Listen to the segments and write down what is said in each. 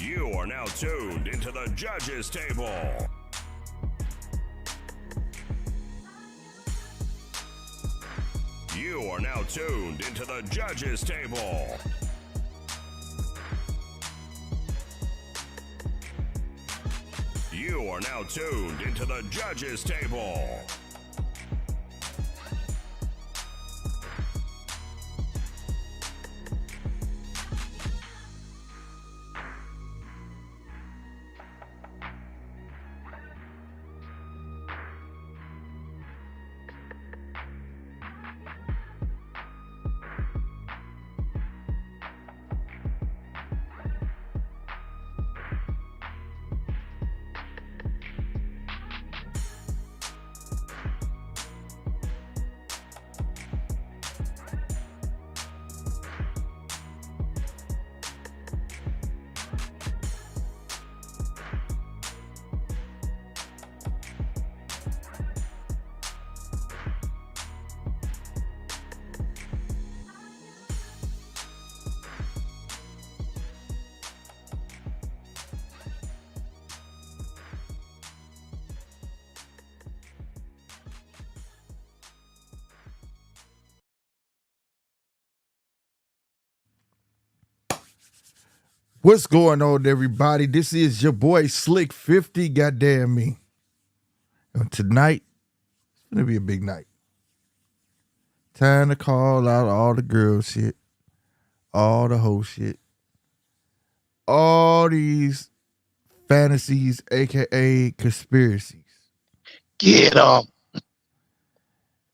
You are now tuned into the judges table. You are now tuned into the judges table. You are now tuned into the judges table. What's going on, everybody? This is your boy Slick 50. Goddamn me. And tonight, it's gonna be a big night. Time to call out all the girl shit, all the hoe shit, all these fantasies, aka conspiracies. Get up.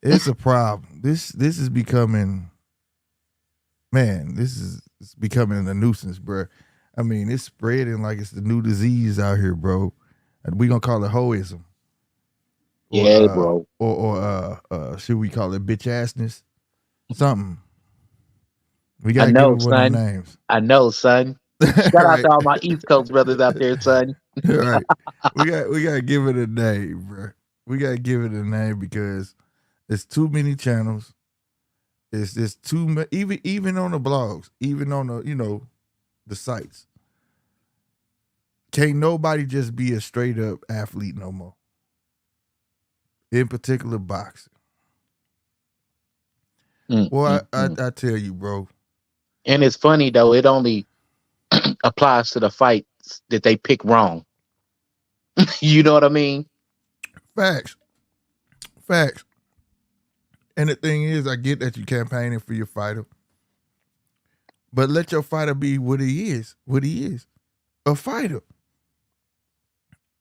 It's a problem. This is becoming, man. It's becoming a nuisance, bruh. I mean, it's spreading like it's the new disease out here, bro. And we gonna call it hoism. Yeah, bro. Or should we call it bitch assness? Something. We gotta I know, give it one of son. them names. I know, son. Shout out to all my East Coast brothers out there, son. Right. We gotta give it a name, bro. We gotta give it a name because it's too many channels. It's just too much. Even on the blogs, even on the the sites. Can't nobody just be a straight up athlete no more. In particular, boxing. I tell you, bro. And it's funny though, it only applies to the fights that they pick wrong. You know what I mean? Facts. And the thing is, I get that you campaigning for your fighter, but let your fighter be what he is. A fighter.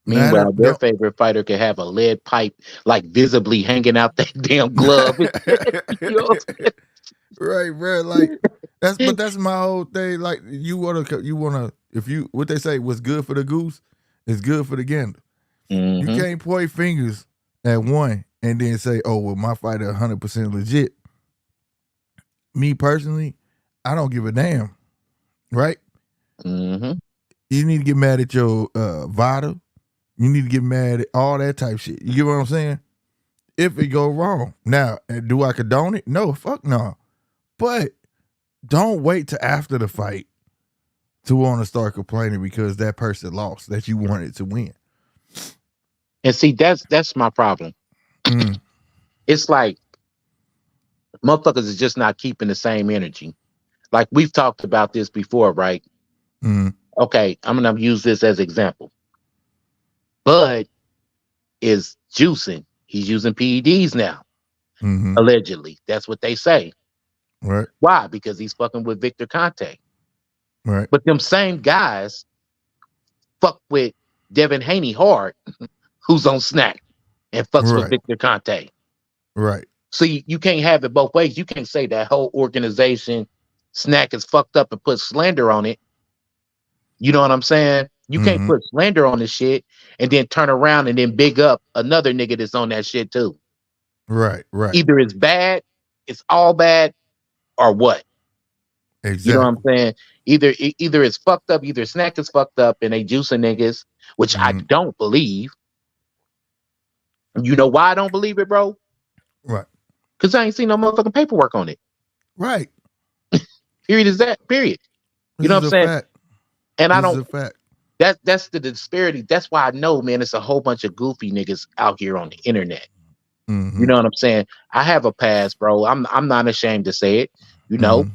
Meanwhile, their favorite fighter could have a lead pipe like visibly hanging out that damn glove. You know what I'm saying? Right, bro. Like that's my whole thing. Like you wanna what they say, what's good for the goose is good for the gander. Mm-hmm. You can't point fingers at one and then say, oh, well, my fighter 100% legit. Me personally, I don't give a damn. Right? Mm-hmm. You need to get mad at your Vada. You need to get mad at all that type shit. You get what I'm saying? If it go wrong. Now, do I condone it? No, fuck no. But don't wait till after the fight to want to start complaining because that person lost that you wanted to win. And see, that's my problem. It's like motherfuckers is just not keeping the same energy. Like we've talked about this before, right? Okay, I'm gonna use this as example. Bud is juicing. He's using PEDs now. Allegedly. That's what they say. Right. Why? Because he's fucking with Victor Conte. Right. But them same guys fuck with Devin Haney hard, who's on snack, and fucks with Victor Conte. Right. So you can't have it both ways. You can't say that whole organization snack is fucked up and put slander on it. You know what I'm saying? You can't put slander on this shit and then turn around and then big up another nigga that's on that shit too. Right. Either it's bad, it's all bad, or what? Exactly. You know what I'm saying? Either it's fucked up, either snack is fucked up and they juicing niggas, which I don't believe. You know why I don't believe it, bro? Right. Because I ain't seen no motherfucking paperwork on it. Right. Period is that. Period. You know what I'm saying? Fact. And this is a fact. That's the disparity. That's why I know, man, it's a whole bunch of goofy niggas out here on the internet. Mm-hmm. You know what I'm saying? I have a past, bro. I'm not ashamed to say it. You know, Mm-hmm.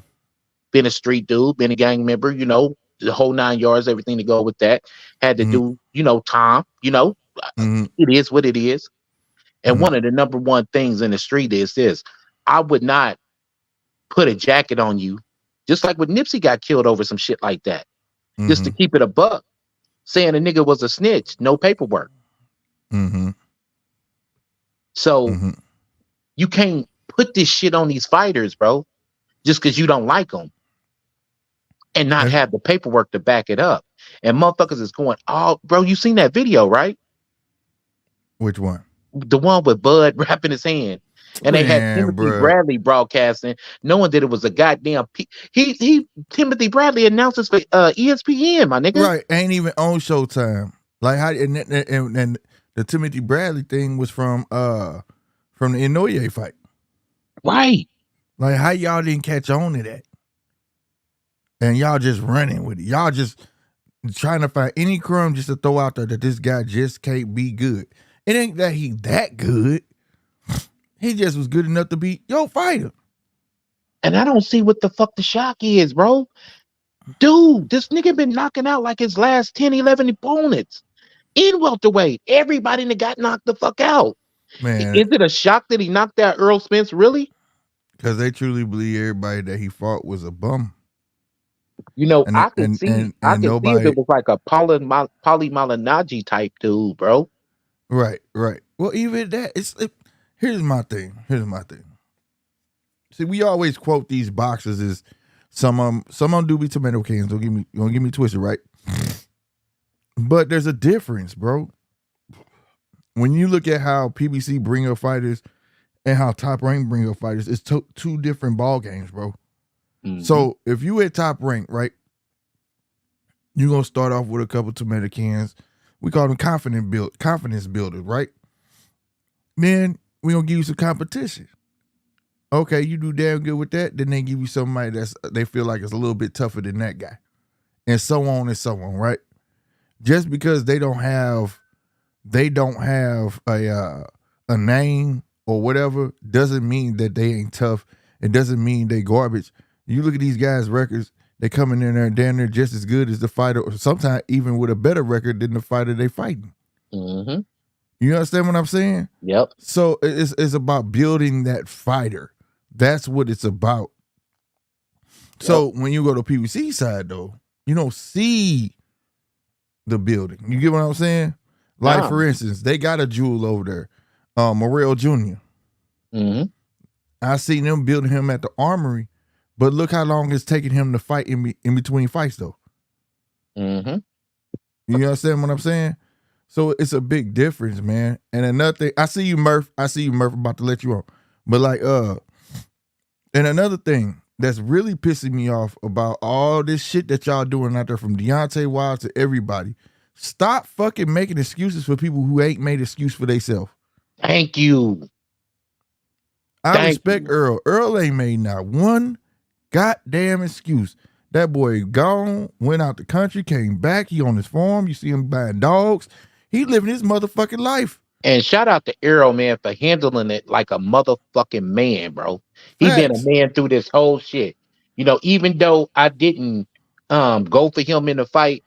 been a street dude, been a gang member, you know, the whole 9 yards, everything to go with that. Had to Mm-hmm. do, you know, time, you know, Mm-hmm. it is what it is. And Mm-hmm. one of the number one things in the street is this: I would not put a jacket on you, just like when Nipsey got killed over some shit like that, just to Mm-hmm. keep it a buck, saying a nigga was a snitch, no paperwork. Mm-hmm. So Mm-hmm. you can't put this shit on these fighters, bro, just because you don't like them and not That's have the paperwork to back it up. And motherfuckers is going, oh, bro, you seen that video, right? which one? The one with Bud wrapping his hand. And they had Man, Timothy bruh. Bradley broadcasting, knowing that it was a goddamn. He Timothy Bradley announces for ESPN, my nigga. Right, ain't even on Showtime. Like how and the Timothy Bradley thing was from the Inoue fight. Right. Like how y'all didn't catch on to that, and y'all just running with it. Y'all just trying to find any crumb just to throw out there that this guy just can't be good. It ain't that he that good. He just was good enough to be your fighter. And I don't see what the fuck the shock is, bro. Dude, this nigga been knocking out like his last 10, 11 opponents in welterweight. Everybody that got knocked the fuck out. Man, Is it a shock that he knocked out Earl Spence? Really? because they truly believe everybody that he fought was a bum. You know, And I could and see, and and if nobody it was like a Paulie Malignaggi type dude, bro. right. Well, even that here's my thing. See, we always quote these boxers as some of them do be tomato cans. Don't get me twisted, right? But there's a difference, bro. When you look at how PBC bring up fighters and how Top Rank bring up fighters, it's two different ball games, bro. Mhm. So if you at Top Rank, right, you're gonna start off with a couple tomato cans. We call them confidence builders, right? Then we gonna give you some competition. Okay, you do damn good with that. Then they give you somebody they feel like is a little bit tougher than that guy, and so on and so on, right? Just because they don't have a name or whatever doesn't mean that they ain't tough. It doesn't mean they garbage. You look at these guys' records; they coming in there and damn near just as good as the fighter, or sometimes even with a better record than the fighter they fighting. Mm-hmm. You understand what I'm saying? Yep. So it's about building that fighter. That's what it's about. So when you go to PBC side though, you don't see the building. You get what I'm saying? Like Nah. for instance, they got a jewel over there, Morrell Jr. Mm-hmm. I seen them building him at the Armory, but look how long it's taking him to fight in between fights though. Mm-hmm. You understand what I'm saying? So it's a big difference, man. And another thing, I see you, Murph. About to let you on, but like, and another thing that's really pissing me off about all this shit that y'all doing out there, from Deontay Wilder to everybody, stop fucking making excuses for people who ain't made excuse for themselves. Thank you. I respect Earl. Earl ain't made not one goddamn excuse. That boy gone, went out the country, came back. He on his farm. You see him buying dogs. He living his motherfucking life. And shout out to Arrow, man, for handling it like a motherfucking man, bro. He been a Facts. man through this whole shit. You know, even though I didn't go for him in the fight,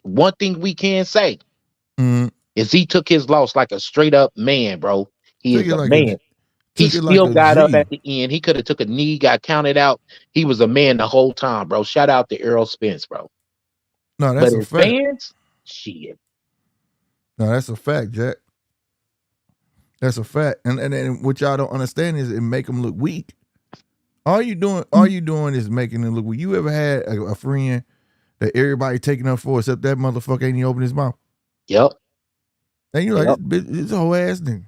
one thing we can say Mm. is he took his loss like a straight up man, bro. He Took is it a like man. He still a got up G. at the end. He could have took a knee, got counted out. He was a man the whole time, bro. Shout out to Errol Spence, bro. No, But that's a his fact. fans, shit. No, that's a fact, Jack. That's a fact. And what y'all don't understand is it make them look weak. All you doing is making them look weak. You ever had a friend that everybody taking up for except that motherfucker ain't even open his mouth? Yep. And you're like, Yep. this whole ass nigga.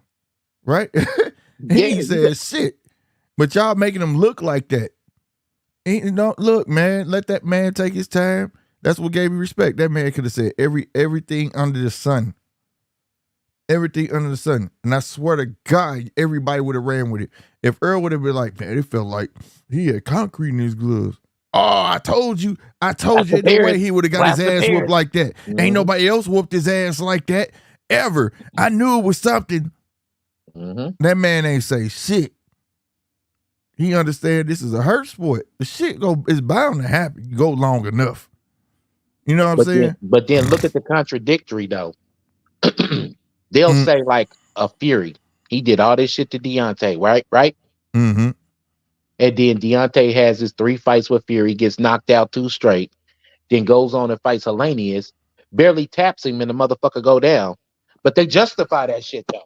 Right? He Yeah, ain't said shit. But y'all making him look like that. Don't look, man. Let that man take his time. That's what gave me respect. That man could have said everything under the sun. Everything under the sun. And I swear to God, everybody would have ran with it. If Earl would have been like, man, it felt like he had concrete in his gloves. Oh, I told you Blast the the way parents. he would have got his Blast the ass whooped parents. like that. Ain't nobody else whooped his ass like that ever. I knew it was something. That man ain't say shit. He understand this is a hurt sport. The shit is bound to happen. You go long enough. You know what I'm saying? But then look at the contradictory though. They'll say like a Fury. He did all this shit to Deontay, right? Right? Mm-hmm. And then Deontay has his 3 fights with Fury, gets knocked out 2 straight, then goes on and fights Hellenius, barely taps him and the motherfucker go down. But they justify that shit though.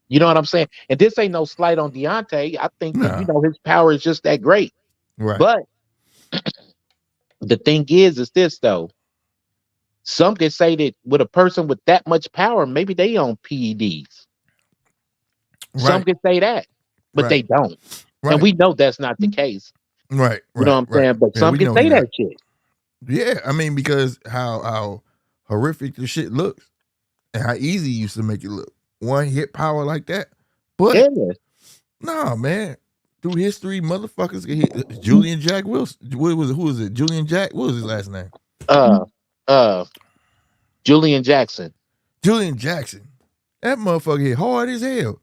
You know what I'm saying? And this ain't no slight on Deontay. I think that, Nah. his power is just that great. Right. But the thing is this though. Some can say that with a person with that much power, maybe they own PEDs. Some Right. can say that, but they don't. Right. And we know that's not the case. Right. You know what I'm saying? But some we can know say he not. that shit. Yeah, I mean, because how horrific the shit looks and how easy he used to make it look. One hit power like that. But Yeah. no, man. Through history, motherfuckers get hit. Julian Jack Wilson. Who was it? Julian Jack? What was his last name? Julian Jackson. Julian Jackson. That motherfucker hit hard as hell.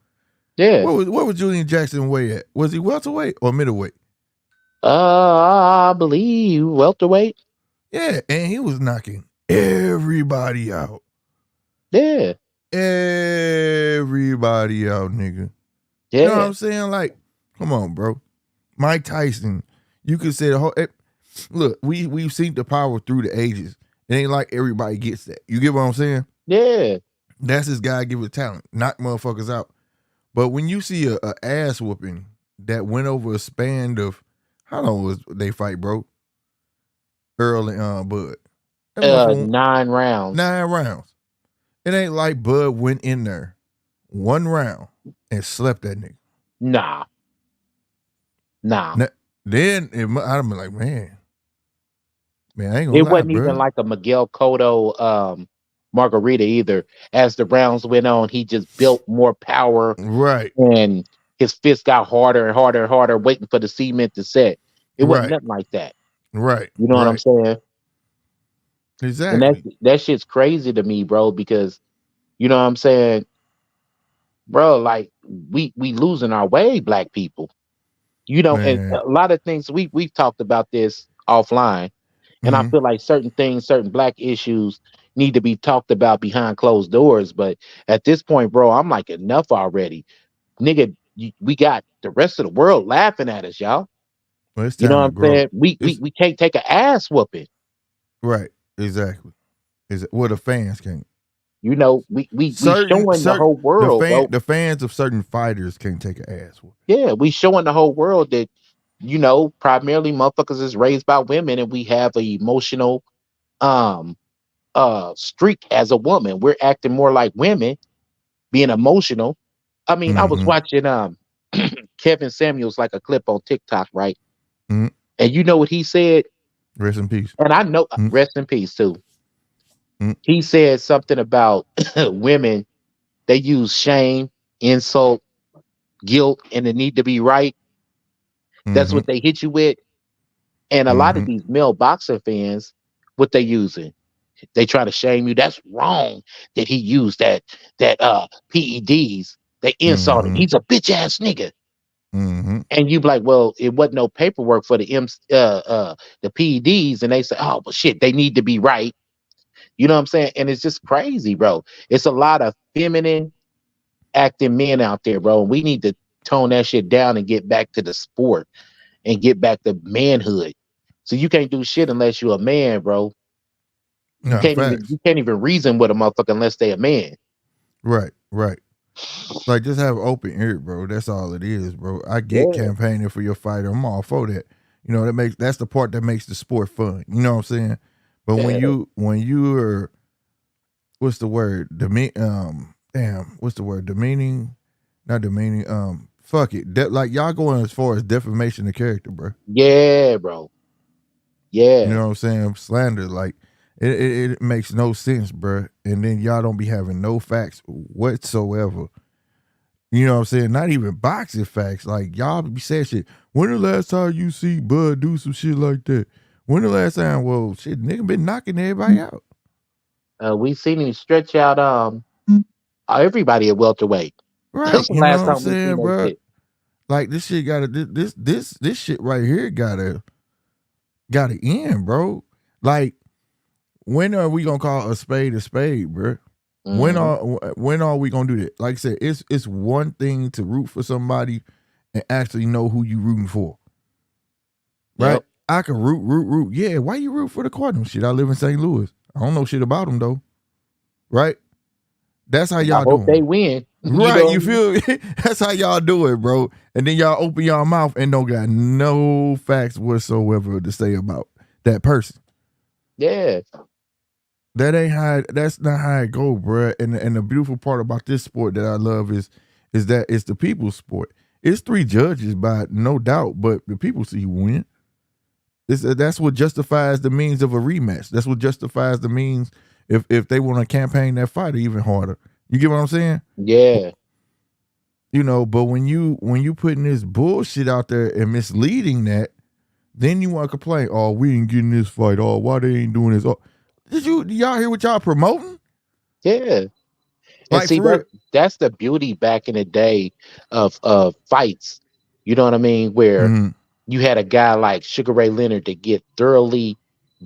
Yeah. What was Julian Jackson weigh at? Was he welterweight or middleweight? I believe welterweight. Yeah, and he was knocking everybody out. Yeah. Everybody out, nigga. Yeah. You know what I'm saying? Like, come on, bro. Mike Tyson, you could say the whole. Look, we've seen the power through the ages. It ain't like everybody gets that. You get what I'm saying? Yeah. That's his God-given talent. Knock motherfuckers out. But when you see a ass whooping that went over a span of, how long was they fight, bro? Earl and Bud. 9 rounds. 9 rounds. It ain't like Bud went in there 1 round and slept that nigga. Nah. Then I'd have been like, man, I ain't gonna It lie, wasn't bro. even like a Miguel Cotto margarita either. As the rounds went on, he just built more power. Right. And his fist got harder and harder and harder, waiting for the cement to set. It wasn't nothing like that. Right. You know what I'm saying? Exactly. And that shit's crazy to me, bro, because you know what I'm saying, bro, like we losing our way, black people. You know, Man. and a lot of things we've talked about this offline. And I feel like certain things, certain black issues need to be talked about behind closed doors. But at this point, bro, I'm like, enough already. Nigga, we got the rest of the world laughing at us, y'all. Well, it's You know time what to I'm grow. saying? We can't take an ass whooping. Right. Exactly. Well, the fans can't. You know, we showing the whole world, bro. The fans of certain fighters can't take an ass whooping. Yeah, we showing the whole world that, you know, primarily motherfuckers is raised by women and we have an emotional streak as a woman. We're acting more like women, being emotional. I mean, I was watching Kevin Samuels, like a clip on TikTok, right? Mm-hmm. And you know what he said? Rest in peace. And I know, rest in peace too. He said something about women, they use shame, insult, guilt, and the need to be right. That's what they hit you with. And a lot of these male boxing fans, what they using? They try to shame you. That's wrong that he used that PEDs. They insult him. He's a bitch ass nigga. And you be like, well, it wasn't no paperwork for the PEDs, and they say, oh, well, shit, they need to be right. You know what I'm saying? And it's just crazy, bro. It's a lot of feminine acting men out there, bro. We need to tone that shit down and get back to the sport and get back to manhood. So you can't do shit unless you're a man, bro. You can't even reason with a motherfucker unless they a man. Right. Like, just have open ear, bro. That's all it is, bro. I get campaigning for your fighter. I'm all for that. You know, that's the part that makes the sport fun. You know what I'm saying? But when you are, what's the word? What's the word? Demeaning? Not demeaning. Fuck it. Like, y'all going as far as defamation of character, bro. Yeah, bro. Yeah. You know what I'm saying? Slander, like, it makes no sense, bro. And then y'all don't be having no facts whatsoever. You know what I'm saying? Not even boxing facts. Like y'all be saying shit. When the last time you see Bud do some shit like that? When the last time? Well, shit, nigga been knocking everybody out. We seen him stretch out everybody at welterweight. Right. That's the You know last what I'm time we seen saying, that bro? shit. Like this shit gotta this shit right here gotta end, bro. Like, when are we gonna call a spade, bro? Hmm. When are we gonna do that? Like I said, it's one thing to root for somebody and actually know who you rooting for. Right? Yep. I can root. Yeah, why you root for the Cardinals? Shit, I live in St. Louis. I don't know shit about them though. Right? That's how And I y'all hope they doing. win. You Right, know what you I mean? feel me? That's how y'all do it, bro. And then y'all open y'all mouth and don't got no facts whatsoever to say about that person. Yeah. That ain't how. That's not how it go, bro. And the beautiful part about this sport that I love is that it's the people's sport. It's three judges, by no doubt, but the people see who win. That's what justifies the means of a rematch. That's what justifies the means if they want to campaign that fight even harder. You get what I'm saying? Yeah. You know, but when you putting this bullshit out there and misleading that, then you want to complain. Oh, we ain't getting this fight. Oh, why they ain't doing this? Oh, did y'all hear what y'all promoting? Yeah. And Like see for real? that's the beauty back in the day of fights. You know what I mean? Where Mm-hmm. you had a guy like Sugar Ray Leonard to get thoroughly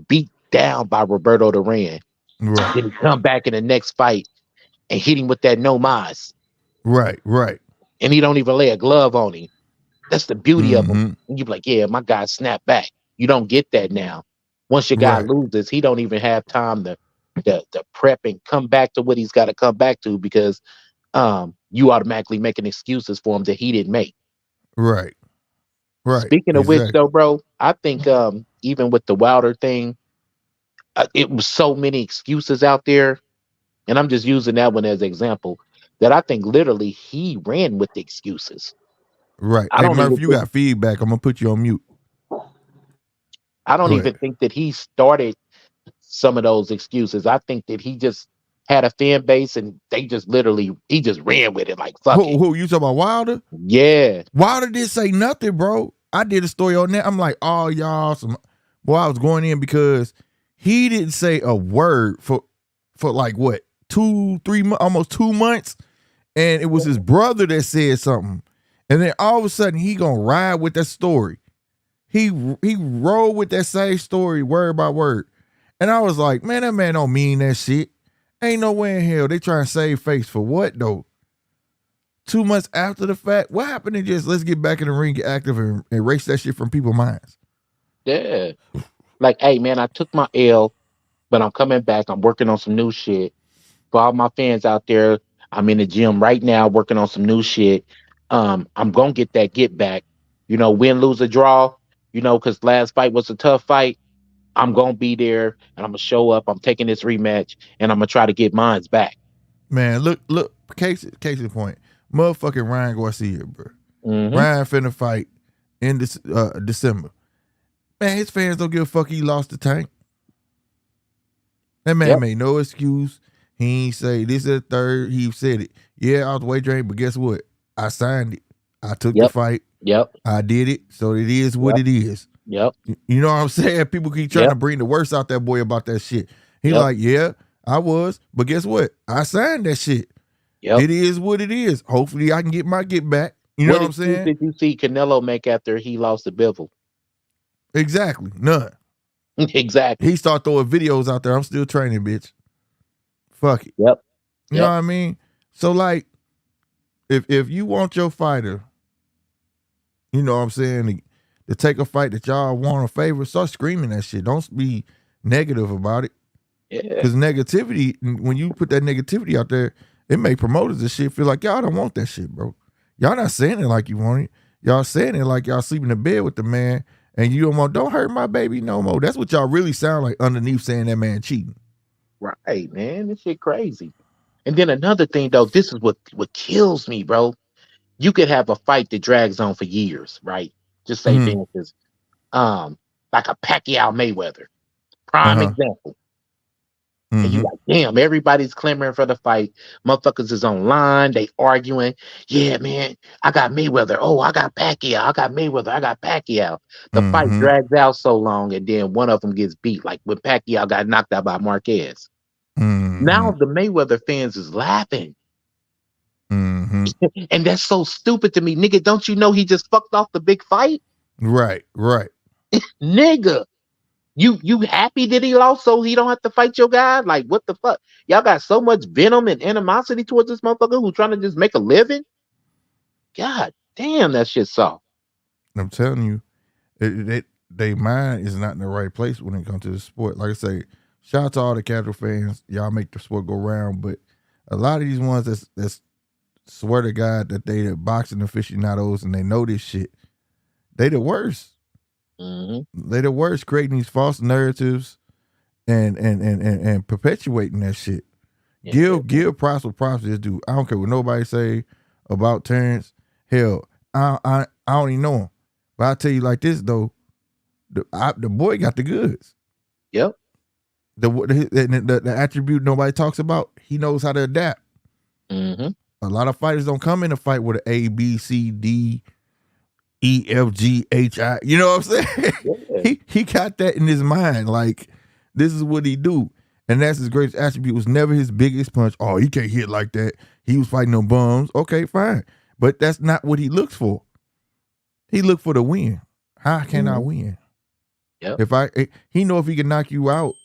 beat down by Roberto Duran. Right, Then he come back in the next fight and hit him with that no mas. right. And he don't even lay a glove on him. That's the beauty of him. Mm-hmm. And you be like, yeah, my guy snapped back. You don't get that now. Once your guy Right, loses, he don't even have time to prep and come back to what he's got to come back to because you automatically making excuses for him that he didn't make. right, right. Speaking of which, though, Exactly. bro, I think even with the Wilder thing, it was so many excuses out there, and I'm just using that one as an example that I think literally he ran with the excuses. Right. I Hey don't Murph, even you think got feedback. I'm gonna put you on mute. I don't Go ahead. even think that he started some of those excuses. I think that he just had a fan base and they just literally he just ran with it like fuck it. Who you talking about Wilder? Yeah. Wilder didn't say nothing, bro. I did a story on that. I'm like, oh y'all, some boy, I was going in because he didn't say a word for like what 2, 3 months, almost 2 months, and it was his brother that said something, and then all of a sudden he gonna ride with that story. He rolled with that same story word by word, and I was like, man, that man don't mean that shit. Ain't no way in hell they trying to save face for what though? 2 months after the fact, what happened to just let's get back in the ring, get active, and erase that shit from people's minds? Yeah. Like, hey man, I took my L, but I'm coming back. I'm working on some new shit. For all my fans out there, I'm in the gym right now working on some new shit. I'm gonna get that get back. You know, win, lose, or draw. You know, because last fight was a tough fight. I'm gonna be there and I'm gonna show up. I'm taking this rematch and I'm gonna try to get mines back. Man, look, case in point, motherfucking Ryan Garcia, bro. Hmm. Ryan finna fight in this December. Man, his fans don't give a fuck. He lost the tank. That man Yep. made no excuse. He ain't say this is the third. He said it. Yeah, I was wagering, but guess what? I signed it. I took the Yep. fight. Yep. I did it. So it is what Yep. it is. Yep. You know what I'm saying? People keep trying to Yep. bring the worst out that boy about that shit. He Yep. like, yeah, I was, but guess what? I signed that shit. Yep. It is what it is. Hopefully, I can get my get back. You know What what I'm excuse saying? did you see Canelo make after he lost to Bivol? Exactly. None. He Exactly. start throwing videos out there. I'm still training, bitch. Fuck it. Yep. You know Yep. what I mean? So like, if you want your fighter, you know what I'm saying, to take a fight that y'all want or favor, start screaming that shit. Don't be negative about it. Yeah. Because negativity, when you put that negativity out there, it make promoters and shit feel like y'all don't want that shit, bro. Y'all not saying it like you want it. Y'all saying it like y'all sleeping in bed with the man and you don't hurt my baby no more. That's what y'all really sound like underneath saying that man cheating. Right, man. This shit crazy. And then another thing though, this is what kills me, bro. You could have a fight that drags on for years, right? Just say for Mm-hmm. instance, like a Pacquiao Mayweather. Prime Uh-huh. example. And you like, damn, everybody's clamoring for the fight. Motherfuckers is online. They arguing. Yeah, man, I got Mayweather. Oh, I got Pacquiao. I got Mayweather. I got Pacquiao. The fight drags out so long, and then one of them gets beat. Like when Pacquiao got knocked out by Marquez. Now the Mayweather fans is laughing. And that's so stupid to me. Nigga, don't you know he just fucked off the big fight? Right. Nigga. You happy that he lost so he don't have to fight your guy? Like, what the fuck? Y'all got so much venom and animosity towards this motherfucker who's trying to just make a living? God damn, that shit soft. I'm telling you, their mind is not in the right place when it comes to the sport. Like I say, shout out to all the casual fans. Y'all make the sport go round, but a lot of these ones that's swear to God that they the boxing aficionados and they know this shit, they the worst. They the worst, creating these false narratives and perpetuating that shit. Give props what props is due. I don't care what nobody say about Terrence. Hell, I don't even know him, but I tell you like this though, the boy got the goods. Yep. The attribute nobody talks about, he knows how to adapt. A lot of fighters don't come in a fight with an A, B, C, D, E, F, G, H, I. You know what I'm saying? Yeah. he got that in his mind. Like, this is what he do. And that's his greatest attribute. Was never his biggest punch. Oh, he can't hit like that. He was fighting on bums. Okay, fine. But that's not what he looks for. He looked for the win. How can I win? Yep. He know if he can knock you out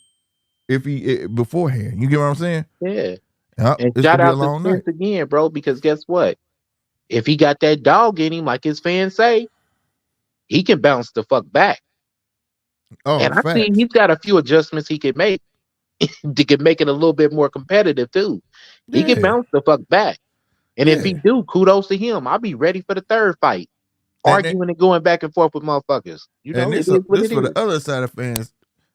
beforehand. You get what I'm saying? Yeah. And shout out to Spence again, bro, because guess what? If he got that dog in him, like his fans say, he can bounce the fuck back. Oh, and I think he's got a few adjustments he can make to make it a little bit more competitive too. He can bounce the fuck back. And if he do, kudos to him. I'll be ready for the third fight. Arguing and going back and forth with motherfuckers. You know, this for the other side of fans.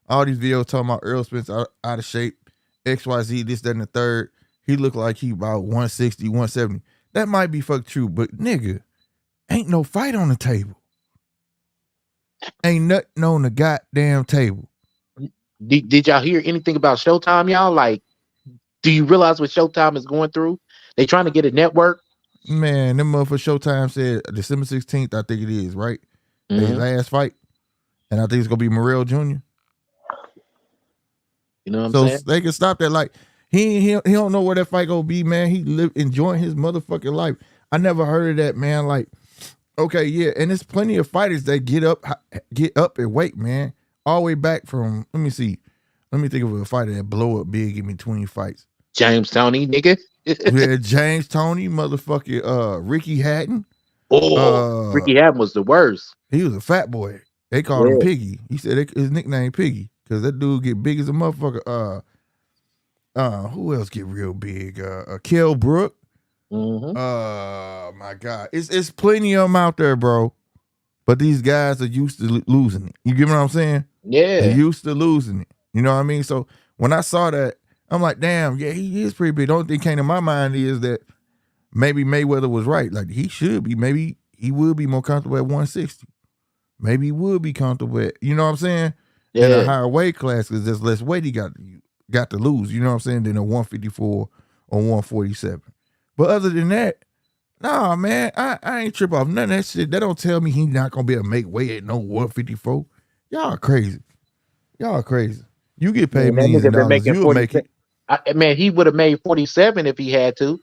All these videos talking about Earl Spence out of shape, XYZ, this, that, and the third. He looked like he about 160, 170. That might be fuck true, but nigga, ain't no fight on the table. Ain't nothing on the goddamn table. Did y'all hear anything about Showtime, y'all? Like, do you realize what Showtime is going through? They trying to get a network. Man, them motherfuckers Showtime said December 16th, I think it is, right? Their last fight. And I think it's gonna be Morrell Jr. You know what I'm saying? So they can stop that. Like, he don't know where that fight gonna be, man. He enjoying his motherfucking life. I never heard of that, man. Like, okay, yeah, and there's plenty of fighters that get up and wait, man. All the way back from, let me think of a fighter that blow up big in between fights. James Toney, nigga. Yeah, James Toney, motherfucking Ricky Hatton. Oh, Ricky Hatton was the worst. He was a fat boy. They called him Piggy. He said his nickname Piggy because that dude get big as a motherfucker. Who else get real big? Kell Brook. My God, it's plenty of them out there, bro. But these guys are used to losing it. You get what I'm saying? Yeah, they're used to losing it. You know what I mean? So when I saw that, I'm like, damn, yeah, he is pretty big. The only thing came to my mind is that maybe Mayweather was right. Like, he should be. Maybe he would be more comfortable at 160. Maybe he would be comfortable at, you know what I'm saying? In a higher weight class, because there's less weight he got to lose, you know what I'm saying, than a 154 or 147. But other than that, nah, man, I ain't trip off none of that shit. That don't tell me he's not going to be able to make weight at no 154. Y'all crazy. You get paid millions of dollars, you would make it. Man, he would have made 47 if he had to.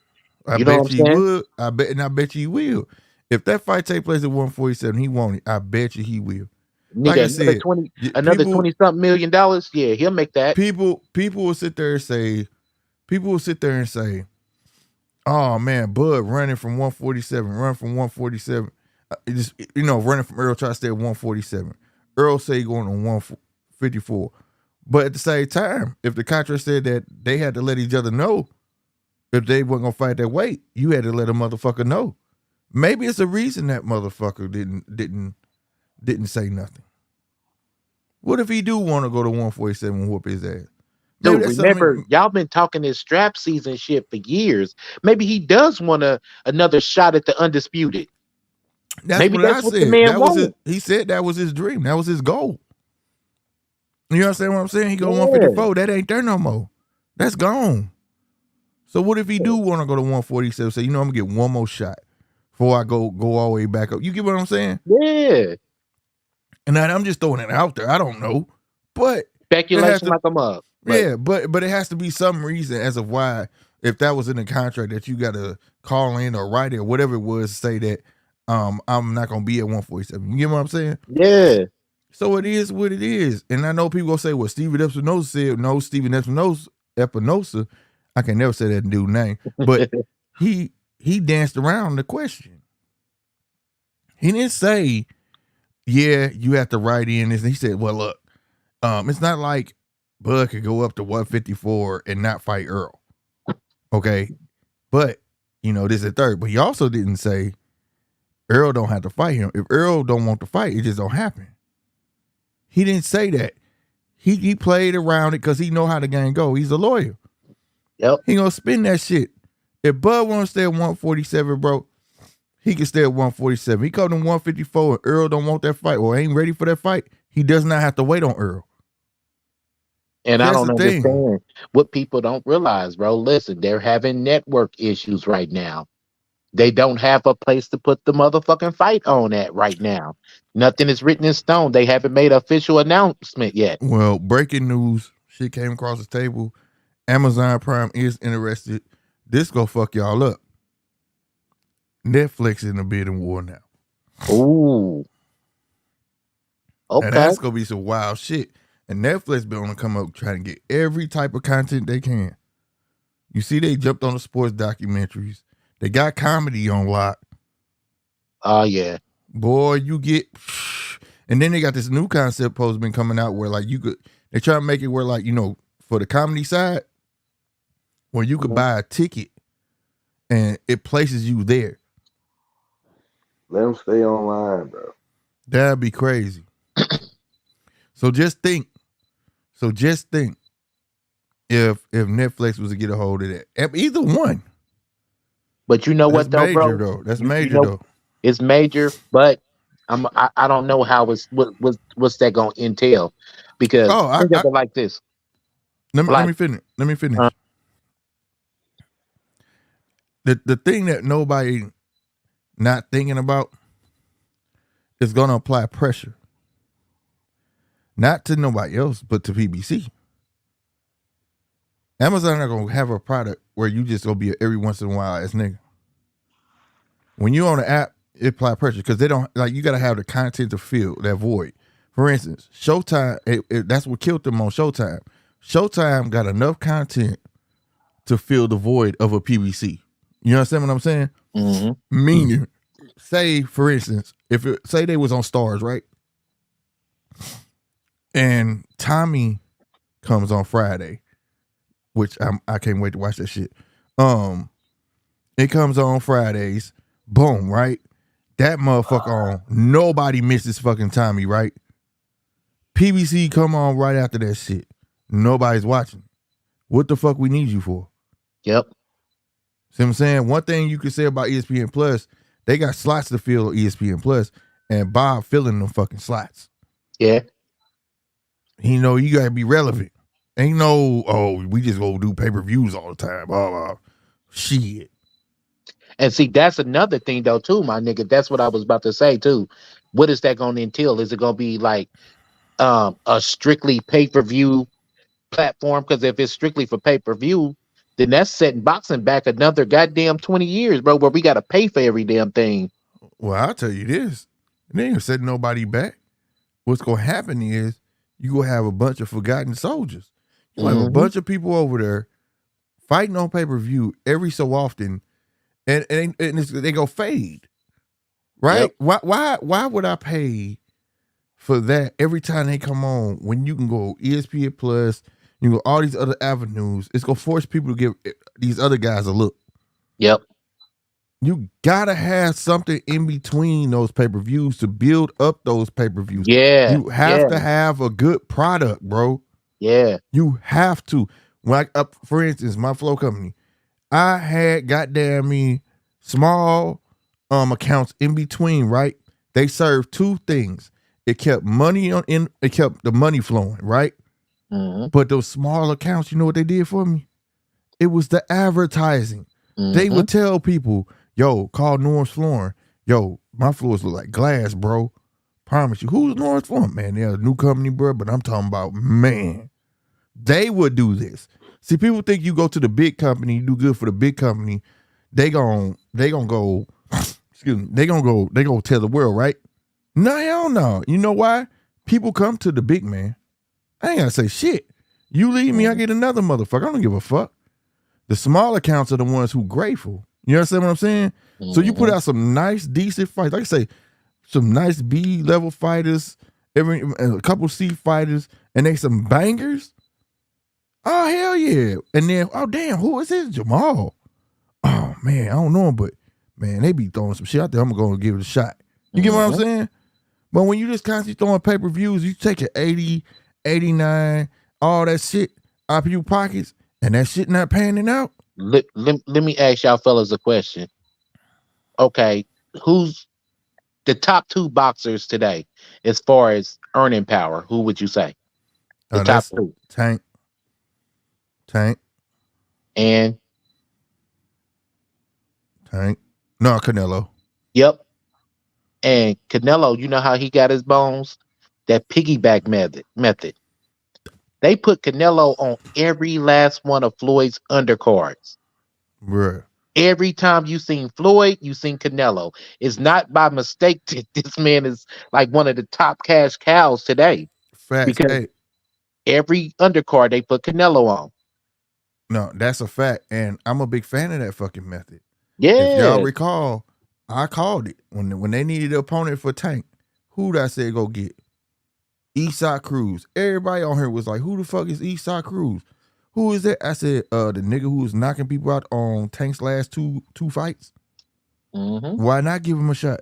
I bet you would. I bet you he will. If that fight take place at 147, he won't it. I bet you he will. Nigga, like I said, another 20-something million dollars. Yeah, he'll make that. People will sit there and say, oh man, Bud running from 147, run from 147. Just, running from Earl, try to stay at 147. Earl say going on 154. But at the same time, if the contract said that they had to let each other know if they weren't gonna fight that weight, you had to let a motherfucker know. Maybe it's a reason that motherfucker didn't say nothing. What if he do want to go to 147 and whoop his ass? Dude, remember, y'all been talking this strap season shit for years. Maybe he does want another shot at the undisputed. Maybe that's what the man wanted. He said that was his dream. That was his goal. You understand what I'm saying? He go 154. That ain't there no more. That's gone. So what if he do want to go to 147? Say, I'm gonna get one more shot before I go all the way back up. You get what I'm saying? Yeah. And I'm just throwing it out there. I don't know, but Speculation like a mug. Yeah, but it has to be some reason as of why, if that was in the contract, that you got to call in or write it or whatever it was to say that I'm not gonna be at 147. You get what I'm saying? Yeah. So it is what it is. And I know people gonna say, well, Steven Espinosa said, no, Steven Espinosa, I can never say that dude's name, but he danced around the question. He didn't say, yeah, you have to write in this. And he said, well, look, it's not like Bud could go up to 154 and not fight Earl. Okay. But, this is third. But he also didn't say Earl don't have to fight him. If Earl don't want to fight, it just don't happen. He didn't say that. He played around it because he know how the game go. He's a lawyer. Yep. He gonna spin that shit. If Bud wants to stay at 147, bro, he can stay at 147. He come to 154 and Earl don't want that fight or ain't ready for that fight, he does not have to wait on Earl. And I don't understand what people don't realize, bro. Listen, they're having network issues right now. They don't have a place to put the motherfucking fight on at right now. Nothing is written in stone. They haven't made an official announcement yet. Well, breaking news. Shit came across the table. Amazon Prime is interested. This go fuck y'all up. Netflix in the bidding war now. Ooh. Okay. And that's gonna be some wild shit. And Netflix been on to come up trying to get every type of content they can. You see, they jumped on the sports documentaries. They got comedy on lock. Oh yeah. Boy, you get, and then they got this new concept post been coming out where like they try to make it where like, for the comedy side, where you could buy a ticket and it places you there. Let them stay online, bro. That'd be crazy. So just think if Netflix was to get a hold of that. Either one. But you know what though, major, bro? That's major though. It's major, but I don't know how what's that gonna entail, because think of it like this. Let me finish. The thing that nobody not thinking about is gonna apply pressure. Not to nobody else, but to PBC. Amazon not gonna have a product where you just gonna be a every once in a while ass nigga. When you on the app, it apply pressure because they don't you gotta have the content to fill that void. For instance, Showtime, that's what killed them on Showtime. Showtime got enough content to fill the void of a PBC. You understand what I'm saying? Mm-hmm. Meaning, say for instance, say they was on Stars, right? And Tommy comes on Friday, which I can't wait to watch that shit. It comes on Fridays, boom, right? That motherfucker on, nobody misses fucking Tommy, right? PBC come on right after that shit. Nobody's watching. What the fuck we need you for? Yep. See what I'm saying? One thing you can say about ESPN Plus, they got slots to fill ESPN Plus, and Bob filling them fucking slots. Yeah. You gotta be relevant. Ain't we just go do pay-per-views all the time. Shit. And see, that's another thing though, too, my nigga. That's what I was about to say too. What is that gonna entail? Is it gonna be like a strictly pay-per-view platform? Because if it's strictly for pay-per-view, then that's setting boxing back another goddamn 20 years, bro, where we gotta pay for every damn thing. Well, I'll tell you this. They ain't setting nobody back. What's gonna happen is you gonna have a bunch of forgotten soldiers. You have a bunch of people over there fighting on pay-per-view every so often, and they go fade. Right? Yep. Why would I pay for that every time they come on when you can go ESPN Plus, you go all these other avenues? It's gonna force people to give these other guys a look. Yep. You gotta have something in between those pay-per-views to build up those pay-per-views. Yeah. You have to have a good product, bro. Yeah. You have to. For instance, my flow company, I had goddamn me small accounts in between, right? They served two things. It kept money it kept the money flowing, right? But those small accounts, you know what they did for me? It was the advertising. They would tell people, yo, call Norm's Flooring. Yo, my floors look like glass, bro. Promise you. Who's Norm's Flooring? Man, they're a new company, bro, but I'm talking about, man, they would do this. See, people think you go to the big company, you do good for the big company, they gonna go, excuse me, they gonna tell the world, right? No, hell no. You know why? People come to the big man. I ain't gotta say shit. You leave me, I get another motherfucker. I don't give a fuck. The small accounts are the ones who grateful. You understand what I'm saying? So you put out some nice, decent fights. Like I say, some nice B level fighters, a couple C fighters, and they some bangers. Oh hell yeah! And then, oh damn, who is this? Jamal. Oh man, I don't know him, but man, they be throwing some shit out there. I'm gonna give it a shot. You get what I'm saying? But when you just constantly throwing pay-per-views, you take your 80, 89, all that shit out of your pockets, and that shit not panning out. Let me ask y'all fellas a question. Okay, who's the top 2 boxers today as far as earning power? Who would you say? The top 2. Tank. And Tank. No, Canelo. yep. And Canelo, you know how he got his bones? That piggyback method. They put Canelo on every last one of Floyd's undercards. Bruh. Every time you seen Floyd, you seen Canelo. It's not by mistake that this man is like one of the top cash cows today. Facts. Because every undercard they put Canelo on. No, that's a fact. And I'm a big fan of that fucking method. Yeah. If y'all recall, I called it. When they needed an opponent for Tank, who'd I say go get? Eastside Cruz. Everybody on here was like, who the fuck is Eastside Cruz? Who is that? I said, the nigga who was knocking people out on Tank's last two fights. Why not give him a shot?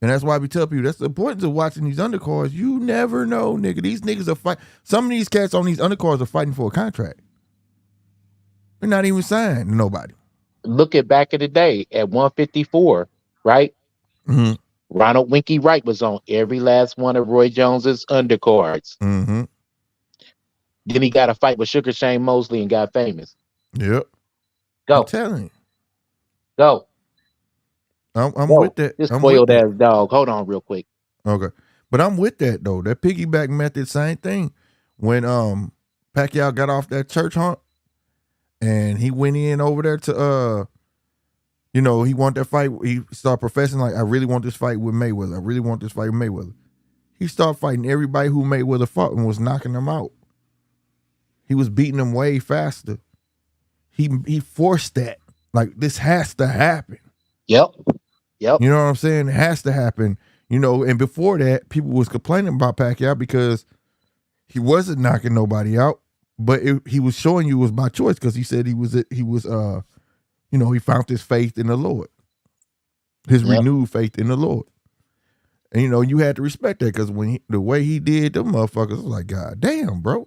And that's why we tell people that's the importance of watching these undercards. You never know, nigga. These niggas are fighting. Some of these cats on these undercards are fighting for a contract. They're not even signed to nobody. Look at back in the day at 154, right? Ronald Winky Wright was on every last one of Roy Jones's undercards. Then he got a fight with Sugar Shane Mosley and got famous. Yep. Go. I'm telling you. Go. I'm with that. This I'm spoiled ass dog. Hold on real quick. Okay. But I'm with that though. That piggyback method, same thing. When Pacquiao got off that church hunt and he went in over there to he wanted that fight. He started professing like, I really want this fight with Mayweather. I really want this fight with Mayweather. He started fighting everybody who Mayweather fought and was knocking them out. He was beating them way faster. He forced that. Like, this has to happen. Yep. You know what I'm saying? It has to happen. And before that, people was complaining about Pacquiao because he wasn't knocking nobody out, but he was showing you it was by choice because he said he found his faith in the Lord, his renewed faith in the Lord. And you had to respect that because the way he did, them motherfuckers was like, God damn, bro.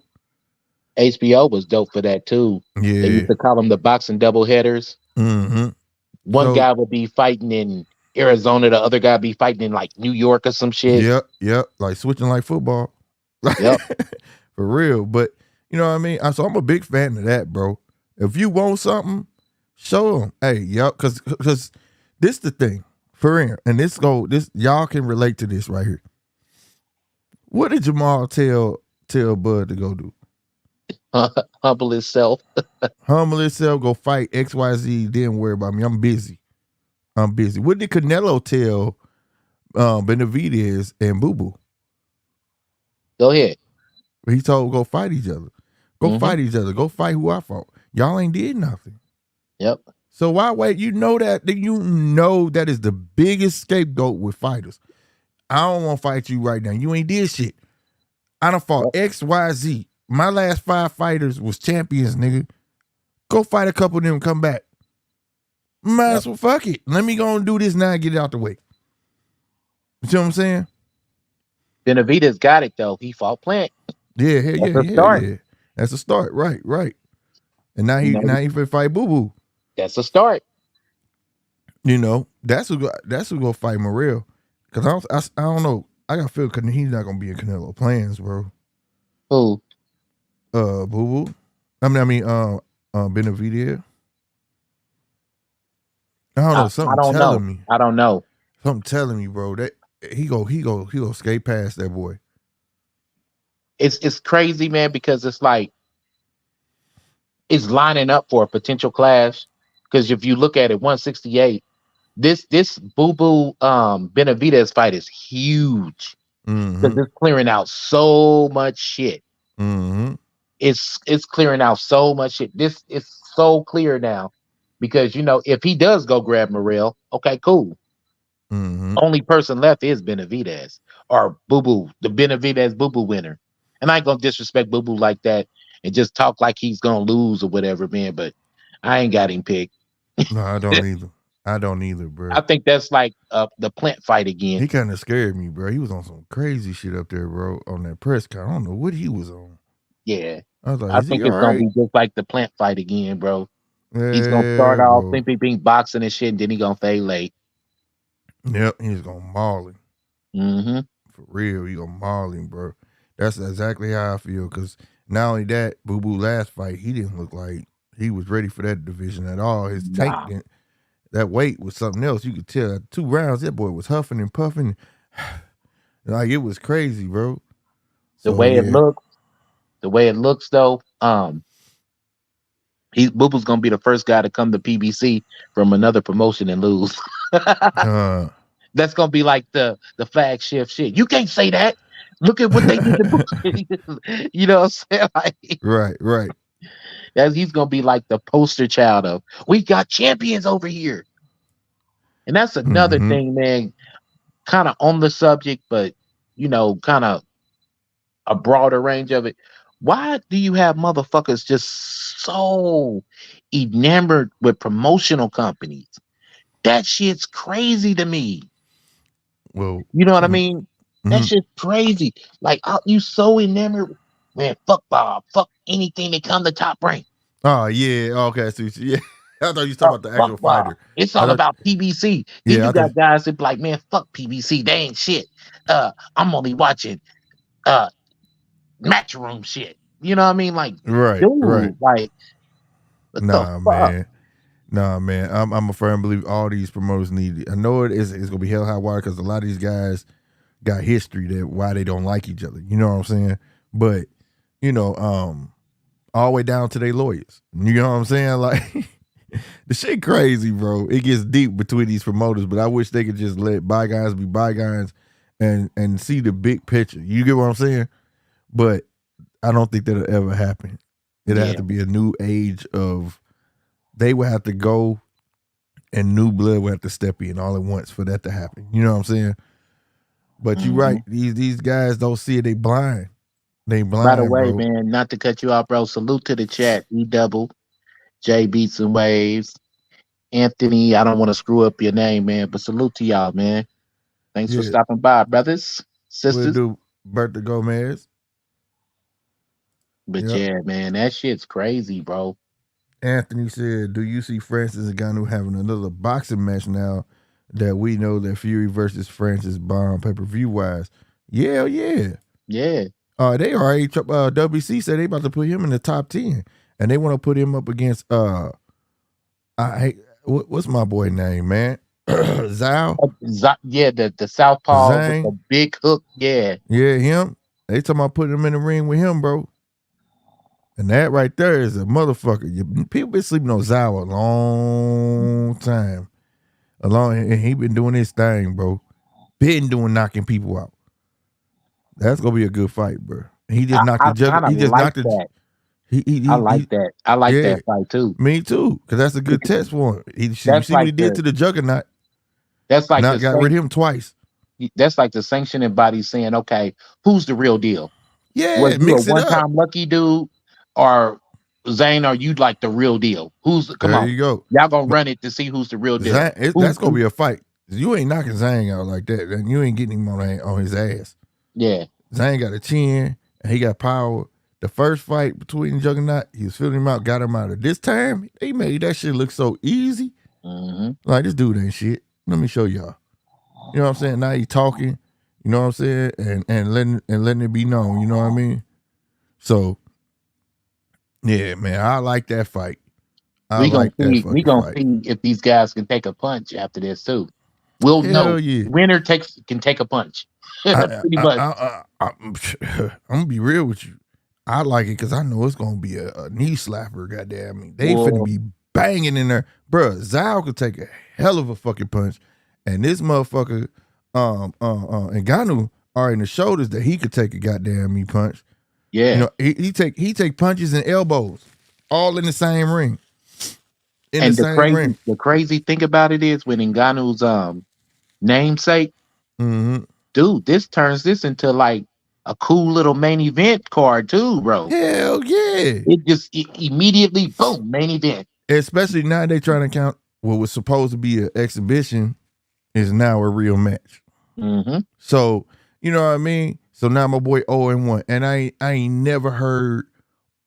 HBO was dope for that too. Yeah, they used to call them the boxing double headers. One guy would be fighting in Arizona, the other guy be fighting in like New York or some shit. Yep, like switching like football. Yep. For real. But you know what I mean? So I'm a big fan of that, bro. If you want something, show them. Hey, y'all, because this the thing. For real. And this y'all can relate to this right here. What did Jamal tell Bud to go do? Humble himself. Humble himself, go fight XYZ, didn't worry about me. I'm busy. What did Canelo tell Benavidez and Boo Boo? Go ahead. He told go fight each other. Go fight each other. Go fight who I fought. Y'all ain't did nothing. Yep. So why wait? You know that is the biggest scapegoat with fighters. I don't want to fight you right now. You ain't did shit. I done fought XYZ. My last 5 fighters was champions, nigga. Go fight a couple of them and come back. Might as well fuck it. Let me go and do this now and get it out the way. You see what I'm saying? Benavidez got it though. He fought Plant. Yeah. That's a start. Right. And now he finna fight Boo Boo. That's a start. That's who gonna fight Morrell. Cause I don't know. I got to feel he's not gonna be in Canelo plans, bro. Who? Boo Boo. Benavidez. I don't know. I don't know. I don't know. Something telling me, bro, that he go skate past that boy. It's crazy, man, because it's like it's lining up for a potential clash. Because if you look at it, 168, this Boo Boo Benavidez fight is huge because Mm-hmm. it's clearing out so much shit. Mm-hmm. It's clearing out so much shit. This is so clear now because if he does go grab Morrell, okay, cool. Mm-hmm. Only person left is Benavidez or Boo Boo, the Benavidez Boo Boo winner. And I ain't gonna disrespect Boo Boo like that and just talk like he's gonna lose or whatever, man. But I ain't got him picked. No, I don't either. I don't either, I bro. think that's like the plant fight again. He kind of scared me, bro. He was on some crazy shit up there, bro, on that press con. I don't know what he was on. Yeah. I was like, I is he think all it's gonna right? be just like the plant fight again, bro. He's gonna start Yeah, off bro. simply being boxing and shit, and then he gonna fade late. Yep, he's gonna maul him. Mm-hmm. For real, he gonna maul him, bro. That's exactly how I feel. Cause not only that, Boo Boo last fight, he didn't look like he was ready for that division at all. His tank Nah. didn't. That weight was something else. You could tell 2 rounds, that boy was huffing and puffing. Like it was crazy, bro. The So way it yeah. looks, though, Boo Boo's gonna be the first guy to come to PBC from another promotion and lose. Uh, That's gonna be like the flagship shit. You can't say that. Look at what they did to Boo. You know what I'm saying? Like right. he's gonna be like the poster child of we got champions over here. And that's another Mm-hmm. thing, man, kind of on the subject, but kind of a broader range of it. Why do you have motherfuckers just so enamored with promotional companies? That shit's crazy to me. Well, You know what I mean? That mm-hmm. shit's crazy. Like, you so enamored, man. Fuck Bob. Fuck anything that come to top rank. Oh yeah, okay. So yeah, I thought you was talking about the Fuck actual Bob. fighter. It's I all thought, about PBC. Then yeah, you I thought, got guys that be like, man, fuck PBC. They ain't shit. I'm only watching uh matchroom shit. You know what I mean? Like, right. dude, like, what the Nah, fuck? man. Nah, man. I'm a firm believer all these promoters need it. I know it's gonna be hell high water because a lot of these guys got history that why they don't like each other. You know what I'm saying? But all the way down to their lawyers. You know what I'm saying? Like the shit crazy, bro. It gets deep between these promoters, but I wish they could just let bygones be bygones and see the big picture. You get what I'm saying? But I don't think that'll ever happen. It'll have Yeah. to be a new age of they would have to go and new blood would have to step in all at once for that to happen. You know what I'm saying? But you're Mhm. right. These guys don't see it. They blind. They By the blind, way, bro. man, not to cut you off, bro. Salute to the chat. E double, J Beats and Waves, Anthony. I don't want to screw up your name, man, but salute to y'all, man. Thanks for Yeah. stopping by, brothers, We'll sisters. do Bertha Gomez. But Yep. yeah, man, that shit's crazy, bro. Anthony said, "Do you see Francis Ngannou having another boxing match now that we know that Fury versus Francis bomb pay-per-view wise?" Yeah, yeah. Yeah. They already WC said they about to put him in the top 10, and they want to put him up against what's my boy name, man? Zhao Yeah, the southpaw with the Zhang. big hook. Yeah. Yeah, him. They talking about putting him in the ring with him, bro. And that right there is a motherfucker. People been sleeping on Zhao a long time. And he been doing his thing, bro. Been doing knocking people out. That's gonna be a good fight, bro. He just knocked I the jugger. kind of He just like knocked the. that. I He like that. I like yeah. that fight too. Me too, because that's a good test for him. You That's see what he like did to the juggernaut. that's like Not the got rid of him twice. that's like the sanctioning body saying, okay, who's the real deal? Was Yeah, you a mix it up. one-time lucky dude, or Zane? Are you like the real deal? Come There on, you go. y'all gonna But run it to see who's the real deal? Who? That's gonna be a fight. You ain't knocking Zhang out like that, and you ain't getting him on his ass. Yeah. Zhang got a chin and he got power. The first fight between Juggernaut, he was filling him out, got him out of this time. They made that shit look so easy. Mm-hmm. Like this dude ain't shit. Let me show y'all. You know what I'm saying? Now he talking. You know what I'm saying? And letting it be known. You know what I mean? So Yeah, man, I like that fight. I We gonna like that see. We fucking gonna fight. see if these guys can take a punch after this too. We'll know. Hell yeah. Winner can take a punch. Pretty much. I'm gonna be real with you. I like it because I know it's gonna be a knee slapper. Goddamn, I mean, they finna Well, be banging in there, bruh. Zhao could take a hell of a fucking punch, and this motherfucker, and Ganu are in the shoulders that he could take a goddamn me punch. You yeah. know, he take punches and elbows, all in the same ring, in the And same ring. the crazy thing about it is when Ngannou's namesake, Mm-hmm. dude, this turns this into like a cool little main event card too, bro. Hell yeah. It just immediately boom, main event. Especially now they trying to count what was supposed to be an exhibition is now a real match. Mm-hmm. So, you know what I mean? So now my boy 0-1. And I ain't never heard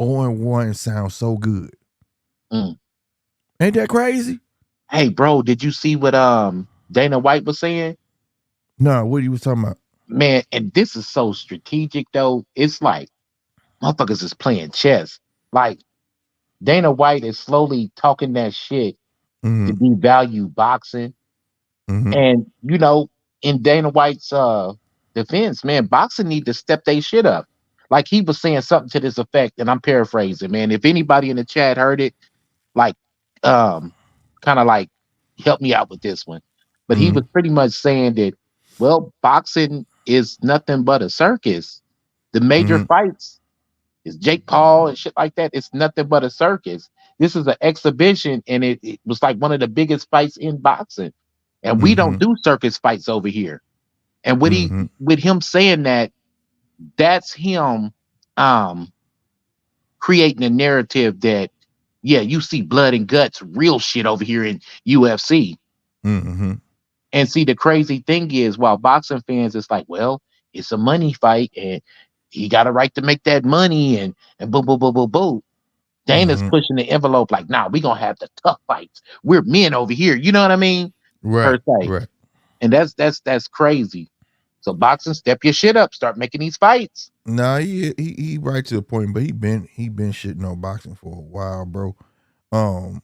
0-1 sound so good. Mm. Ain't that crazy? Hey, bro, did you see what Dana White was saying? No, what he was talking about? Man, and this is so strategic though. It's like motherfuckers is playing chess. Like Dana White is slowly talking that shit to Mm-hmm. devalue boxing. Mm-hmm. And you know, in Dana White's defense, man, boxing need to step their shit up. Like he was saying something to this effect, and I'm paraphrasing, man. If anybody in the chat heard it, like kind of like help me out with this one. But he Mm-hmm. was pretty much saying that, well, boxing is nothing but a circus. The major Mm-hmm. fights is Jake Paul and shit like that. It's nothing but a circus. This is an exhibition, and it was like one of the biggest fights in boxing. And we Mm-hmm. don't do circus fights over here. And Mm-hmm. with him saying that, that's him um creating a narrative that yeah, you see blood and guts, real shit over here in UFC. Mm-hmm. And see, the crazy thing is, while boxing fans, it's like, well, it's a money fight, and he got a right to make that money, and boom, boom, boom, boom, boom. Dana's Mm-hmm. pushing the envelope like, nah, we're gonna have the tough fights. We're men over here. You know what I mean? Per Right. se. Right. And that's crazy. So boxing, step your shit up, start making these fights. Nah, he right to the point, but he been shitting on boxing for a while, bro. Um,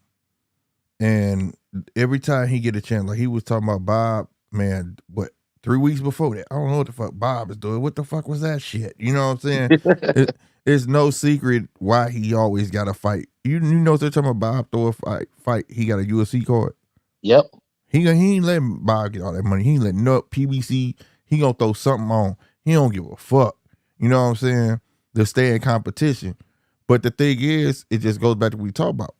and every time he get a chance, like he was talking about Bob, man, what 3 weeks before that, I don't know what the fuck Bob is doing. What the fuck was that shit? You know what I'm saying? It's no secret why he always got to fight. You know what they're talking about? Bob throw a fight. He got a UFC card. Yep. He ain't letting Bob get all that money. He ain't letting no PBC. He gonna throw something on. He don't give a fuck. You know what I'm saying? To stay in competition. But the thing is, it just goes back to what we talk about.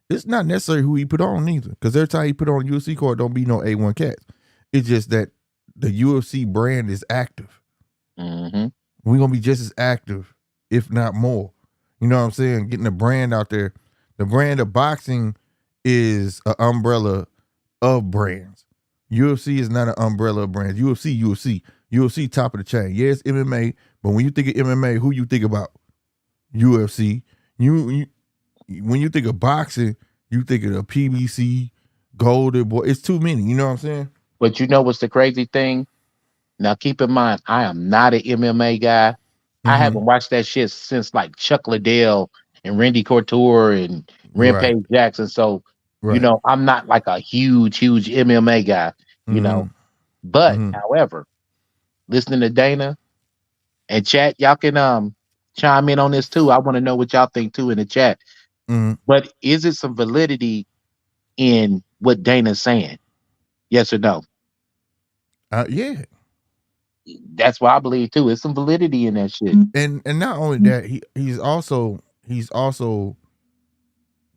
It's not necessarily who he put on either. Because every time he put on a UFC card, don't be no A1 cats. It's just that the UFC brand is active. Mm-hmm. We're gonna be just as active, if not more. You know what I'm saying? Getting the brand out there. The brand of boxing is an umbrella of brands. UFC is not an umbrella of brands. UFC top of the chain. Yes, MMA, but when you think of MMA, who you think about? UFC. You when you think of boxing, you think of the PBC, Golden Boy. It's too many. You know what I'm saying? But you know what's the crazy thing? Now keep in mind, I am not an MMA guy. I Mm-hmm. haven't watched that shit since like Chuck Liddell and Randy Couture and Right. Rampage Jackson. So, you Right. know, I'm not like a huge MMA guy, you Mm-hmm. know. But Mm-hmm. however, listening to Dana and chat, y'all can chime in on this too. I want to know what y'all think too in the chat. Mm-hmm. But is it some validity in what Dana's saying? Yes or no? Yeah. That's what I believe too. It's some validity in that shit. And not only that, he's also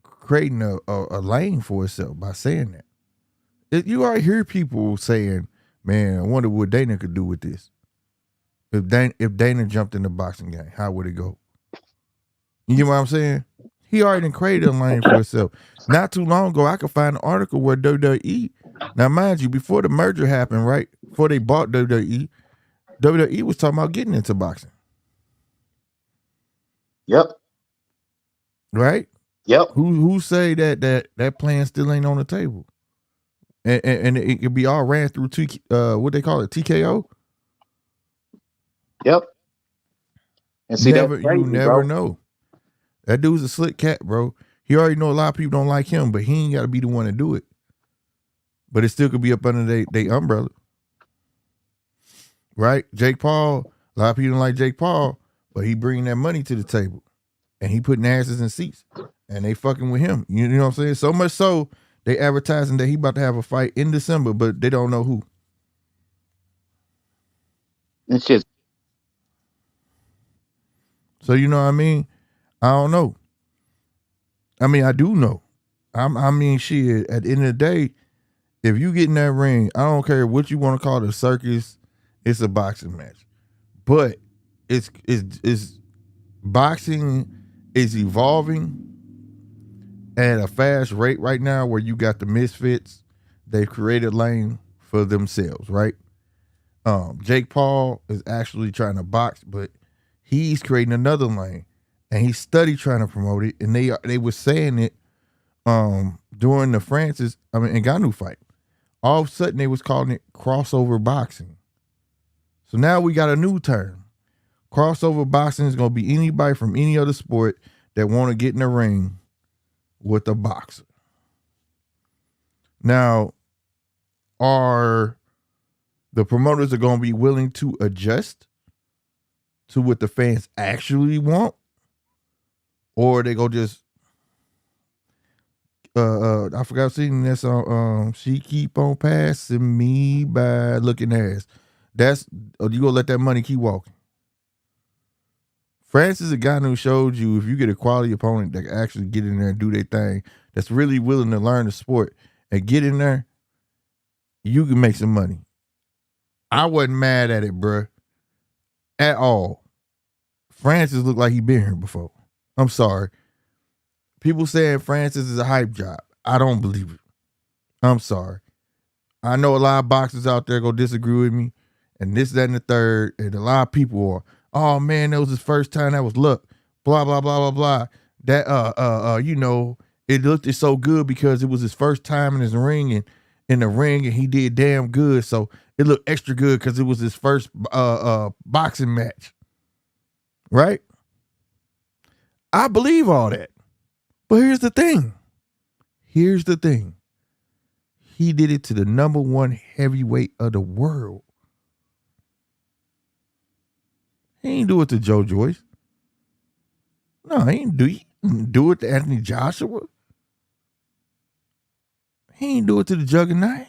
creating a lane for himself by saying that. You already hear people saying, "Man, I wonder what Dana could do with this. If Dana jumped in the boxing game, how would it go?" You get what I'm saying? He already created a lane for himself. Not too long ago, I could find an article where WWE. Now, mind you, before the merger happened, right? Before they bought WWE, WWE was talking about getting into boxing, Yep. right? Yep. Who say that plan still ain't on the table? And it could be all ran through what they call it, TKO. Yep. And see, that's You crazy, never bro. know. That dude's a slick cat, bro. He already know a lot of people don't like him, but he ain't got to be the one to do it. But it still could be up under their umbrella. Right? Jake Paul, a lot of people don't like Jake Paul, but he bringing that money to the table. And he putting asses in seats. And they fucking with him. You know what I'm saying? So much so, they advertising that he about to have a fight in December, but they don't know who. It's just. So you know what I mean? I don't know. I mean, I do know. I mean, shit, at the end of the day, if you get in that ring, I don't care what you want to call it, a circus, it's a boxing match. But it's boxing is evolving at a fast rate right now where you got the misfits. They've created lane for themselves, right? Jake Paul is actually trying to box, but he's creating another lane. And he studied trying to promote it, and they were saying it during the Ngannou fight. All of a sudden, they was calling it crossover boxing. So now we got a new term. Crossover boxing is going to be anybody from any other sport that want to get in the ring with a boxer. Now, are the promoters are going to be willing to adjust to what the fans actually want? Or they go just I forgot singing that song. She keep on passing me by looking ass. That's you gonna let that money keep walking. Francis Ngannou showed you if you get a quality opponent that can actually get in there and do their thing, that's really willing to learn the sport and get in there, you can make some money. I wasn't mad at it, bruh. At all. Francis looked like he been here before. I'm sorry. People saying Francis is a hype job. I don't believe it. I'm sorry. I know a lot of boxers out there go disagree with me, and this, that, and the third, and a lot of people are, oh man, that was his first time. That was luck. Blah, blah, blah, blah, blah. That, you know, it looked so good because it was his first time in his ring and in the ring, and he did damn good. So it looked extra good because it was his first boxing match. Right? I believe all that. But here's the thing. He did it to the number one heavyweight of the world. He ain't do it to Joe Joyce. No, he didn't do it to Anthony Joshua. He ain't do it to the Juggernaut.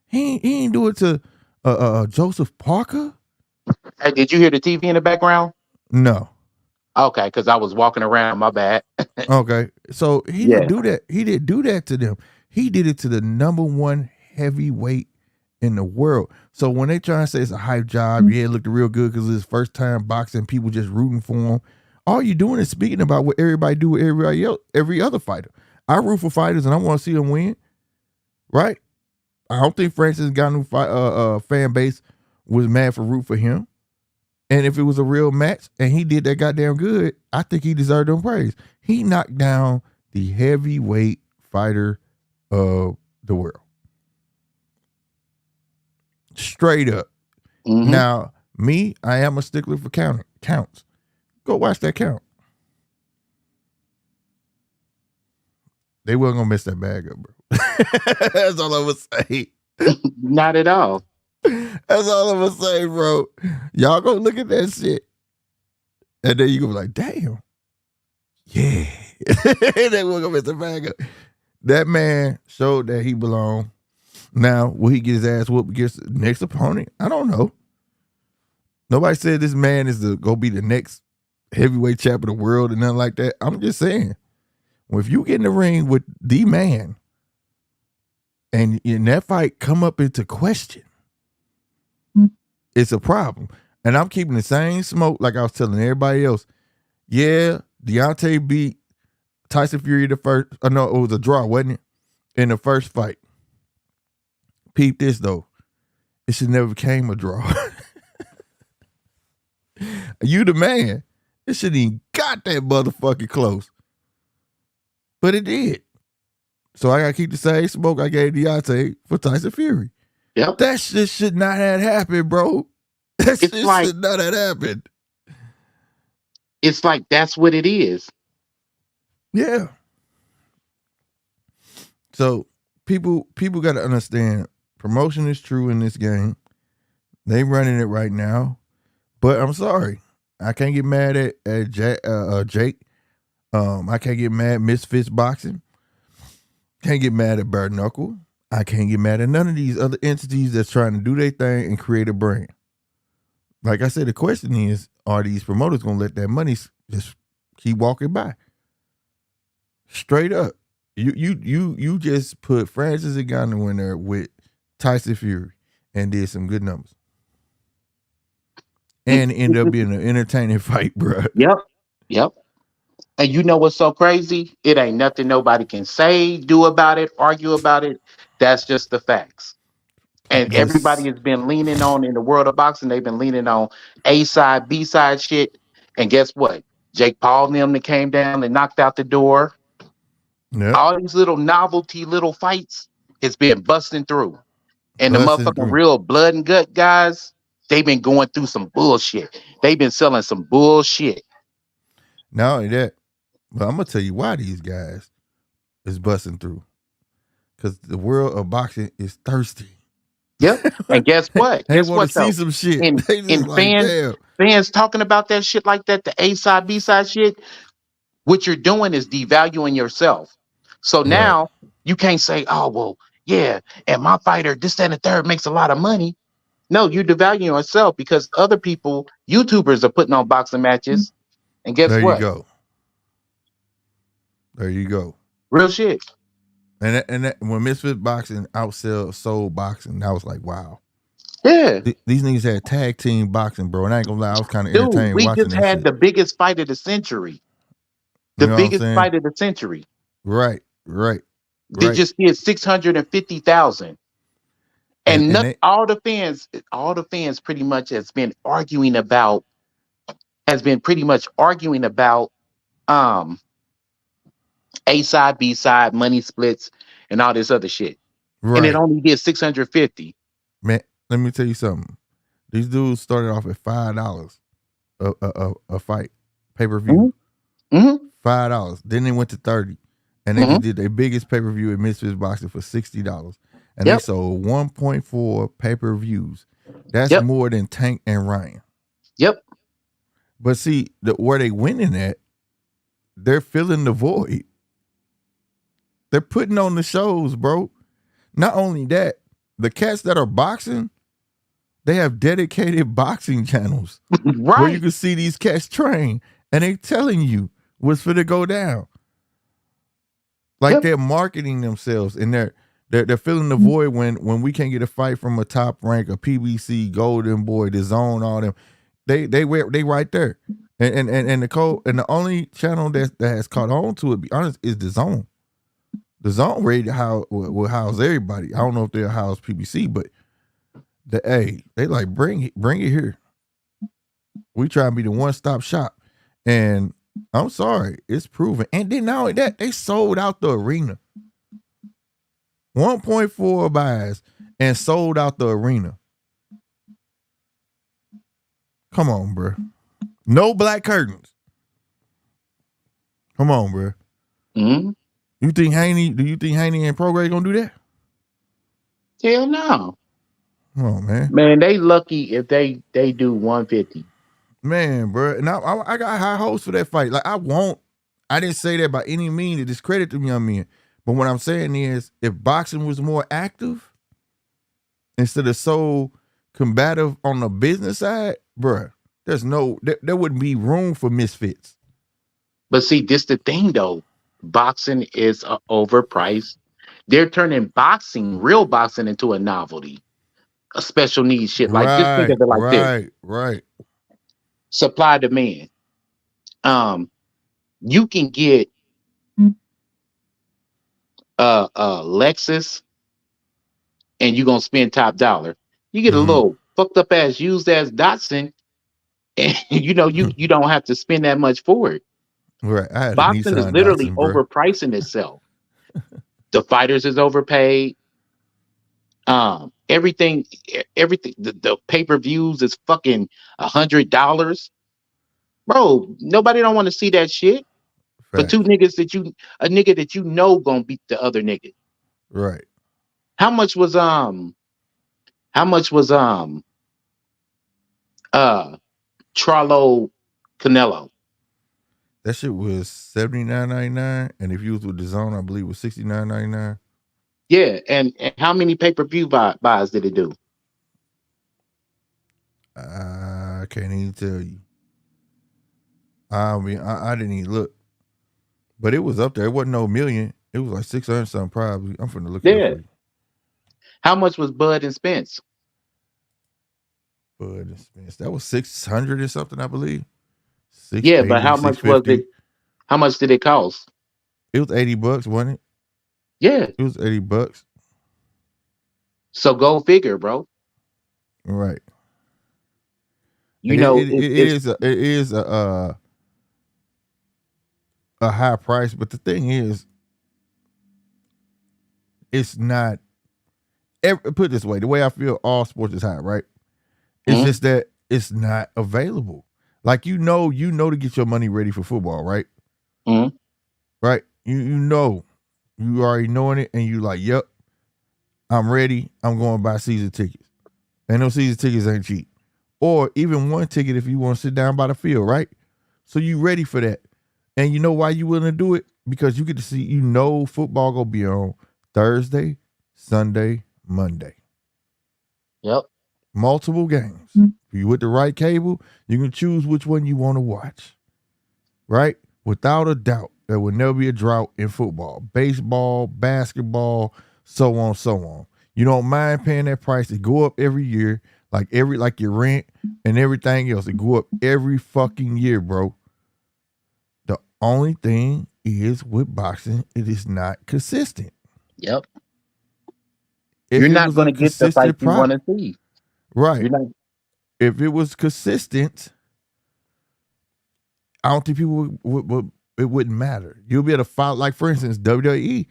He ain't do it to Joseph Parker. Hey, did you hear the TV in the background? No. Okay, because I was walking around. My bad. Okay, so he didn't do that. He didn't do that to them. He did it to the number one heavyweight in the world. So when they try to say it's a hype job, yeah, it looked real good because it's his first time boxing, people just rooting for him. All you're doing is speaking about what everybody do with everybody else, every other fighter. I root for fighters and I want to see them win. Right? I don't think Francis Ngannou fan base was mad for root for him. And if it was a real match and he did that goddamn good, I think he deserved them praise. He knocked down the heavyweight fighter of the world. Straight up. Mm-hmm. Now, me, I am a stickler for counts. Go watch that count. They weren't gonna mess that bag up, bro. That's all I'm gonna say. Not at all. That's all I'm gonna say, bro. Y'all go look at that shit. And then you gonna be like, damn. Yeah. They weren't gonna mess the bag up. That man showed that he belonged. Now, will he get his ass whooped against the next opponent? I don't know. Nobody said this man is go be the next heavyweight champ of the world and nothing like that. I'm just saying, well, if you get in the ring with the man and in that fight come up into question, it's a problem. And I'm keeping the same smoke like I was telling everybody else. Yeah, Deontay beat Tyson Fury the first. No, it was a draw, wasn't it? In the first fight. Peep this though. It should never became a draw. You the man. It shouldn't even got that motherfucking close. But it did. So I gotta keep the same smoke I gave Deontay for Tyson Fury. Yep. That shit should not have happened, bro. That shit should not have happened. It's like that's what it is. Yeah. So people got to understand promotion is true in this game. They running it right now, but I'm sorry, I can't get mad at Jake. I can't get mad at Misfits Boxing. Can't get mad at Bare Knuckle. I can't get mad at none of these other entities that's trying to do their thing and create a brand. Like I said, the question is, are these promoters gonna let that money just keep walking by? Straight up. You just put Francis Ngannou in there with Tyson Fury and did some good numbers. And ended up being an entertaining fight, bro. Yep. And you know what's so crazy? It ain't nothing nobody can say, do about it, argue about it. That's just the facts. And everybody Just has been leaning on in the world of boxing. They've been leaning on A side, B side shit. And guess what? Jake Paul and them that came down and knocked out the door. yep, All these little novelty little fights has been busting through. And the busting motherfucking through. real blood and gut guys, they've been going through some bullshit. They've been selling some bullshit. Not only that, but I'm gonna tell you why these guys is busting through. Because the world of boxing is thirsty. Yep. And guess what? They Guess want to what see though? some shit. In They just in like, damn. fans talking about that shit like that, the A side, B side shit, what you're doing is devaluing yourself. So Right. now you can't say, oh well, yeah, and my fighter, this, that, and the third makes a lot of money. No, you're devaluing yourself because other people, YouTubers are putting on boxing matches. And guess There you what? go. There you go. Real shit. And when Misfit Boxing outsell Soul Boxing, I was like, wow. Yeah. These niggas had tag team boxing, bro. And I ain't gonna lie, I was kind of Dude, entertained we watching just that had shit. the biggest fight of the century. You The know what I'm biggest saying? fight of the century. Right. They just did 650,000. And And not, they all the fans pretty much has been pretty much arguing about um A side, B side, money splits, and all this other shit. And it right. only did 650. Man, let me tell you something. These dudes started off at $5 a fight, pay-per-view. Mm-hmm. $5. Then they went to 30. And they Mm-hmm. just did their biggest pay-per-view at Misfits Boxing for $60. And they Yep. sold 1.4 pay-per-views. That's Yep. more than Tank and Ryan. Yep. But see, where they winning at, they're filling the void. They're putting on the shows, bro. Not only that, the cats that are boxing, they have dedicated boxing channels where you Right. can see these cats train, and they telling you what's finna go down. Like Yep. they're marketing themselves, and they're filling the void when we can't get a fight from a top rank, a PBC, Golden Boy, the Zone, all them. They right there, and the code and the only channel that has caught on to it, be honest, is the Zone. The Zone rated will house everybody. I don't know if they'll house PBC, but they like bring it here. We try to be the one stop shop, and I'm sorry, it's proven. And then not only that, they sold out the arena. 1.4 buys and sold out the arena. Come on, bro. No black curtains. Come on, bro. Mm-hmm. Do you think Haney and Prograde gonna do that? Hell no. Come on, man. Man, they lucky if they do 150. Man, bro. And I got high hopes for that fight. Like I didn't say that by any means to discredit them young men. But what I'm saying is, if boxing was more active instead of so combative on the business side, bruh, there wouldn't be room for misfits. But see, this the thing though. Boxing is overpriced. They're turning real boxing, into a novelty, a special needs shit. Like just think Right, of it like this: right. supply demand. Um, you can get Lexus, and you're gonna spend top dollar. You get a Mm-hmm. little fucked up ass used ass Datsun, and you don't have to spend that much for it. Right. I had a Boxing is Nissan literally Datsun, bro. overpricing itself. The fighters is overpaid. Everything. The pay per views is fucking $100, bro. Nobody don't want to see that shit. for two Facts. niggas a nigga that you know gonna beat the other nigga. Right. How much was uh Charlo Canelo? That shit was $79.99, and if you was with the zone, I believe it was $69.99. Yeah, and how many pay-per-view buys did it do? I can't even tell you. I mean, I didn't even look, but it was up there. It wasn't no million. It was like 600 something probably. I'm finna look it up Yeah. for you. How much was Bud and Spence? Bud and Spence. That was 600 or something, I believe. Yeah, but 680, how much was 650. it? How much did it cost? It was $80, wasn't it? Yeah. It was $80. So go figure, bro. Right. You And know, it is a high price, but the thing is, it's not. Put it this way: the way I feel, all sports is high, right? It's just that it's not available. Like you know to get your money ready for football, right? Mhm. Right? You already knowing it, and you like, yep, I'm ready. I'm going to buy season tickets, and those season tickets ain't cheap. Or even one ticket if you want to sit down by the field, right? So you ready for that. And you know why you willing to do it? Because you get to see, football gonna be on Thursday, Sunday, Monday. Yep. Multiple games. If you with the right cable, you can choose which one you want to watch. Right? Without a doubt, there will never be a drought in football. Baseball, basketball, so on, so on. You don't mind paying that price. It go up every year, like your rent and everything else. It go up every fucking year, bro. The only thing is with boxing, it is not consistent. Yep. If You're it not was a going to get the fight consistent you want product, to see. right? You're not. If it was consistent, I don't think people would it wouldn't matter. You'll be able to follow, like for instance, WWE.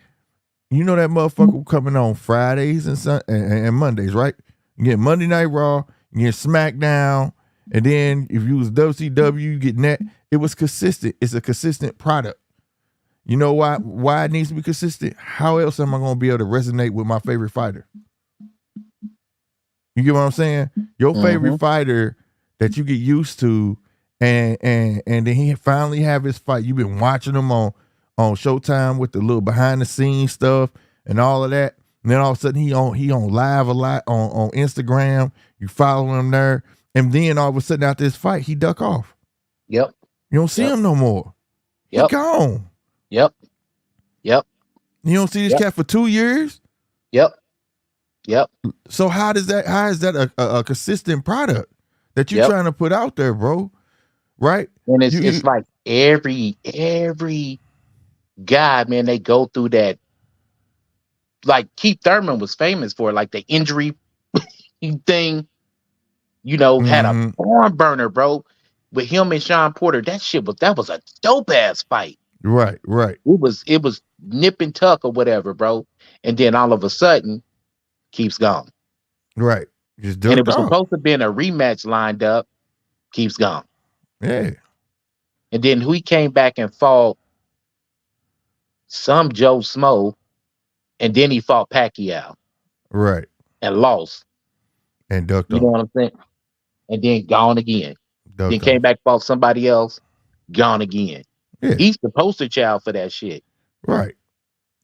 You know that motherfucker coming on Fridays and Mondays, right? You get Monday Night Raw, you get SmackDown, and then if you was WCW, you get that. It was consistent. It's a consistent product. You know why it needs to be consistent? How else am I going to be able to resonate with my favorite fighter? You get what I'm saying? Your favorite fighter that you get used to, and then he finally have his fight. You've been watching him on Showtime with the little behind the scenes stuff and all of that. And then all of a sudden he on live a lot on Instagram. You follow him there, and then all of a sudden after this fight, he duck off. Yep. You don't see him no more. He Yep. gone. Yep. Yep. You don't see this cat for 2 years. Yep. Yep. So how is that a consistent product that you're trying to put out there, bro? Right? And it's like every guy, man, they go through that. Like Keith Thurman was famous for, like the injury thing. Had a barn burner, bro, with him and Sean Porter. That was a dope ass fight. Right. It was nip and tuck or whatever, bro. And then all of a sudden, Keith's gone. Right. Just And it ducked was off. supposed to be a rematch lined up. Keith's gone. Yeah. And then he came back and fought some Joe Smo, and then he fought Pacquiao. Right. And lost. And ducked off. You know what I'm saying? And then gone again. Ducked then came off. back, fought somebody else, gone again. Yeah. He's the poster child for that shit. Right.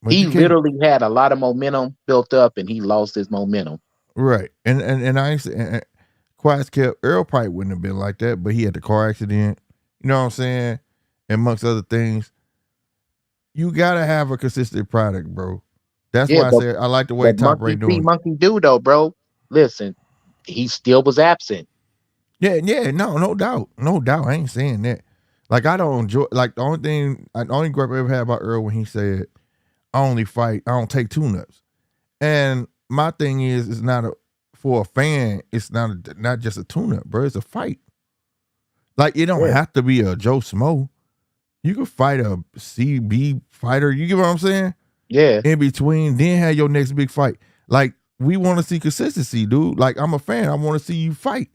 But he literally had a lot of momentum built up, and he lost his momentum. Right. And I ain't saying Quiet kept Earl probably wouldn't have been like that, but he had the car accident. You know what I'm saying? Amongst other things. You gotta have a consistent product, bro. That's why I said I like the way Top Rank doing. Monkey do though, bro. Listen, he still was absent. Yeah, no doubt. I ain't saying that. Like I don't enjoy. Like the only gripe I ever had about Earl when he said, "I only fight. I don't take tune-ups." And my thing is, it's not for a fan. It's not just a tune-up, bro. It's a fight. Like it don't have to be a Joe Smo. You can fight a CB fighter. You get what I'm saying? Yeah. In between, then have your next big fight. Like we want to see consistency, dude. Like I'm a fan. I want to see you fight.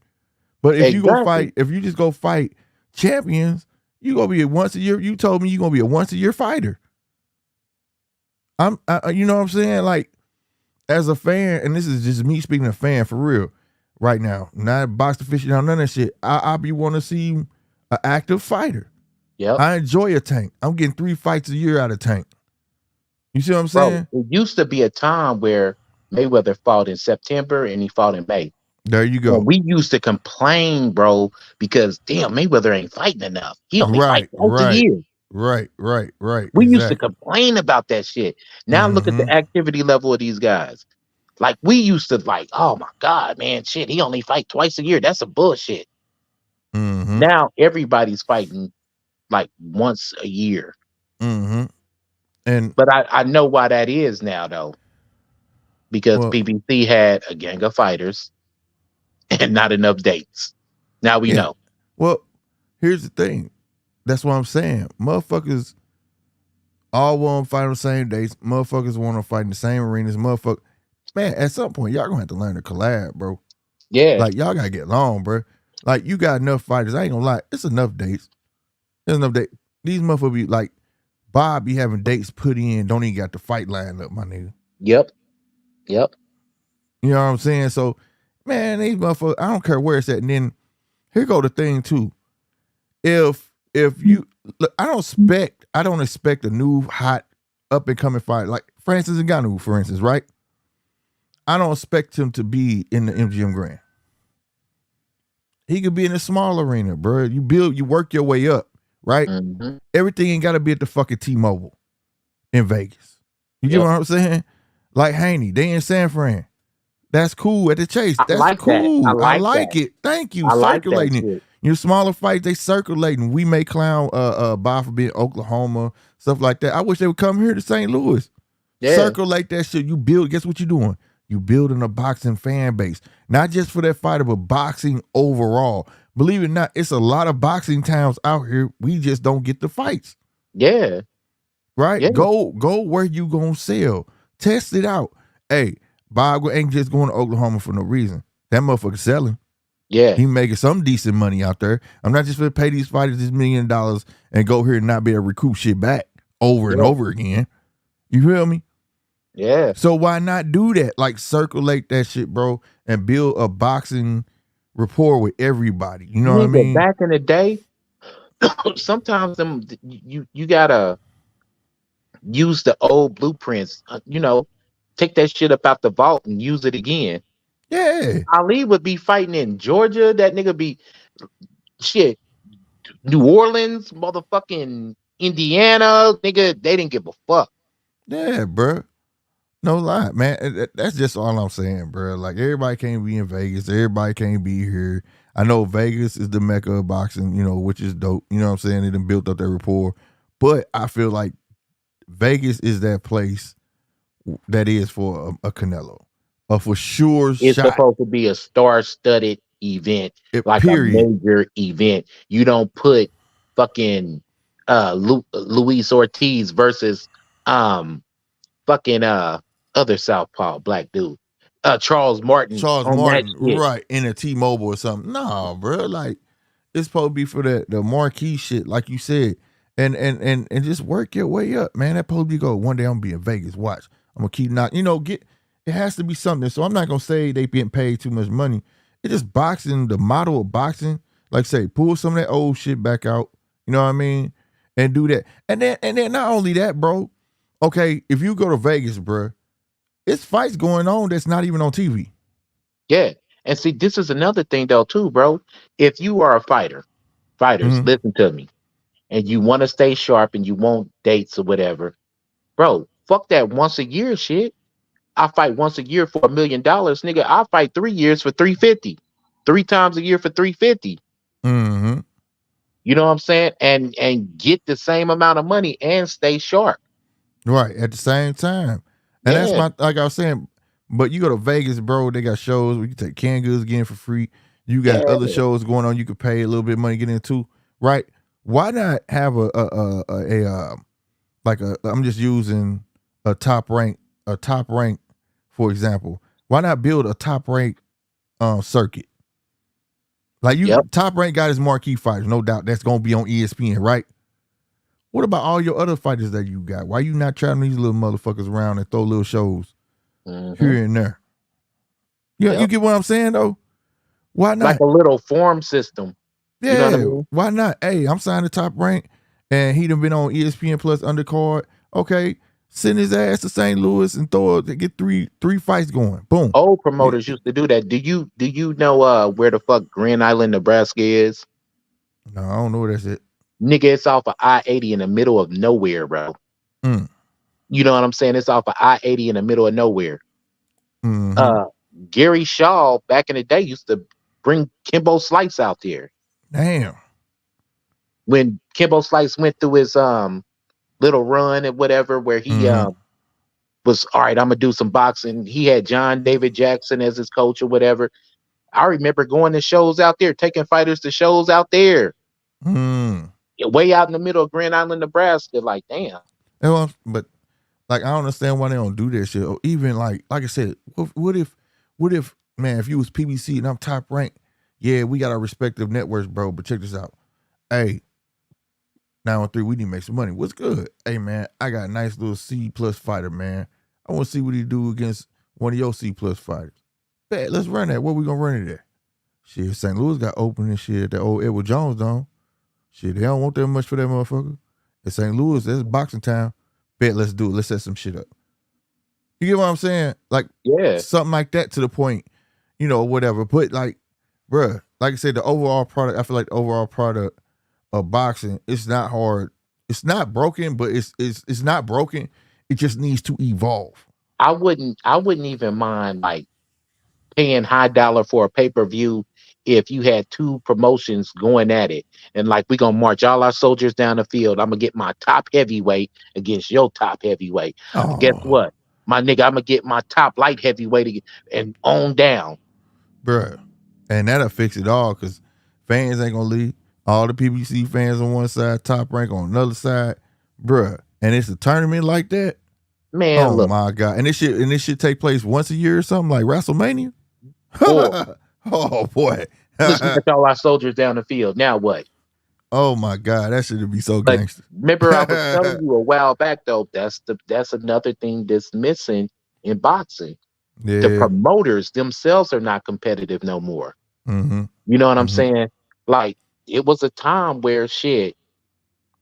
But if you just go fight champions, You gonna be a once a year. You told me you gonna be a once a year fighter. You know what I'm saying? Like, as a fan, and this is just me speaking a fan for real right now, not box aficionado, none of that shit. I be want to see an active fighter. Yep. I enjoy a Tank. I'm getting 3 fights a year out of Tank. You see what I'm Bro, saying? it used to be a time where Mayweather fought in September and he fought in May. There you And go. we used to complain, bro, because damn, Mayweather ain't fighting enough. He only fight twice a year. Right. We used to Exactly. complain about that shit. Now look at Mm-hmm. the activity level of these guys. Like we used to like, oh my God, man, shit, he only fight twice a year. That's a bullshit. Mm-hmm. Now everybody's fighting like once a year. Mm-hmm. And But I know why that is now though. Because well, PBC had a gang of fighters and not enough dates. Now we yeah. know. Well, here's the thing. That's what I'm saying. Motherfuckers all want to fight on the same dates. Motherfuckers want to fight in the same arenas. Motherfucker, man, at some point, y'all gonna have to learn to collab, bro. Yeah. Like, y'all gotta get along, bro. Like, you got enough fighters. I ain't gonna lie. It's enough dates. There's enough dates. These motherfuckers be like, Bob be having dates put in, don't even got the fight lined up, my nigga. Yep. You know what I'm saying? So, man, these motherfuckers, I don't care where it's at. And then, here go the thing, too. If you, look, I don't expect a new, hot, up and coming fighter. Like, Francis Ngannou, for instance, right? I don't expect him to be in the MGM Grand. He could be in a small arena, bro. You work your way up, right? Mm-hmm. Everything ain't got to be at the fucking T-Mobile in Vegas. You get what I'm saying? Like Haney, they in San Fran. That's cool at the Chase. That's like cool. that. I like it. Thank you. I like that Circulating it. shit. Your smaller fights, they circulating. We may clown Bob for being Oklahoma, stuff like that. I wish they would come here to St. Louis. Yeah. Circulate that shit. You build, guess what you're doing? You building a boxing fan base. Not just for that fighter, but boxing overall. Believe it or not, it's a lot of boxing towns out here. We just don't get the fights. Yeah. Right? Yeah. Go where you gonna sell. Test it out. Hey, Bob ain't just going to Oklahoma for no reason. That motherfucker selling. Yeah. He making some decent money out there. I'm not just gonna pay these fighters this $1 million and go here and not be able to recoup shit back over and over again. You feel me? Yeah. So why not do that? Like, circulate that shit, bro, and build a boxing rapport with everybody. You know what I mean? Back in the day, sometimes you gotta use the old blueprints. Take that shit up out the vault and use it again. Yeah. Ali would be fighting in Georgia. That nigga be shit. New Orleans, motherfucking Indiana, nigga. They didn't give a fuck. Yeah, bro. No lie, man. That's just all I'm saying, bro. Like, everybody can't be in Vegas. Everybody can't be here. I know Vegas is the mecca of boxing, which is dope. You know what I'm saying? They done built up their rapport. But I feel like Vegas is that place that is for a Canelo. A for sure It's shot. supposed to be a star-studded event, like period. a major event. You don't put fucking Luis Ortiz versus fucking other Southpaw black dude, Charles Martin on that shit. Right, in a T-Mobile or something. Nah, bro. Like, it's supposed to be for the marquee shit, like you said. And just work your way up, man. That supposed to be go. One day I'm gonna be in Vegas. Watch. I'm gonna keep knocking. It has to be something. So I'm not gonna say they getting paid too much money. It's just boxing, the model of boxing. Like, say, pull some of that old shit back out. You know what I mean? And do that. And then not only that, bro. Okay, if you go to Vegas, bro, it's fights going on that's not even on TV. Yeah. And see, this is another thing though, too, bro. If you are a fighters, listen to me, and you want to stay sharp and you want dates or whatever, bro, fuck that once a year shit. I fight once a year for $1 million, nigga. I fight 3 years for 350, 3 times a year for 350. Mm-hmm. You know what I'm saying? And get the same amount of money and stay sharp. Right, at the same time. And that's like I was saying, but you go to Vegas, bro, they got shows where you can take canned goods, get in for free. You got other shows going on you could pay a little bit of money to get into, right? Why not have I'm just using a top rank, for example. Why not build a top rank circuit? Like Yep. Top Rank got his marquee fighters, no doubt. That's gonna be on ESPN, right? What about all your other fighters that you got? Why you not trying these little motherfuckers around and throw little shows here and there? Yeah, you Yep. get what I'm saying though? Why Like not? a little form system. Yeah, You know what I mean? why not? Hey, I'm signed to Top Rank, and he done been on ESPN Plus undercard. Okay, send his ass to St. Louis and get three fights going. Boom. Old promoters used to do that. Do you know where the fuck Grand Island, Nebraska is? No, I don't know what that's it. Nigga, it's off of I-80 in the middle of nowhere, bro. Mm. You know what I'm saying? It's off of I-80 in the middle of nowhere. Mm-hmm. Gary Shaw back in the day used to bring Kimbo Slice out there. Damn. When Kimbo Slice went through his little run and whatever, where he was all right, I'm gonna do some boxing. He had John David Jackson as his coach or whatever. I remember going to shows out there, taking fighters to shows out there. Way out in the middle of Grand Island, Nebraska. Like, damn. Well, but like I don't understand why they don't do that shit. Or even like I said, what if man, if you was PBC and I'm Top Rank, yeah, we got our respective networks, bro. But check this out. Hey, 913, we need to make some money. What's good? Hey man, I got a nice little C plus fighter, man. I want to see what he do against one of your C plus fighters. Bet, let's run that. Where we gonna run it at? Shit, St. Louis got open and shit at the old Edward Jones Dome. Shit, they don't want that much for that motherfucker. In St. Louis, that's boxing town. Bet, let's do it. Let's set some shit up. You get what I'm saying? Like, yeah, something like that to the point, whatever. But like, bruh, like I said, the overall product, I feel like the overall product of boxing, it's not hard. It's not broken, but it's not broken. It just needs to evolve. I wouldn't even mind like paying high dollar for a pay-per-view if you had two promotions going at it. And like, we're gonna march all our soldiers down the field. I'm gonna get my top heavyweight against your top heavyweight. Oh. Guess what? My nigga, I'm gonna get my top light heavyweight and on down. Bruh. And that'll fix it all because fans ain't gonna leave. All the PBC fans on one side, Top Rank on another side. Bruh. And it's a tournament like that. Man, look. My God. And this should take place once a year or something like WrestleMania. Oh boy. Let's march all our soldiers down the field. Now what? Oh my God, that should be so gangster. Remember, I was telling you a while back though, that's another thing that's missing in boxing. Yeah. The promoters themselves are not competitive no more. Mm-hmm. You know what I'm saying? Like, it was a time where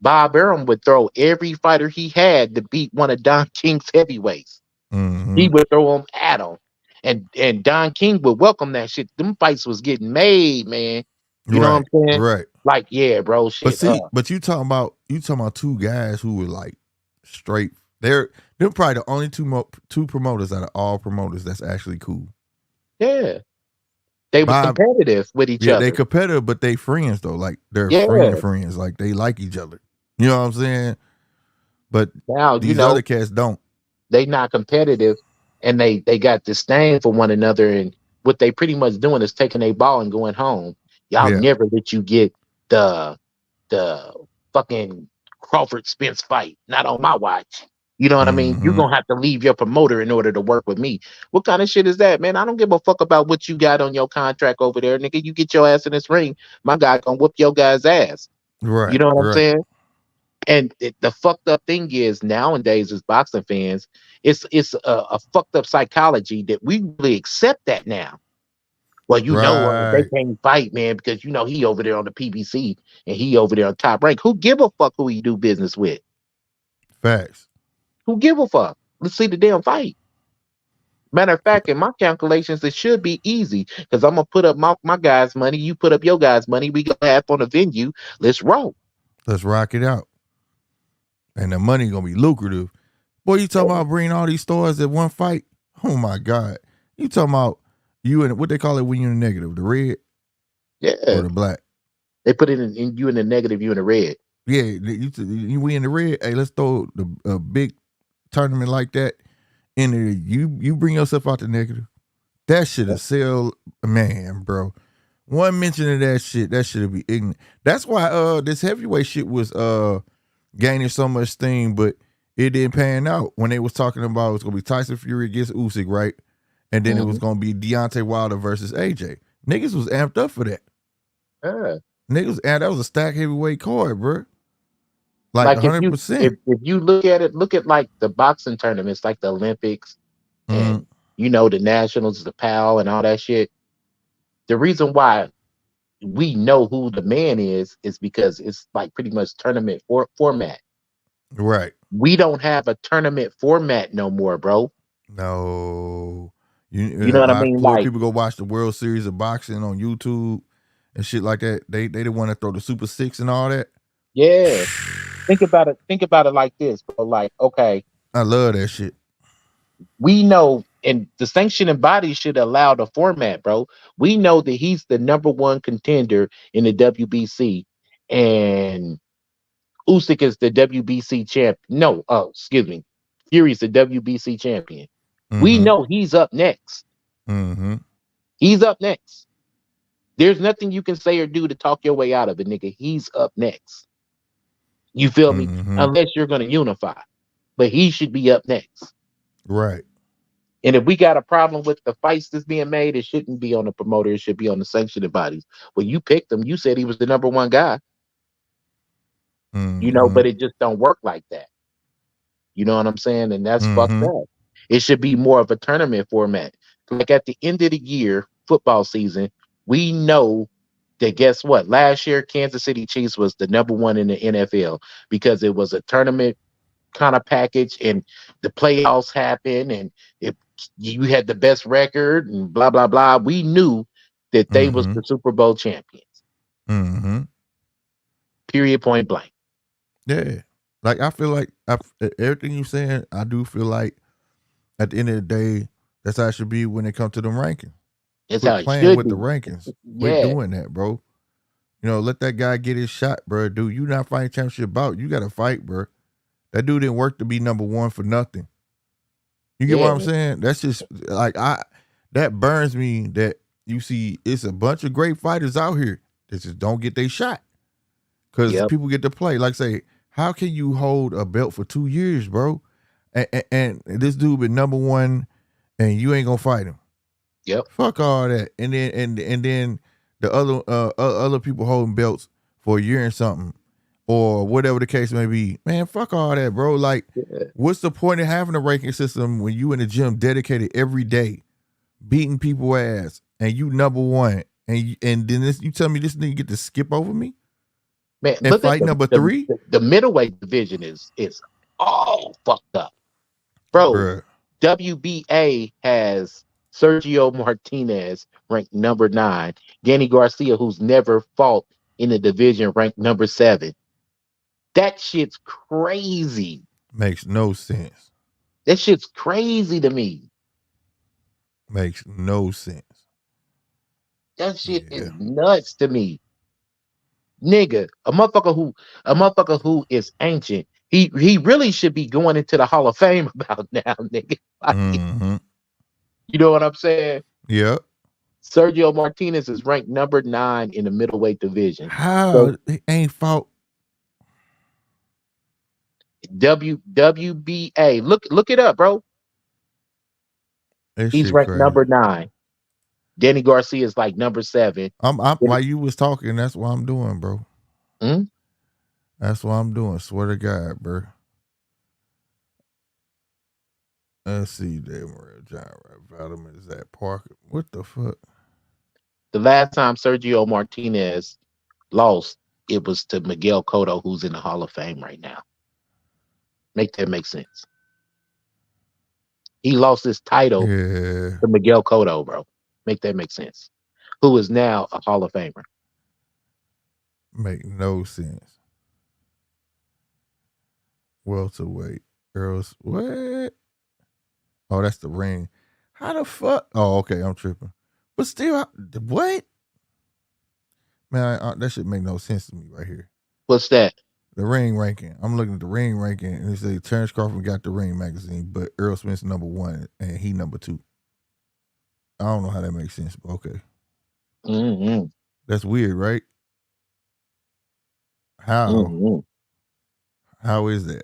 Bob Arum would throw every fighter he had to beat one of Don King's heavyweights. Mm-hmm. He would throw them at him. And Don King would welcome that shit. Them fights was getting made, man. You know what I'm saying? Right. Like, yeah, bro, shit. But see, but you talking about two guys who were like straight. They're probably the only two promoters out of all promoters that's actually cool. Yeah. They were competitive with each other. Yeah, they competitive, but they friends though. Like they're friends. Like they like each other. You know what I'm saying? But now these other cats don't. They not competitive, and they got disdain for one another. And what they pretty much doing is taking a ball and going home. Y'all never let you get the fucking Crawford Spence fight. Not on my watch. You know what I mean? You're going to have to leave your promoter in order to work with me. What kind of shit is that, man? I don't give a fuck about what you got on your contract over there, nigga. You get your ass in this ring, my guy going to whoop your guy's ass. Right. You know what I'm saying? And the fucked up thing is nowadays as boxing fans, it's a fucked up psychology that we really accept that now. Well, they can't fight, man, because he over there on the PBC and he over there on Top Rank. Who give a fuck who he do business with? Facts. Who give a fuck? Let's see the damn fight. Matter of fact, in my calculations, it should be easy because I'm gonna put up my guys' money. You put up your guys' money. We gonna have on the venue. Let's roll. Let's rock it out. And the money gonna be lucrative. Boy, you talking about bringing all these stars at one fight? Oh my God. You talking about you in what they call it when you're in the negative, the red? Yeah. Or the black? They put it in you in the negative, you in the red. Yeah, we in the red. Hey, let's throw a big tournament like that in there. You bring yourself out the negative. That should have sell, man, bro. One mention of that should be ignorant. That's why this heavyweight shit was gaining so much steam, but it didn't pan out when they was talking about it was gonna be Tyson Fury against Usyk, right? And then it was gonna be Deontay Wilder versus AJ. Niggas was amped up for that. Niggas, and that was a stack heavyweight card, bro. Like Like if 100%. you look at it, look at like the boxing tournaments, like the Olympics Mm, and the nationals, the PAL and all that shit. The reason why we know who the man is because it's like pretty much tournament format. right. We don't have a tournament format no more, bro. No. You know what I mean? Before Like, people go watch the World Series of Boxing on YouTube and shit like that, they didn't want to throw the Super Six and all that. yeah. Think about it. Think about it like this, bro. Like, okay, I love that shit. we know, and the sanctioning body should allow the format, bro. We know that he's the number one contender in the WBC, and Usyk is the WBC champ. No, oh, excuse me, Fury's the WBC champion. We Mm-hmm. know he's up next. Mm-hmm. He's up next. There's nothing you can say or do to talk your way out of it, nigga. He's up next. You feel me? Mm-hmm. Unless you're gonna unify, but he should be up next. Right. And if we got a problem with the fights that's being made, it shouldn't be on the promoter. It should be on the sanctioning bodies. Well, you picked him. You said he was the number one guy, Mm-hmm. but it just don't work like that. You know what I'm saying? And that's fucked Mm-hmm. up. It should be more of a tournament format. Like at the end of the year, football season, we know that guess what? Last year, Kansas City Chiefs was the number one in the NFL because it was a tournament kind of package and the playoffs happened and if you had the best record and blah blah blah. We knew that they was Mm-hmm. the Super Bowl champions. Mm-hmm. Period, point blank. Yeah. Like I feel like everything you saying, I do feel like at the end of the day, that's how it should be when it comes to them rankings. That's Quit how it playing should with the be. rankings. Quit Yeah. doing that, bro. Let that guy get his shot, bro. Dude, you not fighting championship bout. You got to fight, bro. That dude didn't work to be number one for nothing. You get what Yeah. I'm saying? That's just like that burns me that you see it's a bunch of great fighters out here that just don't get their shot. Cause Yep. people get to play. Like say, how can you hold a belt for 2 years, bro? And this dude been number one and you ain't gonna fight him. Yep. Fuck all that. And then the other people holding belts for a year and something, or whatever the case may be. Man, fuck all that, bro. Like, Yeah. what's the point of having a ranking system when you in the gym dedicated every day, beating people ass, and you number one, and then you tell me this nigga get to skip over me Man, and look at fight number three, the middleweight division is all fucked up. Bro, bruh. WBA has Sergio Martinez ranked number 9, Danny Garcia, who's never fought in the division, ranked number 7. That shit's crazy. Makes no sense. That shit's crazy to me. Makes no sense. That shit Yeah. is nuts to me. Nigga, a motherfucker who is ancient. He really should be going into the Hall of Fame about now, nigga. Like, Mm-hmm. you know what I'm saying? Yep. Sergio Martinez is ranked number 9 in the middleweight division. How So they ain't fought? WBA, look it up, bro. That He's shit ranked crazy. number 9. Danny Garcia is like number 7. I'm while you was talking, that's what I'm doing, bro. Hmm? That's what I'm doing. Swear to God, bro. Let's see, Dave Morrell, John Vitamin is that Parker. What the fuck? The last time Sergio Martinez lost, it was to Miguel Cotto, who's in the Hall of Fame right now. Make that make sense. He lost his title Yeah. to Miguel Cotto, bro. Make that make sense. Who is now a Hall of Famer. Make no sense. Welterweight. Girls. What? Oh, that's the ring. How the fuck? Oh, okay. I'm tripping. But still, what? Man, that shit make no sense to me right here. What's that? The ring ranking. I'm looking at the ring ranking, and it say Terrence Crawford got the ring magazine, but Earl Smith's number 1 and he number 2. I don't know how that makes sense, but okay. Mm-hmm. That's weird, right? How? Mm-hmm. How is that?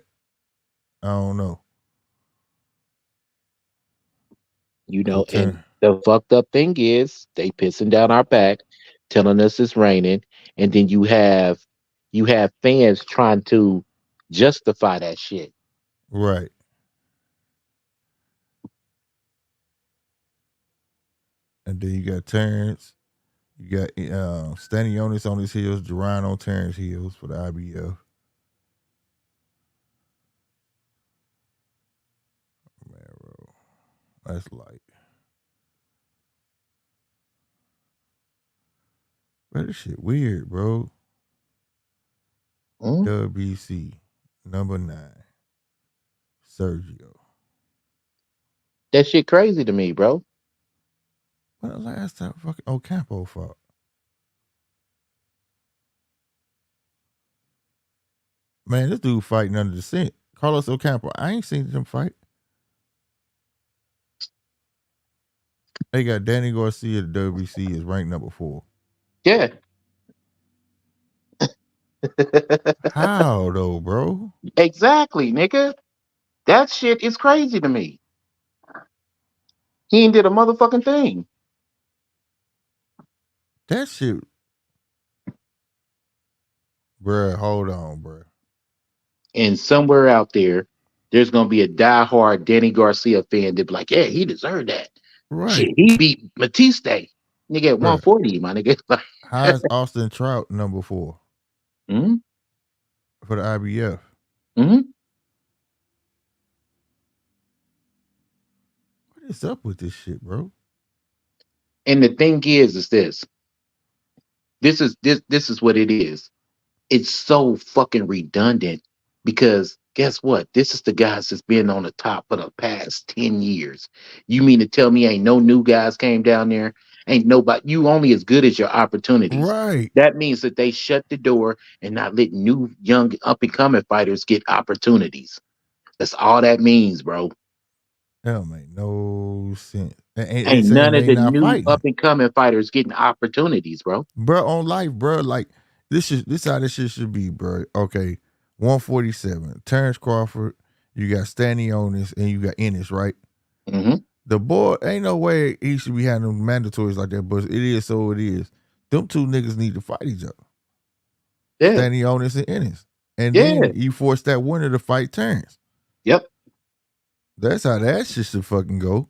I don't know. And the fucked up thing is they pissing down our back telling us it's raining, and then you have fans trying to justify that shit. Right. And then you got Terrence. You got Stanionis on his heels, Jerron on Terrence heels for the IBF. Man, bro, that's light. Bro, this shit weird, bro. Mm? WBC number 9, Sergio. That shit crazy to me, bro. When the last time fucking Ocampo fought? Man, this dude fighting under the scent. Carlos Ocampo. I ain't seen him fight. They got Danny Garcia, the WBC is ranked number 4. Yeah. How though, bro? Exactly, nigga. That shit is crazy to me. He ain't did a motherfucking thing. That shit, bruh. Hold on, bruh. And somewhere out there, there's gonna be a diehard Danny Garcia fan that be like, yeah, he deserved that. Shit, Right, he beat Batiste. Nigga at bruh. 140, my nigga. How is Austin Trout number 4 Mm-hmm. for the IBF? Mm-hmm. What is up with this shit, bro? And the thing is this. This is what it is. It's so fucking redundant because guess what? This is the guys that's been on the top for the past 10 years. You mean to tell me ain't no new guys came down there? Ain't nobody, you only as good as your opportunities. Right. That means that they shut the door and not let new young up and coming fighters get opportunities. That's all that means, bro. That don't make no sense. And they Ain't saying none of they the not new up fighting, and coming fighters getting opportunities, bro. bro. On life, bro. Like this how this shit should be, bro. Okay, 147. Terrence Crawford. You got Stanionis and you got Ennis, right? Hmm. The boy ain't no way he should be having mandatories like that, but it is so it is. Them two niggas need to fight each other. Yeah. Stanionis and Ennis. And Yeah. then you force that winner to fight Terrence. Yep. That's how that shit should fucking go.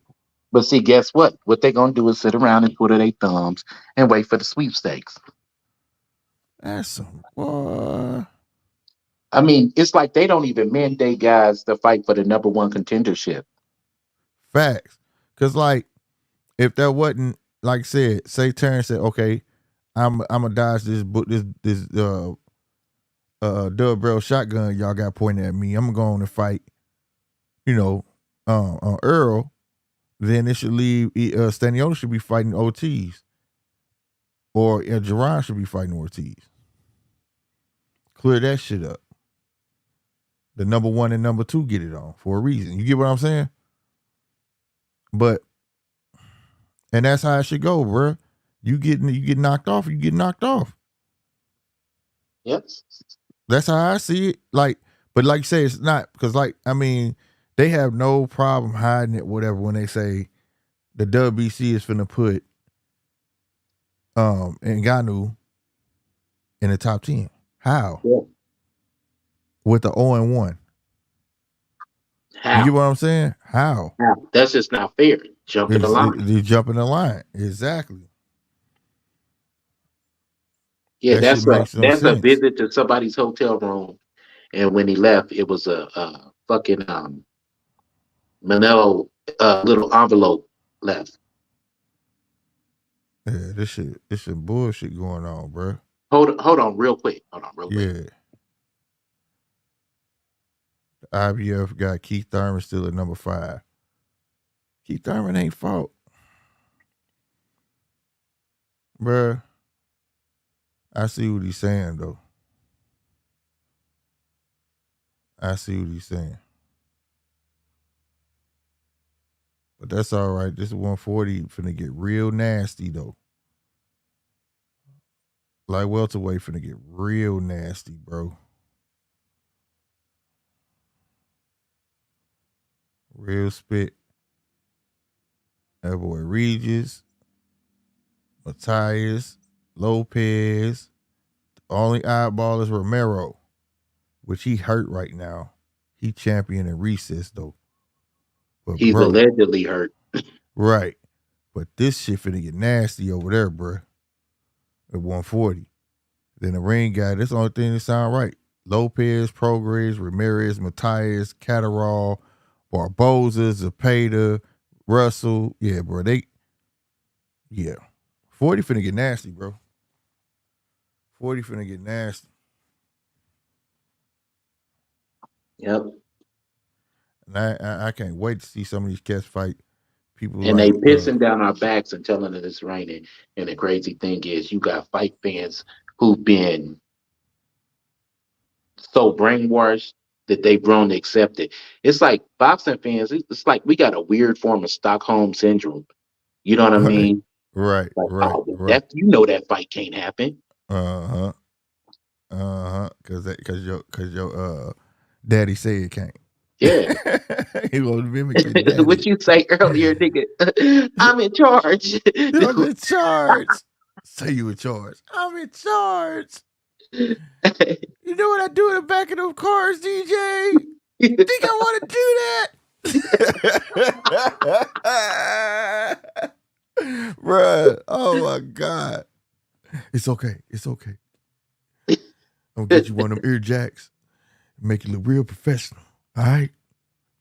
But see, guess what? What they gonna do is sit around and twiddle their thumbs and wait for the sweepstakes. That's some boy. I mean, it's like they don't even mandate guys to fight for the number one contendership. Facts. Cause like if that wasn't like I said, say Terrence said, okay, I'm gonna dodge this double barrel shotgun y'all got pointed at me. I'm gonna go on and fight, you know, Earl. Then it should leave Stanionis should be fighting Ortiz. Or Jerron should be fighting Ortiz. Clear that shit up. The number 1 and number 2 get it on for a reason. You get what I'm saying? But and that's how it should go, bro. You get knocked off, you get knocked off. Yep. That's how I see it. Like, but like you say, it's not because, like, I mean, they have no problem hiding it, whatever, when they say the WBC is finna put Ngannou in the top 10. How? Yeah. With the 0-1. You How? get what I'm saying? How? How? That's just not fair. Jumping the line. They jumping the line. Exactly. Yeah, That shit makes no that's a sense. visit to somebody's hotel room, and when he left, it was a fucking Manila little envelope left. Yeah, this shit bullshit going on, bro. Hold on, real quick. Hold on, real quick. Yeah. The IBF got Keith Thurman still at number 5. Keith Thurman ain't fought. Bruh, I see what he's saying, though. I see what he's saying. But that's all right. This 140 finna get real nasty, though. Like welterweight finna get real nasty, bro. Real spit. That boy Regis, Matthias, Lopez. The only eyeball is Romero, which he hurt right now. He champion in recess though. But He's bro, allegedly hurt. right. But this shit finna get nasty over there, bro. At 140. Then the ring guy, that's the only thing that sound right. Lopez, Progress, Ramirez, Matias, Catterall, Barboza, Zepeda, Russell. Yeah, bro. 40 finna get nasty, bro. 40 finna get nasty. Yep. And I can't wait to see some of these cats fight people And like they pissing down our backs and telling us it's raining. And the crazy thing is, you got fight fans who've been so brainwashed that they've grown to accept it. It's like boxing fans. It's like we got a weird form of Stockholm syndrome. You know what I right, mean? right, Like, right, oh, right. that that fight can't happen. Uh-huh. Cause your daddy said it can't. Yeah. He gonna mimic your daddy. What you say earlier, nigga? I'm in charge. I'm in charge. Say you in charge. I'm in charge. You know what I do in the back of those cars, DJ? Think I want to do that? Bruh. Oh my God. It's okay. It's okay. I'm gonna get you one of them ear jacks and make you look real professional. All right?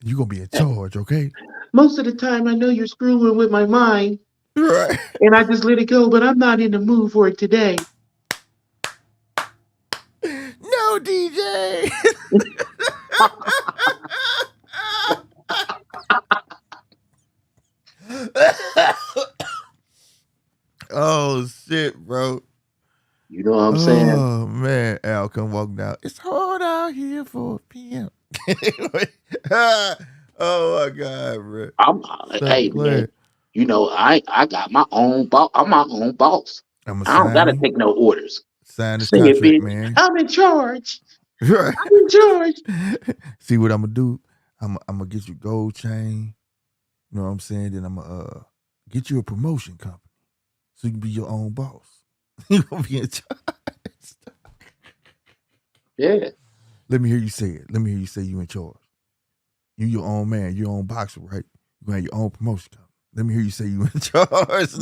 You gonna be in charge, okay? Most of the time, I know you're screwing with my mind, Right. and I just let it go. But I'm not in the mood for it today. No, DJ. Oh shit, bro. You know what I'm saying? Oh man, Al, come walk down. It's hard out here for a PM. Oh my God, bro. Hey man, you know I got my own boss. I'm my own boss. I'm I don't gotta sign take no orders. this Say it, contract, bitch. man. I'm in charge. Right. I'm in charge. See what I'm gonna do? I'm gonna get you a gold chain. You know what I'm saying? Then I'm gonna get you a promotion company so you can be your own boss. You gonna be in charge. Yeah. Let me hear you say it. Let me hear you say you in charge. You your own man, your own boxer, right? You gonna have your own promotion company. Let me hear you say you in charge.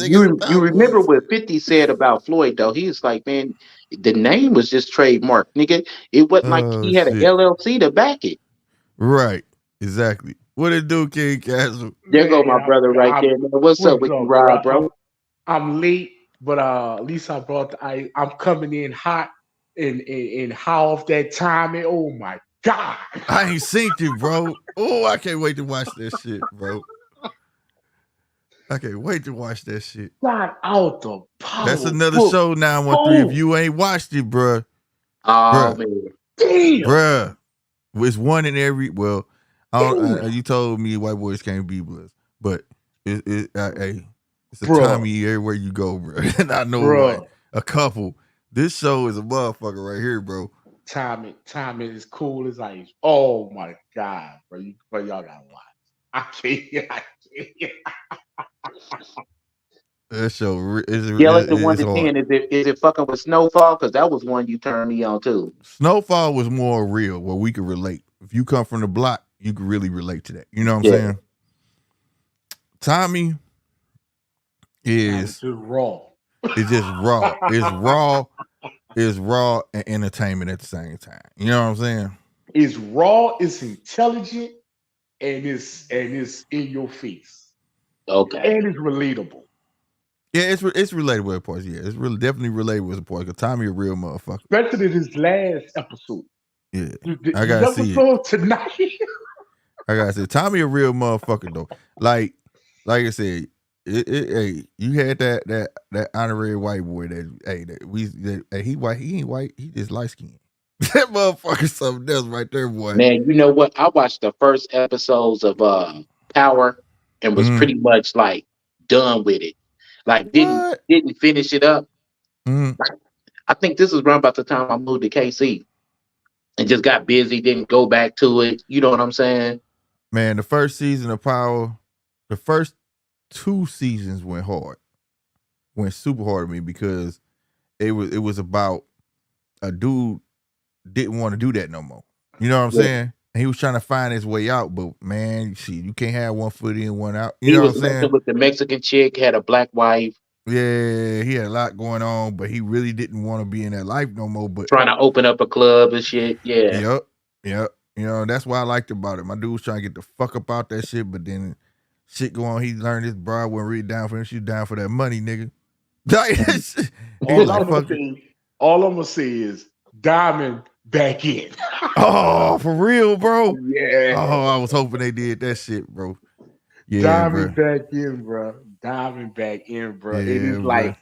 You remember what 50 said about Floyd though? He's like, man, the name was just trademark, nigga. It wasn't like Oh he had an shit. LLC to back it. Right. Exactly. What it do, King Castle? There go my brother right there. Man. What's up with you, Rob, bro? I'm late, but at least I brought I'm coming in hot and high off that time. And oh my God. I ain't seen you, bro. Oh, I can't wait to watch that shit, bro. I can't wait to watch that shit. Got out the power. That's another show 913. If you ain't watched it, bruh. Oh man. Damn. Bruh. It's one in every you told me white boys can't be blessed. But it's a Tommy everywhere you go, bro. And I know like a couple. This show is a motherfucker right here, bro. Timing is cool as ice. Oh my God, bro. Y'all gotta watch. I can't. That show is The one to 10. Is it fucking with Snowfall? Because that was one you turned me on too. Snowfall was more real, where we could relate. If you come from the block, you could really relate to that. You know what I'm saying? Tommy is just raw. It's just raw. It's raw. It's raw and entertainment at the same time. You know what I'm saying? It's raw. It's intelligent, and it's in your face. Okay. And it's relatable. Yeah, it's relatable at parts. Yeah, it's really definitely relatable at parts. Because Tommy a real motherfucker. Especially this last episode. Yeah, I gotta see it tonight. I gotta say, Tommy a real motherfucker though. Like I said, hey, you had that honorary white boy that he white, he ain't white, he just light skinned. That motherfucker something else right there, boy. Man, you know what? I watched the first episodes of Power and was pretty much like done with it. Like didn't finish it up. I think this was around about the time I moved to KC and just got busy, didn't go back to it. You know what I'm saying? Man, the first season of Power, the first 2 seasons went hard. Went super hard to me because it was about a dude didn't want to do that no more. You know what I'm saying? And he was trying to find his way out, but man, you can't have one foot in, one out. You know what I'm saying? Messing with the Mexican chick, had a black wife. Yeah, he had a lot going on, but he really didn't want to be in that life no more. But Trying to open up a club and shit. Yeah. Yep. You know, that's what I liked about it. My dude was trying to get the fuck up out that shit, but then shit go on. He learned his bride wasn't really down for him. She was down for that money, nigga. All I'm gonna say is Diamond back in. Oh, for real, bro? Yeah. Oh, I was hoping they did that shit, bro. Yeah, Diamond bro. back in, bro. Diamond back in, bro. Yeah, it is bro. like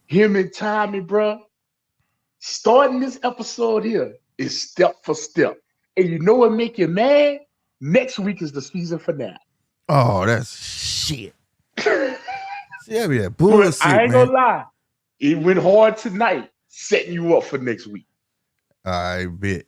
him and Tommy, bro. Starting this episode here is step for step. And you know what make you mad? Next week is the season finale. Oh, that's shit. See, I be that bullshit, I ain't man. gonna lie. It went hard tonight, setting you up for next week. I bet.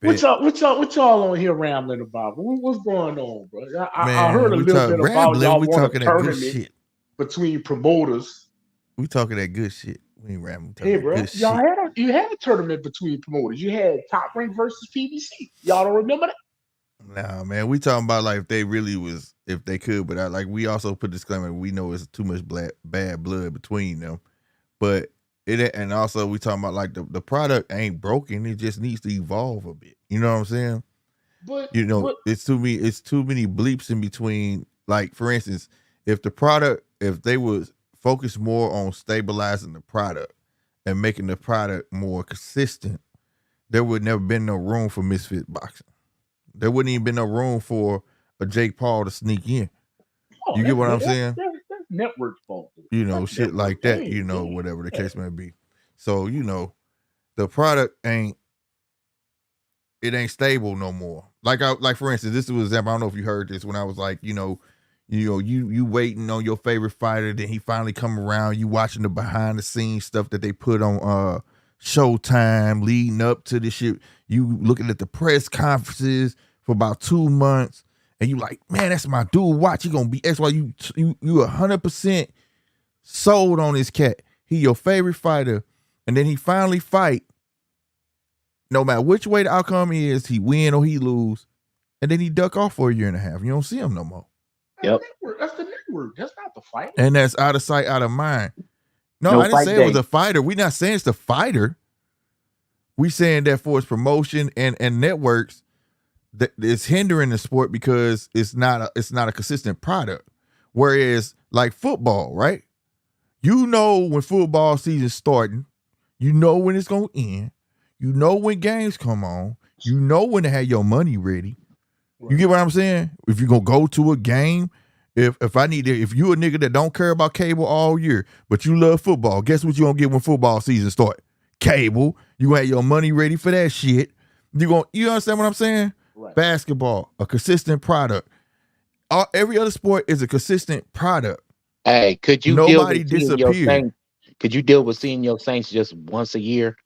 What y'all on here rambling about? What's going on, bro? I heard a little bit about y'all we want talking a that good tournament shit. between promoters. We talking that good shit. We ain't rambling. Hey, bro, good y'all shit. you had a tournament between promoters. You had Top Rank versus PBC. Y'all don't remember that? Nah, man, we talking about like if they really was, if they could, but we also put disclaimer. We know it's too much bad blood between them, but and also we talking about like the product ain't broken. It just needs to evolve a bit. You know what I'm saying? But it's too many bleeps in between. Like for instance, if they was focused more on stabilizing the product and making the product more consistent, there would never been no room for misfit boxing. There wouldn't even been no room for a Jake Paul to sneak in. You get what I'm saying? That's network fault. You know, shit like that, you know, whatever the case may be. So, you know, the product ain't stable no more. Like for instance, this was an example. I don't know if you heard this when I was like, you waiting on your favorite fighter, then he finally come around, you watching the behind the scenes stuff that they put on Showtime leading up to this shit. You looking at the press conferences for about 2 months, and you like, man, that's my dude. Watch, he gonna be X. Why you 100% sold on this cat. He your favorite fighter, and then he finally fight. No matter which way the outcome is, he win or he lose, and then he duck off for a year and a half. You don't see him no more. Yep. That's the network. That's not the fight. And that's out of sight, out of mind. No, I didn't say it was a fighter. We're not saying it's the fighter. We saying that for its promotion and networks, that it's hindering the sport because it's not a consistent product. Whereas like football, right? You know when football season's starting, you know when it's gonna end, you know when games come on, you know when to have your money ready. Right. You get what I'm saying? If you're gonna go to a game, if you a nigga that don't care about cable all year, but you love football, guess what you gonna get when football season start? Cable. You gonna have your money ready for that shit. You understand what I'm saying? Right. Basketball, a consistent product. Every other sport is a consistent product. Hey, could you nobody disappeared? Could you deal with seeing your Saints just once a year?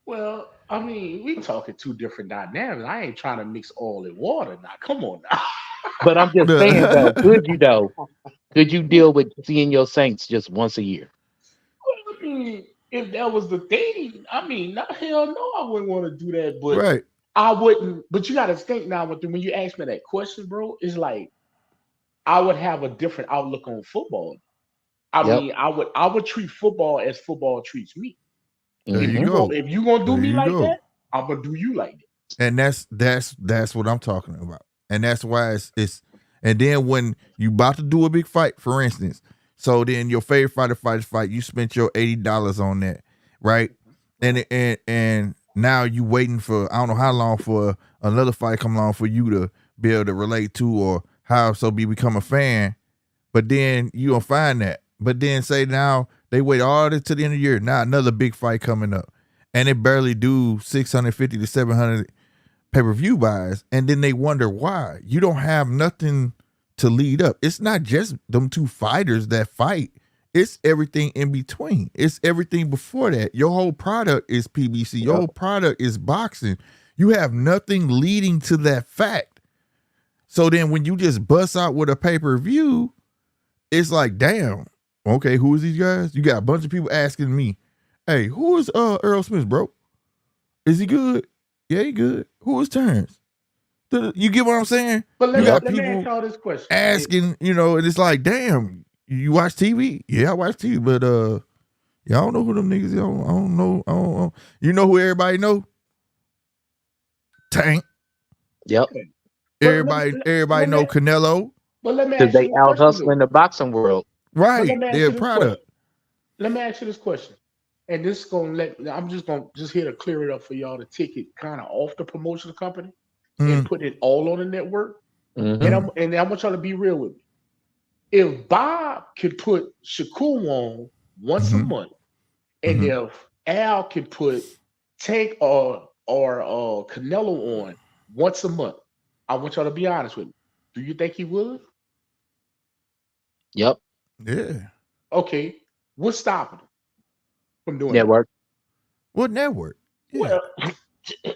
Well, I mean, we talking two different dynamics. I ain't trying to mix oil and water now. Come on now. But I'm just saying though, could you deal with seeing your Saints just once a year? Well, I mean, if that was the thing, I mean, hell no, I wouldn't want to do that. But right. I wouldn't. But you got to think now. When you ask me that question, bro, it's like I would have a different outlook on football. I mean, I would treat football as football treats me. There you go. If you gonna do me like that, I'm gonna do you like that. And that's what I'm talking about. And that's why it's and then when you about to do a big fight, for instance, so then your favorite fight, you spent your $80 on that, right? And now you waiting for I don't know how long for another fight come along for you to be able to relate to or become a fan. But then you don't find that. But then say now they wait all the to the end of the year. Now another big fight coming up, and they barely do 650 to 700 pay-per-view buys, and then they wonder why you don't have nothing to lead up. It's not just them two fighters that fight. It's everything in between. It's everything before that. Your whole product is PBC. Your whole product is boxing. You have nothing leading to that fact. So then when you just bust out with a pay-per-view, it's like, damn, Okay, who is these guys? You got a bunch of people asking me, hey, who is Earl Smith, bro? Is he good? Yeah, he good. Who is Terrence? You get what I'm saying? But You got let me ask people y'all this question. asking, and it's like, damn, you watch TV? Yeah, I watch TV, but yeah, I don't know who them niggas. I don't know. You know who everybody know? Tank. Yep. Everybody know Canelo. But let me Because ask you they this out question, hustling though. the boxing world. But Right. They're a product. Let me ask you this question. And this is gonna I'm just gonna here to clear it up for y'all to take it kind of off the promotional company and put it all on the network. Mm-hmm. And I want y'all to be real with me. If Bob could put Shakur on once a month, and if Al could put Tank or Canelo on once a month, I want y'all to be honest with me. Do you think he would? Yep. Yeah. Okay. What's stopping him from doing Network. What network? that? Yeah. Well,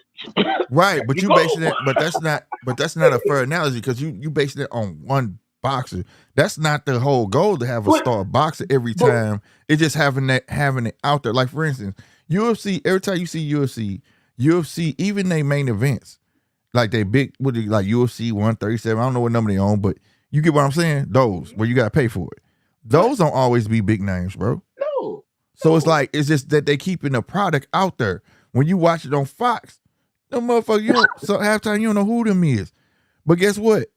Right, but you you go. basing it, but that's not a fair analogy because you basing it on one boxer. That's not the whole goal to have a But, star boxer every but time. It's just having it out there. Like for instance, UFC. Every time you see UFC, even they main events, like they big, like UFC 137. I don't know what number they on, but you get what I'm saying. Those where you got to pay for it. Those don't always be big names, bro. no. So it's like it's just that they keeping the product out there. When you watch it on Fox, no motherfucker, so halftime you don't know who them is. But guess what?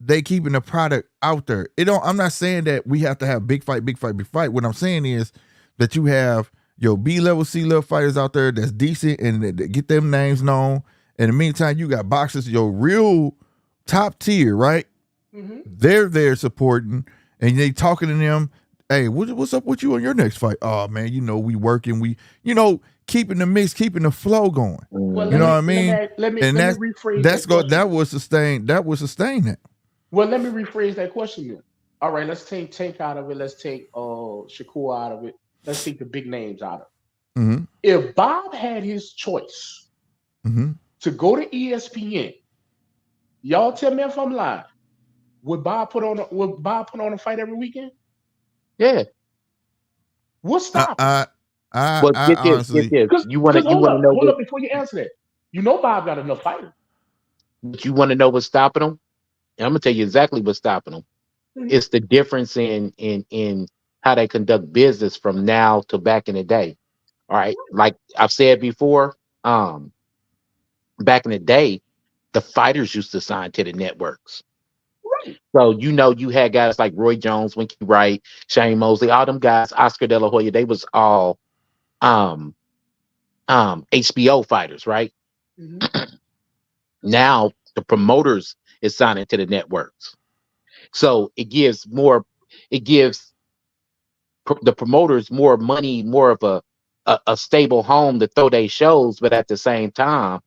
They keeping the product out there. I'm not saying that we have to have big fight. What I'm saying is that you have your B-level, C-level fighters out there that's decent and that get them names known. In the meantime, you got boxers, your real top tier, right? Mm-hmm. They're there supporting and they talking to them. Hey, what's up with you on your next fight? Oh man, we working, keeping the mix, keeping the flow going. Well, You know what I mean? let me And rephrase that's that question. that would sustain that. Well, let me rephrase that question then. All right, let's take Tank out of it. Let's take Shakur out of it. Let's take the big names out of it. Mm-hmm. If Bob had his choice Mm-hmm. to go to ESPN, y'all tell me if I'm lying. Would Bob put on a fight every weekend? Yeah. What's stopping? Well, I get this. honestly, You want to know hold what? up before you answer that. You know Bob got enough fighters. But you want to know what's stopping them? And I'm gonna tell you exactly what's stopping them. Mm-hmm. It's the difference in how they conduct business from now to back in the day. All right, like I've said before, back in the day, the fighters used to sign to the networks. Right. So you had guys like Roy Jones, Winky Wright, Shane Mosley, all them guys, Oscar De La Hoya. They was all um HBO fighters, right? Mm-hmm. Now the promoters is signing to the networks. So it gives the promoters more money, more of a stable home to throw their shows, but at the same time,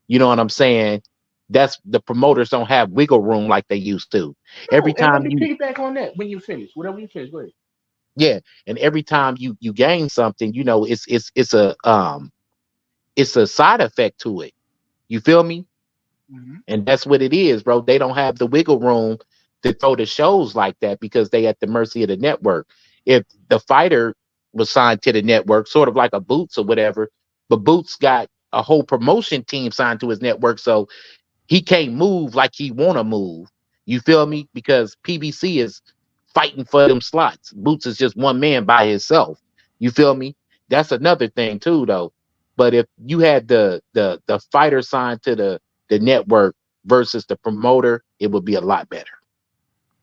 you know what I'm saying? That's the promoters don't have wiggle room like they used to. No, Every and let time me you piggyback on that when you finish. Whatever you finish, go ahead. yeah, and every time you gain something, it's a side effect to it. You feel me? Mm-hmm. And that's what it is, bro. They don't have the wiggle room to throw the shows like that because they at the mercy of the network. If the fighter was signed to the network, sort of like a Boots or whatever, but Boots got a whole promotion team signed to his network, so he can't move like he want to move. You feel me? Because PBC is fighting for them slots. Boots is just one man by himself. You feel me? That's another thing too, though. But if you had the fighter signed to the network versus the promoter, it would be a lot better.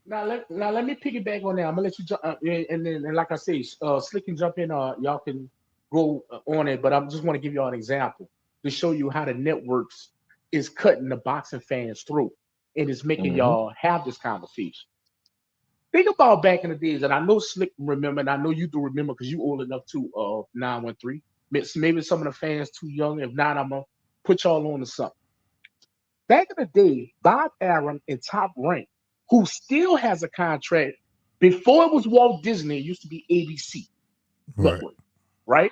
Now let me piggyback on that. I'm gonna let you jump, and then like I say, Slick can jump in. Y'all can go on it, but I just want to give y'all an example to show you how the networks is cutting the boxing fans through, and it's making Mm-hmm. y'all have this conversation. Think about back in the days, and I know Slick remember, and I know you do remember because you old enough to 913. Maybe some of the fans too young. If not, I'm gonna put y'all on to something. Back in the day, Bob Arum and Top Rank, who still has a contract before it was Walt Disney, it used to be ABC right, Network, right?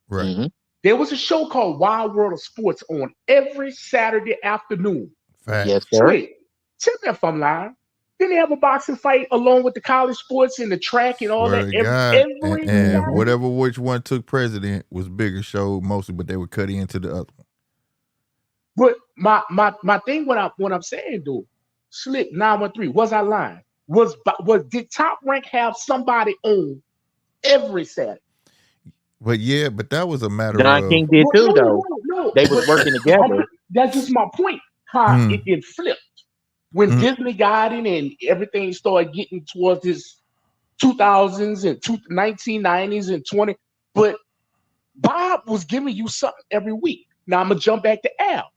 right. Mm-hmm. There was a show called Wild World of Sports on every Saturday afternoon. Yes, Facts. sir. Slick, tell me if I'm lying. Didn't they have a boxing fight along with the college sports and the track and all Swear that? to God. Every And Mhm. whatever which one took president was bigger show mostly, but they would cut into the other one. But my thing, what I'm saying, though, Slick 913, was I lying? Did Top Rank have somebody on every Saturday? But yeah, but that was a matter Don of King did No, too, no, though. no. They was But working together. that's just my point. How Mm. it flipped when Mm. Disney got in and everything started getting towards this 2000s and 1990s and 20. But Bob was giving you something every week. Now I'm gonna jump back to Al.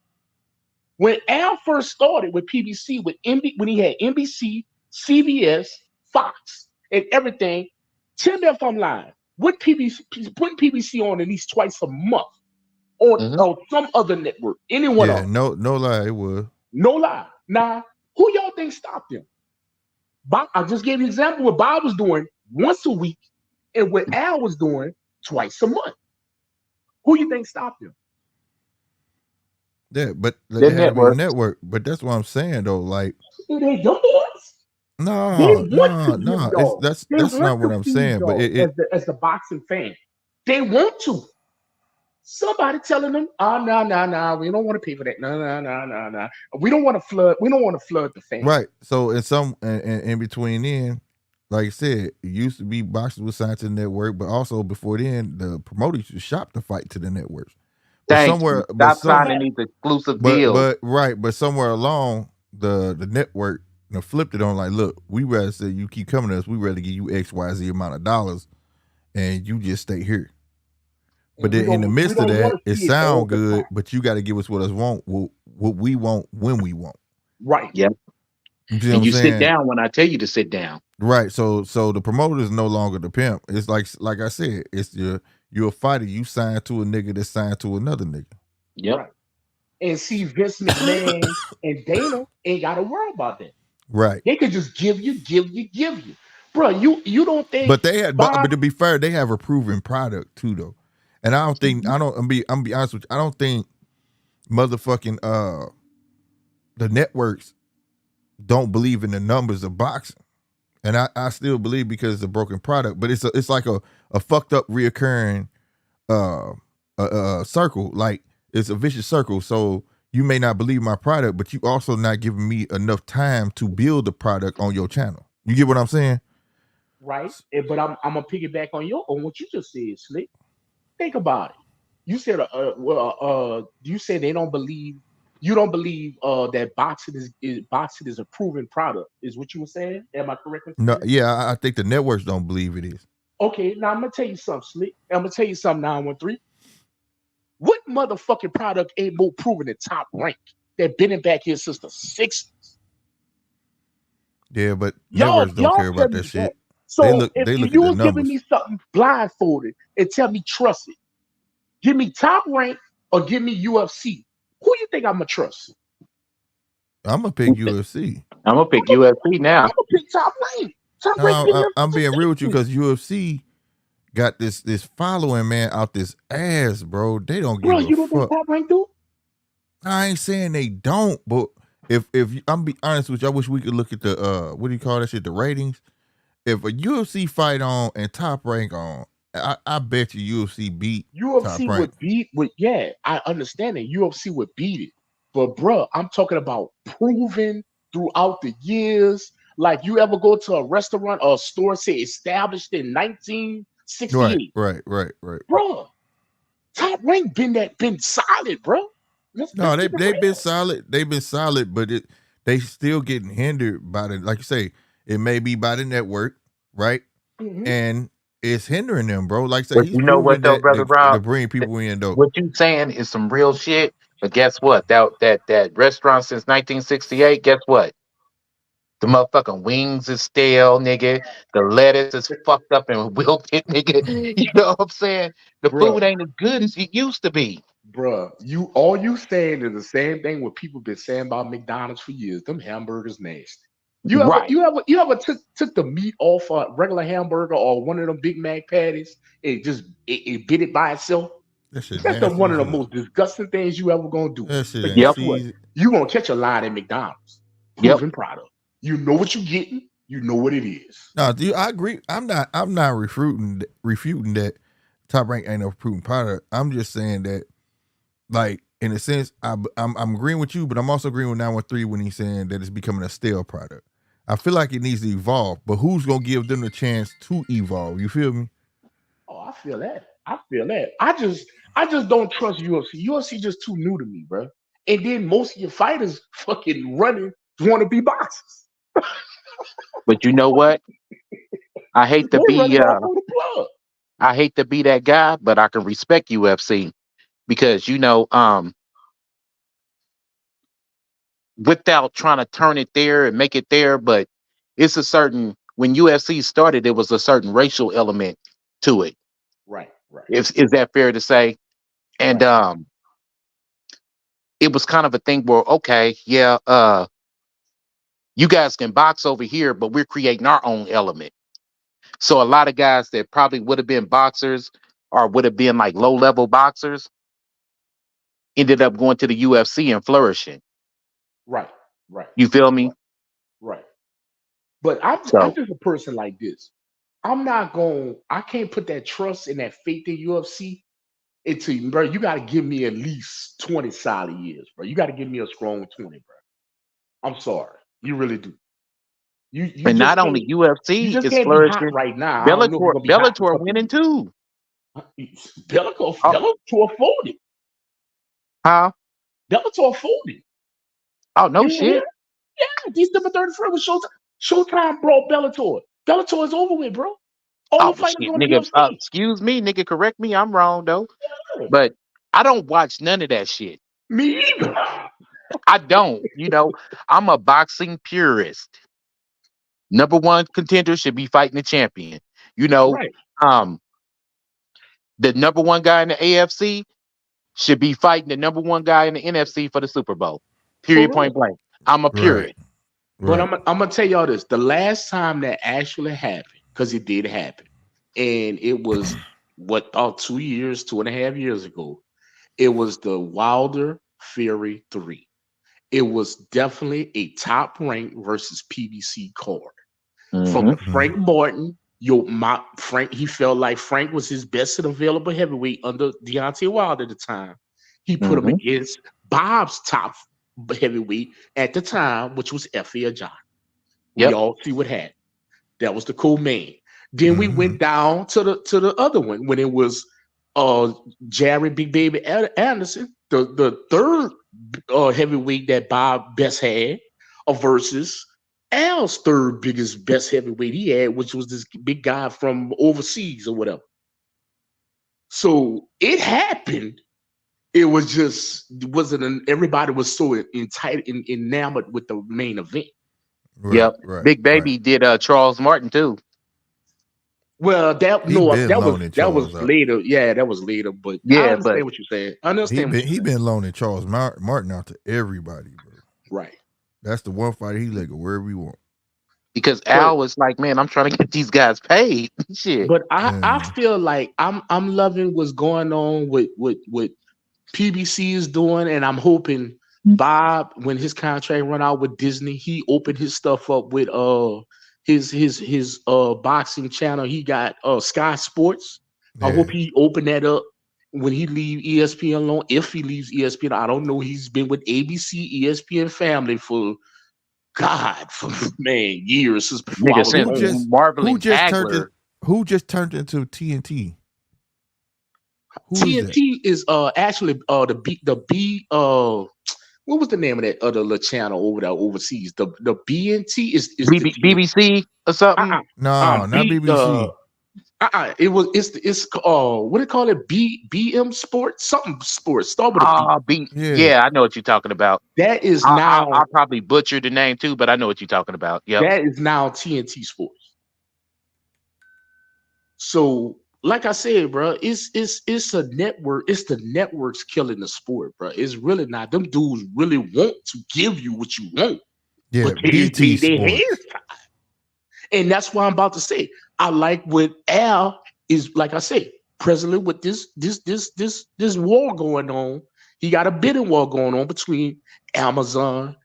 When Al first started with PBC, when he had NBC, CBS, Fox, and everything, tell me if I'm lying. What PBC putting PBC on at least twice a month Mhm. on some other network? Anyone Yeah, else? no lie, it was. No lie. Now, who y'all think stopped him? Bob, I just gave you an example what Bob was doing once a week and what Al was doing twice a month. Who you think stopped him? Yeah, but The it had to be a network. network. But that's what I'm saying though. Like, It ain't them boys. They no, want to no, give no. It's y'all. They that's want not what to I'm feed saying. But y'all as the boxing fan. They want to. Somebody telling them, oh no, we don't want to pay for that. No. We don't want to flood. We don't want to flood the fan. right. So in between then, like I said, it used to be boxers was signed to the network, but also before then, the promoters used to shop the fight to the networks. But Thank you. Stop signing these exclusive deals. but somewhere along the network flipped it on like, look, we rather say you keep coming to us, we rather give you XYZ amount of dollars and you just stay here. But then in the midst of that, it sound good, but you got to give us what we want when we want. Right. Yep. You see what And I'm you saying? sit down when I tell you to sit down. Right. So the promoter is no longer the pimp. It's like I said, it's you're a fighter. You signed to a nigga that signed to another nigga. Yep. Right. And see, Vince McMahon and Dana ain't got to worry about that. Right. They could just give you. Bro, you don't think But they had but to be fair, they have a proven product too though. And I'm be honest with you, I don't think motherfucking the networks don't believe in the numbers of boxing. And I still believe because it's a broken product, but it's like a fucked up reoccurring circle. Like it's a vicious circle. So you may not believe my product, but you also not giving me enough time to build the product on your channel. You get what I'm saying? Right. But I'm gonna piggyback on what you just said, Slick. Think about it. You said you said they don't believe you don't believe that boxing is a proven product, is what you were saying? Am I correct? No, yeah, I think the networks don't believe it is. Okay, now I'm gonna tell you something, Slick. I'm gonna tell you something, 913. What motherfucking product ain't more proven than Top Rank that been in back here since the 60s? Yeah, but networks don't care about that shit. So They look if you at the was giving numbers. me something blindfolded and tell me trust it, give me Top Rank or give me UFC. Who you think I'm gonna trust? I'm gonna pick UFC. I'm gonna pick UFC now. I'm gonna pick Top Rank. Top Rank. I'm being real with you because UFC got this following, man, out this ass, bro. They don't give you don't a fuck. think Top Rank do? I ain't saying they don't, but if I'm be honest with you, I wish we could look at the what do you call that shit, the ratings. If a UFC fight on and Top Rank on, I bet you UFC beat UFC Top Rank. I understand that UFC would beat it, but bro, I'm talking about proven throughout the years. Like you ever go to a restaurant or a store say established in 1968, Right. bro? Top Rank been solid, bro. Let's No, keep it they've been real. solid. They've been solid, but they still getting hindered by the, like you say, it may be by the network, right? Mhm. And it's hindering them, bro. Like I say, But he's you know what proven though, that brother to Rob? bring people in though. What you saying is some real shit. But guess what? That restaurant since 1968. Guess what? The motherfucking wings is stale, nigga. The lettuce is fucked up and wilted, nigga. You know what I'm saying? The Bruh, food ain't as good as it used to be. bruh, you saying is the same thing what people been saying about McDonald's for years. Them hamburgers nasty. Right. You ever took the meat off a regular hamburger or one of them Big Mac patties and just it bit it by itself? That shit That's nasty one of as the hell. most disgusting things you ever gonna do. That shit But ain't guess Yep. what? seasoned. You gonna catch a line at McDonald's. Yep. Proven product. You know what you're getting. You know what it is. No, I agree. I'm not refuting that Top Rank ain't a proven product. I'm just saying that, like, in a sense, I'm agreeing with you, but I'm also agreeing with 913 when he's saying that it's becoming a stale product. I feel like it needs to evolve, but who's gonna give them the chance to evolve? You feel me? Oh, I feel that. I feel that. I just don't trust UFC. UFC just too new to me, bro. And then most of your fighters fucking running want to be boxers. But you know what? I hate to They be running off on the plug. I hate to be that guy, but I can respect UFC because without trying to turn it there and make it there, but it's a certain when UFC started, there was a certain racial element to it. Right, right, Is that fair to say? And right. it was kind of a thing where, okay, yeah, you guys can box over here, but we're creating our own element. So a lot of guys that probably would have been boxers or would have been like low level boxers ended up going to the UFC and flourishing. Right, right, You feel me? right. But I'm So just a person like this. I can't put that trust and that faith in UFC into, bro. You got to give me at least 20 solid years, bro. You got to give me a strong 20, bro. I'm sorry. You really do. and not only You UFC just is can't be hot flourishing, right now. I don't know if you're gonna be hot in a Bellator couple of winning too. years. Bellator, Oh, Bellator folded. huh? Bellator folded. Oh no You didn't hear? shit. Yeah, December 31st was Showtime. Showtime brought Bellator. Bellator is over with, bro. All Oh the well, fighters shit, on the nigga. UFC. Excuse me, nigga. Correct me. I'm wrong though. Yeah, But I don't watch none of that shit. me either. I don't. I'm a boxing purist. Number one contender should be fighting the champion. You know, Right. um, the number one guy in the AFC should be fighting the number one guy in the NFC for the Super Bowl. For Period. real. Point blank. I'm a Right, purist. But right. I'm gonna tell y'all this: the last time that actually happened, because it did happen, and it was what 2 years, 2.5 years ago. It was the Wilder Fury 3. It was definitely a top rank versus PBC card. From Hmm. the Frank Martin, Frank, he felt like Frank was his best and available heavyweight under Deontay Wilder at the time. He put him Hmm. against Bob's top heavyweight at the time, which was Effie Ajay. We Yep. all see what happened. That was the co-main. Then we Mm-hmm. went down to the other one when it was Jared Big Baby Anderson, the third heavyweight that Bob Best had, versus Al's third biggest best heavyweight he had, which was this big guy from overseas or whatever. So it happened. It was just everybody was so enamored with the main event. Right, Yep. right, Big right. Baby did Charles Martin too. Well, He been loaning that was Charles out. later. Yeah, that was later. But I Yeah, but understand what you're saying. I understand what you're He saying. been loaning Charles Martin out to everybody, bro. Right. That's the one fighter he let go wherever he want. because But Al was like, man, I'm trying to get these guys paid. Shit. but I Man, feel like I'm loving what's going on with PBC is doing, and I'm hoping Bob, when his contract run out with Disney, he opened his stuff up with his boxing channel. He got Sky Sports. I yeah. hope he opened that up when he leave ESPN alone. If he leaves ESPN, I don't know. He's been with ABC, ESPN family for man, years since before I Nigga was Who since born. just Marvel who and just turned Hagler. who just turned into TNT? Who is that? TNT is actually the B what was the name of that other little channel over there overseas? The BNT is the TNT. BBC or something. Uh-uh. No, not B BBC. it's what do they call it? BM Sports? Something sports. Start with a B. Yeah. Yeah, I know what you're talking about. That is I now probably butchered the name too, but I know what you're talking about. Yep. TNT Sports. So, like I said, bro, it's a network. It's the networks killing the sport, bro. It's really not. Them dudes really want to give you what you want, Yeah, but they hands Sports. tied. And that's why I'm about to say. I like what Al is. Like I said, presently with this war going on, he got a bidding war going on between Amazon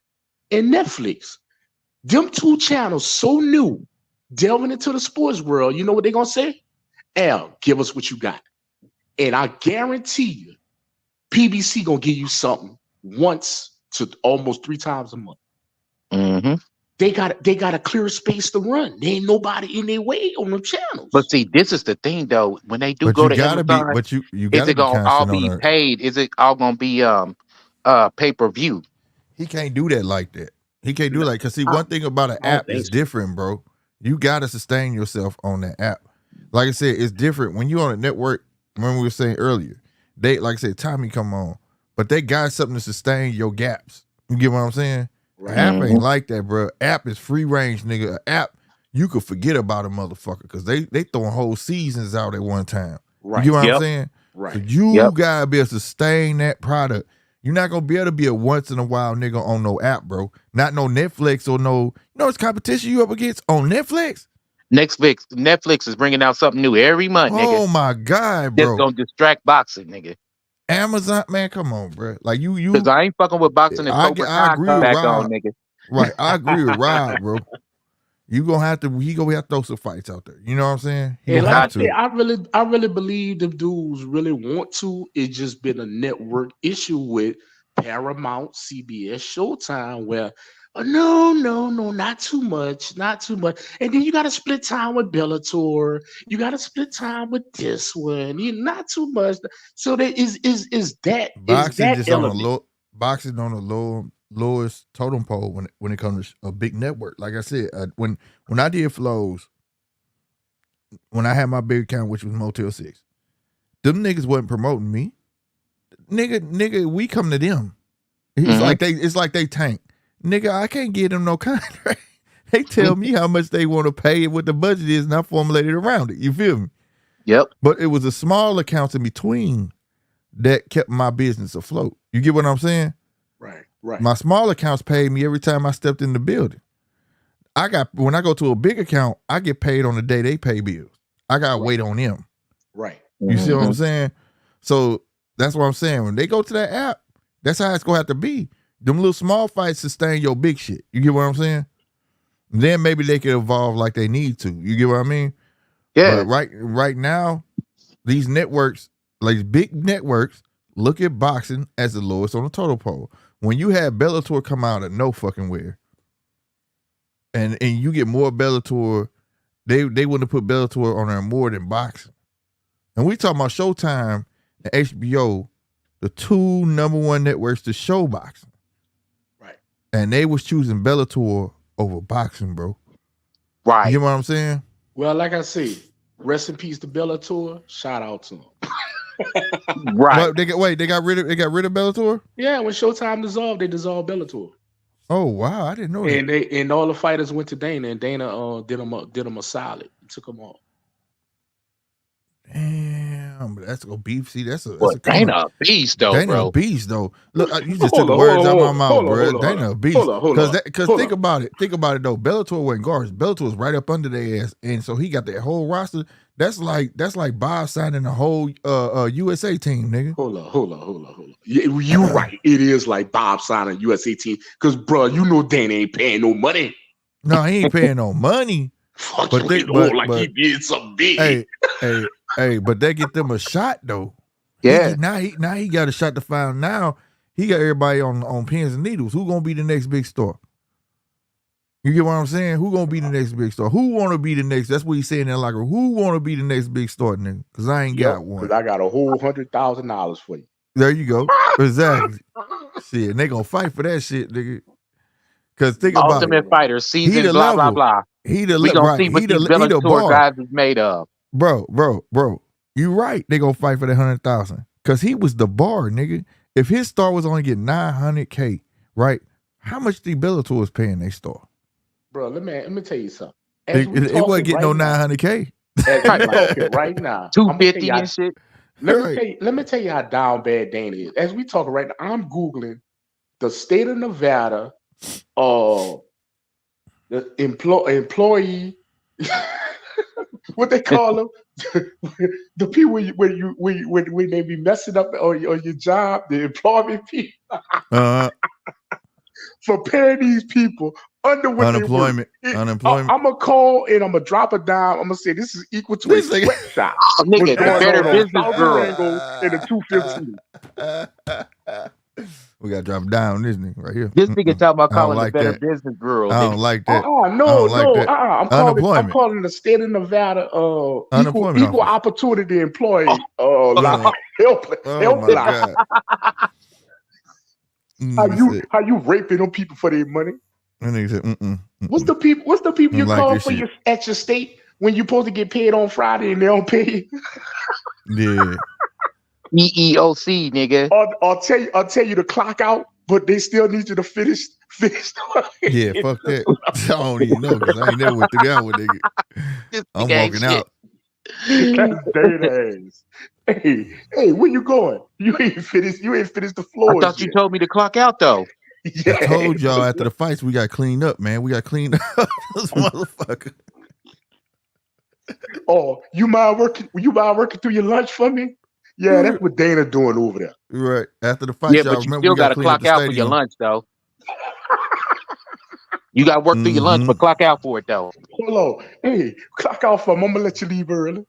and Netflix. Them two channels so new, delving into the sports world, you know what they're gonna say? Al, give us what you got. And I guarantee you, PBC gonna give you something once to almost 3 times a month. Mm-hmm. They got a clear space to run. There ain't nobody in their way on them channels. But see, this is the thing though. When they do But go you to gotta be, Amazon, but you is gotta it be gonna all constant on be her. paid? Is it all gonna be pay-per-view? He can't do that like that. He can't do it like, cause see, one thing about an I don't app is think so. different, bro. You gotta sustain yourself on that app. Like I said, it's different when you on a network. When we were saying earlier, they, like I said, Tommy come on, but they got something to sustain your gaps. You get what I'm saying? Right. App ain't like that, bro. App is free range, nigga. A app, you could forget about a motherfucker because they throwing whole seasons out at one time. Right. You get what Yep. I'm saying? Right. So you Yep. gotta be able to sustain that product. You're not gonna be able to be a once in a while nigga on no app, bro. Not no Netflix or no. You know it's competition you up against on Netflix. Netflix is bringing out something new every month, nigga. Oh my god, That's bro. gonna distract boxing, nigga. Amazon, man, come on, bro. Like you. Because I ain't fucking with boxing and Cobra I Kai agree come with back Rob. on, nigga. Right, I agree with Rob, bro. He gonna have to throw some fights out there. You know what I'm saying? He And gonna like have I said, to. I really believe the dudes really want to. It's just been a network issue with Paramount, CBS, Showtime, where no, not too much, not too much. And then you got to split time with Bellator. You got to split time with this one. You not too much. So there is Boxing that just on a element. low. Boxing on the lowest totem pole when it comes to a big network. Like I said, when I did flows, when I had my big account, which was Motel 6, them niggas wasn't promoting me. Nigga, we come to them. It's like they tank. Nigga, I can't get them no contract. They tell me how much they want to pay and what the budget is, and I formulated around it. You feel me? Yep. But it was a small accounts in between that kept my business afloat. You get what I'm saying? Right, right. My small accounts paid me every time I stepped in the building. When I go to a big account, I get paid on the day they pay bills. I gotta wait on them. Right. You see what I'm saying? So that's what I'm saying. When they go to that app, that's how it's gonna have to be. Them little small fights sustain your big shit. You get what I'm saying? Then maybe they can evolve like they need to. You get what I mean? Yeah. But right now, these networks, like big networks, look at boxing as the lowest on the total pole. When you have Bellator come out of no fucking where, and you get more Bellator, they wouldn't have put Bellator on there more than boxing. And we talking about Showtime and HBO, the two number one networks to show boxing. Right. And they was choosing Bellator over boxing, bro. Right. You know what I'm saying? Well, like I said, rest in peace to Bellator. Shout out to him. Right. But they got rid of Bellator? Yeah, when Showtime dissolved, they dissolved Bellator. Oh wow, I didn't know that. And all the fighters went to Dana, and Dana did them a solid, took them off. Damn, but that's a beef. See, that's a Dana a beast though, Dana bro. a beast though. Look, you just took the words out of my mouth, bro. Dana a beast. Because think about it though. Bellator wasn't garbage. Bellator was right up under their ass, and so he got that whole roster. That's like Bob signing the whole USA team, nigga. Hold on. You right. It is like Bob signing USA team. Because, bro, you know Dana ain't paying no money. No, he ain't paying no money. Fuck, but he did something big. Hey, but they get them a shot though. Yeah. Now he got a shot to find. Now he got everybody on pins and needles. Who gonna be the next big star? You get what I'm saying? Who gonna be the next big star? Who wanna be the next? That's what he's saying in that locker room. Who wanna be the next big star, nigga? Because I ain't got one. Because I got a whole $100,000 for you. There you go. Exactly. Shit, and they gonna fight for that shit, nigga. Because think about it. Ultimate Fighter season, blah, level. blah, blah. We gonna see what these Bellator guys is made of. Bro. You right. They gonna fight for that 100,000. Because he was the bar, nigga. If his star was only getting $900K, right? How much the Bellator was paying their star? Bro, let me tell you something. It wasn't getting no $900K. Right now, 250 and shit. Let me tell you how down bad Dana is. As we talk right now, I'm Googling the state of Nevada, the employee, what they call them, the people when they be messing up on your job, the employment people. for paying these people under what they work. Unemployment. I'm gonna call and I'm gonna drop a dime. I'm gonna say this is equal to a sweatshop. Oh, nigga, the What's Better going on Business South Bureau. Durango in the 215. We gotta drop down this nigga right here. This nigga talking about calling like the Better that. Business Bureau. I don't like that. I'm calling the state of Nevada equal opportunity employee help line. How you raping them people for their money? And he said, What's the people you call for at your state when you're supposed to get paid on Friday and they don't pay you? Yeah. EEOC, nigga. I'll tell you to clock out, but they still need you to finish. Yeah, fuck that. I don't even know because I ain't never went through that one, nigga. I'm walking out. That's dead ass. Hey, where you going? You ain't finished the floor. I thought you told me to clock out though. Yeah. I told y'all after the fights we got cleaned up, man. We got cleaned up. This motherfucker. Oh, you mind working through your lunch for me? Yeah, that's what Dana doing over there. Right. After the fight, yeah, but you still got to clock out for your lunch, though. You got to work through your lunch, but clock out for it, though. Hold on. Hey, clock out for him. I'm going to let you leave early.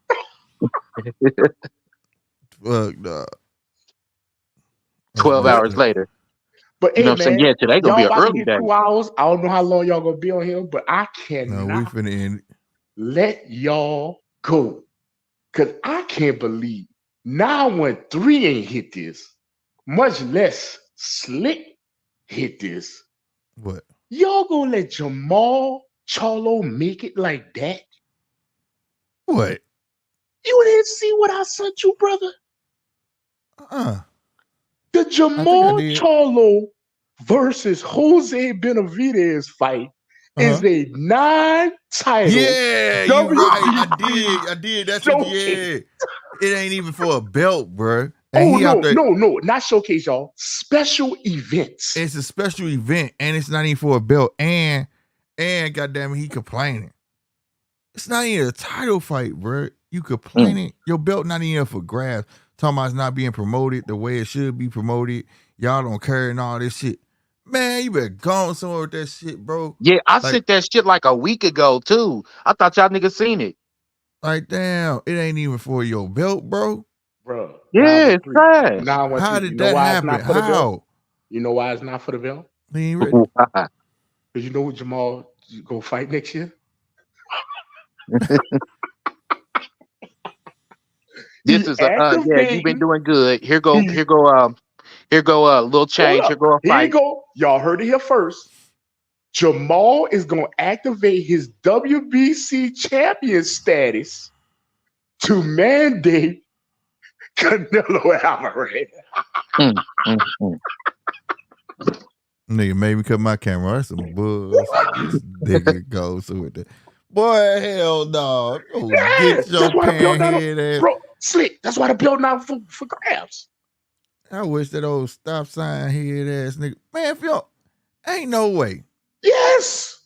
Fuck, nah. 12 hours later. But hey, you know what I'm saying? Yeah, today going to be an early day. 2 hours. I don't know how long y'all going to be on here, but I cannot we finna end it. Let y'all go. Because I can't believe 913 ain't hit this, much less Slick hit this. What? Y'all gonna let Jamal Charlo make it like that? What? You didn't see what I sent you, brother? The Jamal Charlo versus Jose Benavidez fight is a non-title. Yeah, you right. I did. That's what, yeah. It ain't even for a belt, bro. And no, not showcase, y'all. Special events. It's a special event, and it's not even for a belt. And goddamn it, he complaining. It's not even a title fight, bro. You complaining. Your belt not even for grabs. Talking about it's not being promoted the way it should be promoted. Y'all don't care and all this shit. Man, you better go on somewhere with that shit, bro. Yeah, I sent that shit like a week ago, too. I thought y'all niggas seen it. Like, damn, it ain't even for your belt, bro. Bro. Yeah, it's trash. How did that happen? How? You know why it's not for the belt? He ain't ready. Because you know what Jamal go fight next year? This is you've been doing good. Here go a little change. Here go a fight. Here you go. Y'all heard it here first. Jamal is gonna activate his WBC champion status to mandate Canelo Alvarez. Nigga made me cut my camera. That's some bull. This nigga goes with that. Boy, hell no. Get your pan head ass. Bro, Slick. That's why the belt not for grabs. I wish that old stop sign head ass nigga. Man, if y'all ain't no way. Yes.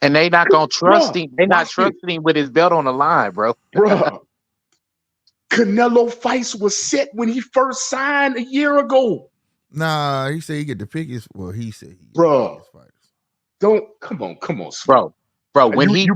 And they not gonna trust him. They not trusting him with his belt on the line, bro. Bro. Canelo fights was set when he first signed a year ago. Nah, he said he get to pick his. Well, he said he bro. His fighters. Don't come on, bro. When he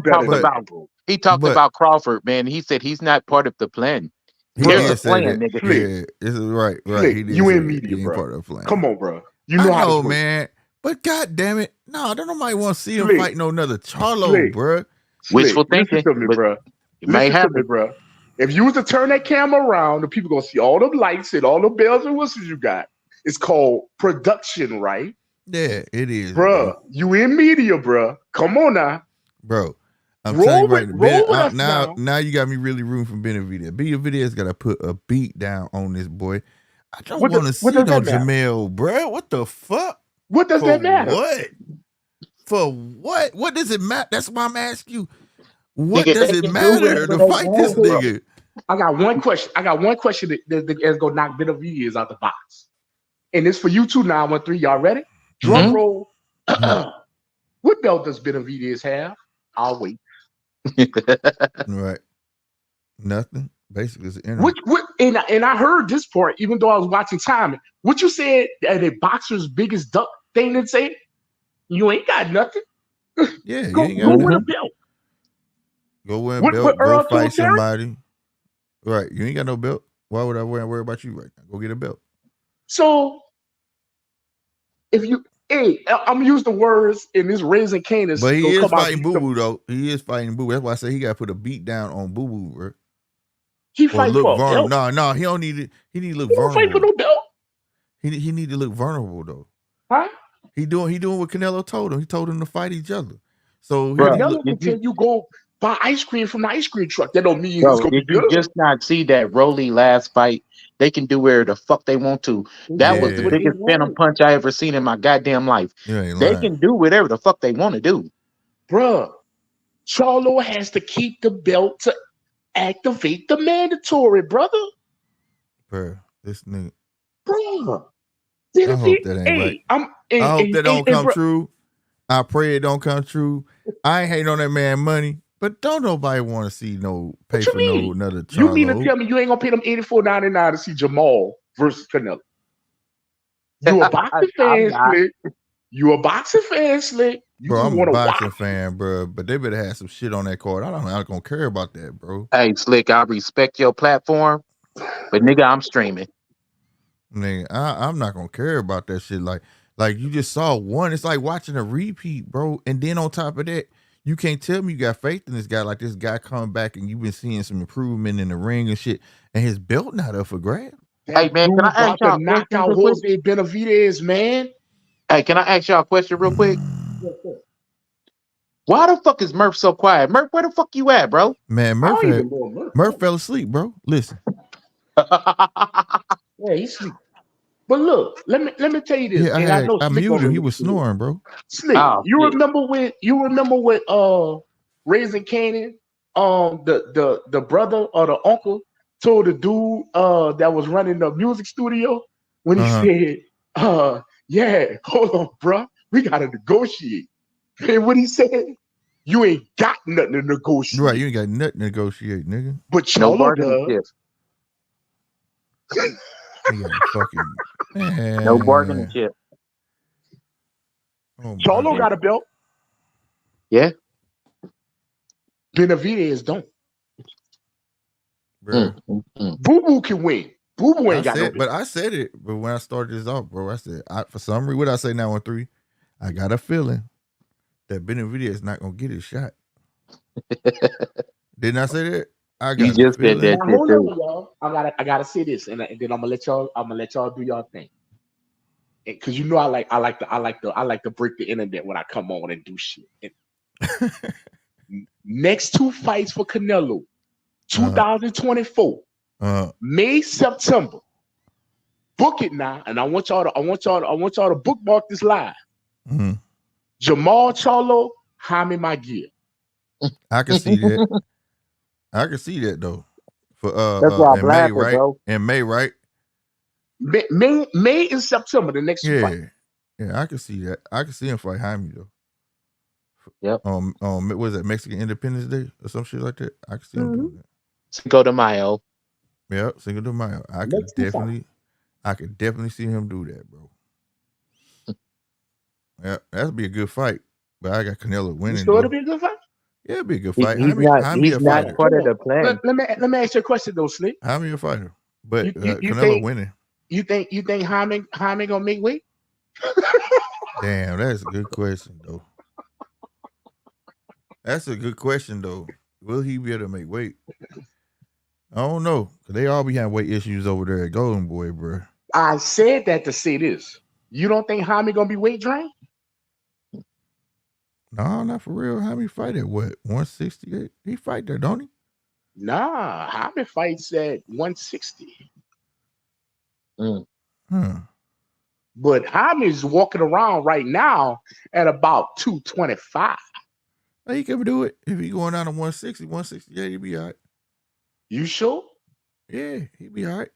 talked about Crawford, man, he said he's not part of the plan. There's a plan, nigga. Yeah, this is right. Flick, you in media, bro. Part of the plan. Come on, bro. You know how to man. But god damn it, no, I don't nobody want to see him fight no another Charlo, bro. Wishful thinking, listen to me, bro. It may happen, bro. If you was to turn that camera around, the people gonna see all the lights and all the bells and whistles you got. It's called production, right? Yeah, it is, bro. You in media, bro. Come on now, bro. I'm telling you right now you got me really rooting for Benavidez. Benavidez got to put a beat down on this boy. I don't want to see no Jamel, bro. What the fuck? What does that matter? What? For what? What does it matter? That's why I'm asking you. What does it matter to fight this nigga? I got one question. That's gonna knock Benavidez out the box. And it's for you two, 913. Y'all ready? Drum roll. What belt does Benavidez have? I'll wait. Right. Nothing. Basically, it's and I heard this part, even though I was watching timing. What you said at a boxer's biggest duck thing to say? You ain't got nothing. Yeah, you Go ain't go got with a nothing. belt. Go win What belt. Go Earl fight told Terry? somebody. Right. You ain't got no belt. Why would I worry about you right now? Go get a belt. So if you, hey, I'm gonna use the words in this Raising Canis. But he is come out fighting these- Boo Boo though. He is fighting Boo. That's why I say he got to put a beat down on Boo Boo, bro. He Or fighting look for a vulnerable. belt. No, he don't need it. He need to look He don't fight for vulnerable. no belt. He need to look vulnerable though. Huh? He doing what Canelo told him. He told him to fight each other. So he Bro, need to Canelo look, can tell you go buy ice cream from the ice cream truck. That don't mean it's bro, gonna be did you good. just not see that Rolly last fight? They can do whatever the fuck they want to. That was the Yeah. biggest phantom punch I ever seen in my goddamn life. you ain't They lying. can do whatever the fuck they want to do. Bruh, Charlo has to keep the belt to activate the mandatory, brother. Bro, this nigga. Bruh. I hope that ain't right. I hope that don't come true. I pray it don't come true. I ain't hating on that man money, but don't nobody want to see pay for no another Charlo. You mean to tell me you ain't gonna pay them $84.99 to see Jamal versus Canelo? You a boxing fan, Slick. You a boxing fan, Slick. You Bro, I'm a want to boxing watch. fan, bro, but they better have some shit on that card. I'm not gonna care about that, bro. Hey, Slick, I respect your platform, but nigga, I'm streaming. Nigga, I'm not gonna care about that shit. Like you just saw one. It's like watching a repeat, bro. And then on top of that, you can't tell me you got faith in this guy. Like this guy coming back and you've been seeing some improvement in the ring and shit, and his belt not up for grabs. Hey, man, can I ask y'all a knock question out real quick? Jose Benavidez, man. Hey, can I ask y'all a question real quick? Why the fuck is Murph so quiet? Murph, where the fuck you at, bro? Man, I don't even know Murph fell asleep, bro. Listen. Yeah, he's sleep. But look, let me tell you this. Yeah, I Slick muted him. He gonna was snoring, bro. Slick, Oh, you shit. remember when Raising Canaan, the brother or the uncle told the dude that was running the music studio when he said, yeah, hold on, bro, we gotta negotiate. And what he said, you ain't got nothing to negotiate. Right, you ain't got nothing to negotiate, nigga. But Charlo does. He got a fucking man. No bargaining chip. Oh, Charlo got a belt. Yeah. Benavidez don't. Bro. Boo Boo can win. Boo Boo ain't got no belt. But I said it. But when I started this off, bro, I said for some reason, what I say now on 3, I got a feeling that Benavidez is not gonna get his shot. Didn't I say that? I got. You just said that now, shit hold too. on, y'all. I gotta say this, and then I'm gonna let y'all do y'all thing. Because you know I like to break the internet when I come on and do shit. Next 2 fights for Canelo, 2024, May, September. Book it now, and I want y'all to bookmark this live. Jamal Charlo, Jaime Maguire. I can see that. I can see that though. For That's why I'm in May, laughing, right? bro. In May, right? May and September, the next 2 fights. Yeah, I can see that. I can see him fight Jaime though. Yep. What was that, Mexican Independence Day or some shit like that? I can see him doing that. Cinco de Mayo. Yep, Cinco de Mayo. I could definitely see him do that, bro. Yeah, that'd be a good fight. But I got Canelo winning. You sure it'll be a good fight? Yeah, it'd be a good fight. He's not part of the plan. Let me ask you a question though, Slick. Jaime a fighter, but you Canelo winning. You think Jaime gonna make weight? Damn, that's a good question though. That's a good question though. Will he be able to make weight? I don't know. Cause they all be having weight issues over there at Golden Boy, bro. I said that to say this. You don't think Jaime gonna be weight drained? No, not for real. Jaime fight at what? 168? He fight there, don't he? Nah, Jaime fights at 160. But Jaime's walking around right now at about 225. He can do it. If he going down to 160, 168, he'll be all right. You sure? Yeah, he'll be all right.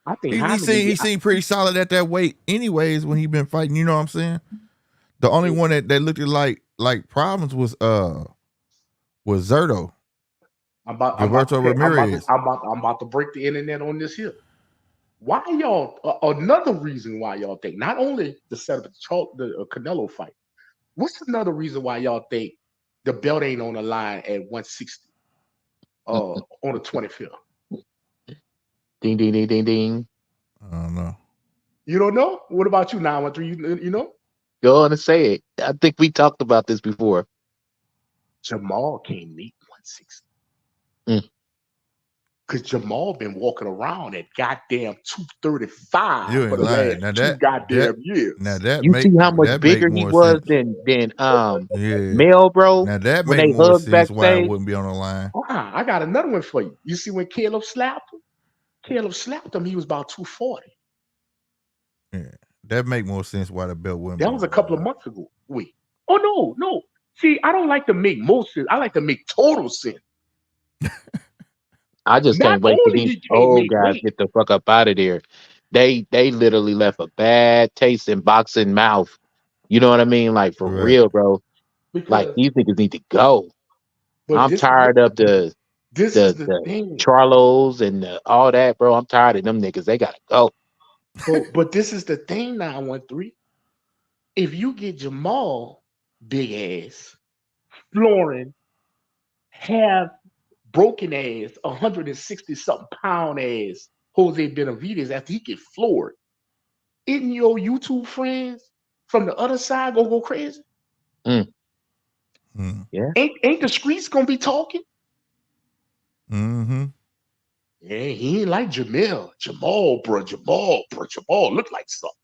I think he seemed pretty solid at that weight anyways when he been fighting, you know what I'm saying? The only one that looked at like problems was Zerto. Gilberto Ramirez. I'm about to break the internet on this here. Why y'all? Another reason why y'all think not only the setup of the Canelo fight, What's another reason why y'all think the belt ain't on the line at 160 on the 25th? Ding, ding, ding, ding, ding. I don't know. You don't know? What about you, 913? You know? Go on and say it. I think we talked about this before. Jamal can't meet 160. Mm. Because Jamal been walking around at goddamn 235 You for ain't the lying. last Now two goddamn years. You see how much that make bigger he more was sense. than Yeah. Mel, bro? Now that When make they more hugged sense why I backstage. wouldn't be on the line. I got another one for you. You see when Caleb slapped him? Caleb slapped him, he was about 240. Yeah. That make more sense why the belt wouldn't That be was on a the couple of line. months ago. Wait. Oh, no. See, I don't like to make most sense. I like to make total sense. I just Not can't wait for only these he can't old make guys weight, get the fuck up out of there. They literally left a bad taste in boxing mouth. You know what I mean? Like for Right. real, bro. Like because these niggas need to go. but I'm tired of the this is the the the thing. Charlos and all that, bro. I'm tired of them niggas. They gotta go. But this is the thing, 913. If you get Jamal big ass, flooring, have broken ass, 160 something pound ass Jose Benavidez after he get floored, isn't your YouTube friends from the other side gonna go crazy? Mm. Mm. Yeah. Ain't the streets gonna be talking? Mm-hmm. Yeah, he ain't like Jamel. Jamal, bro. Jamal look like something.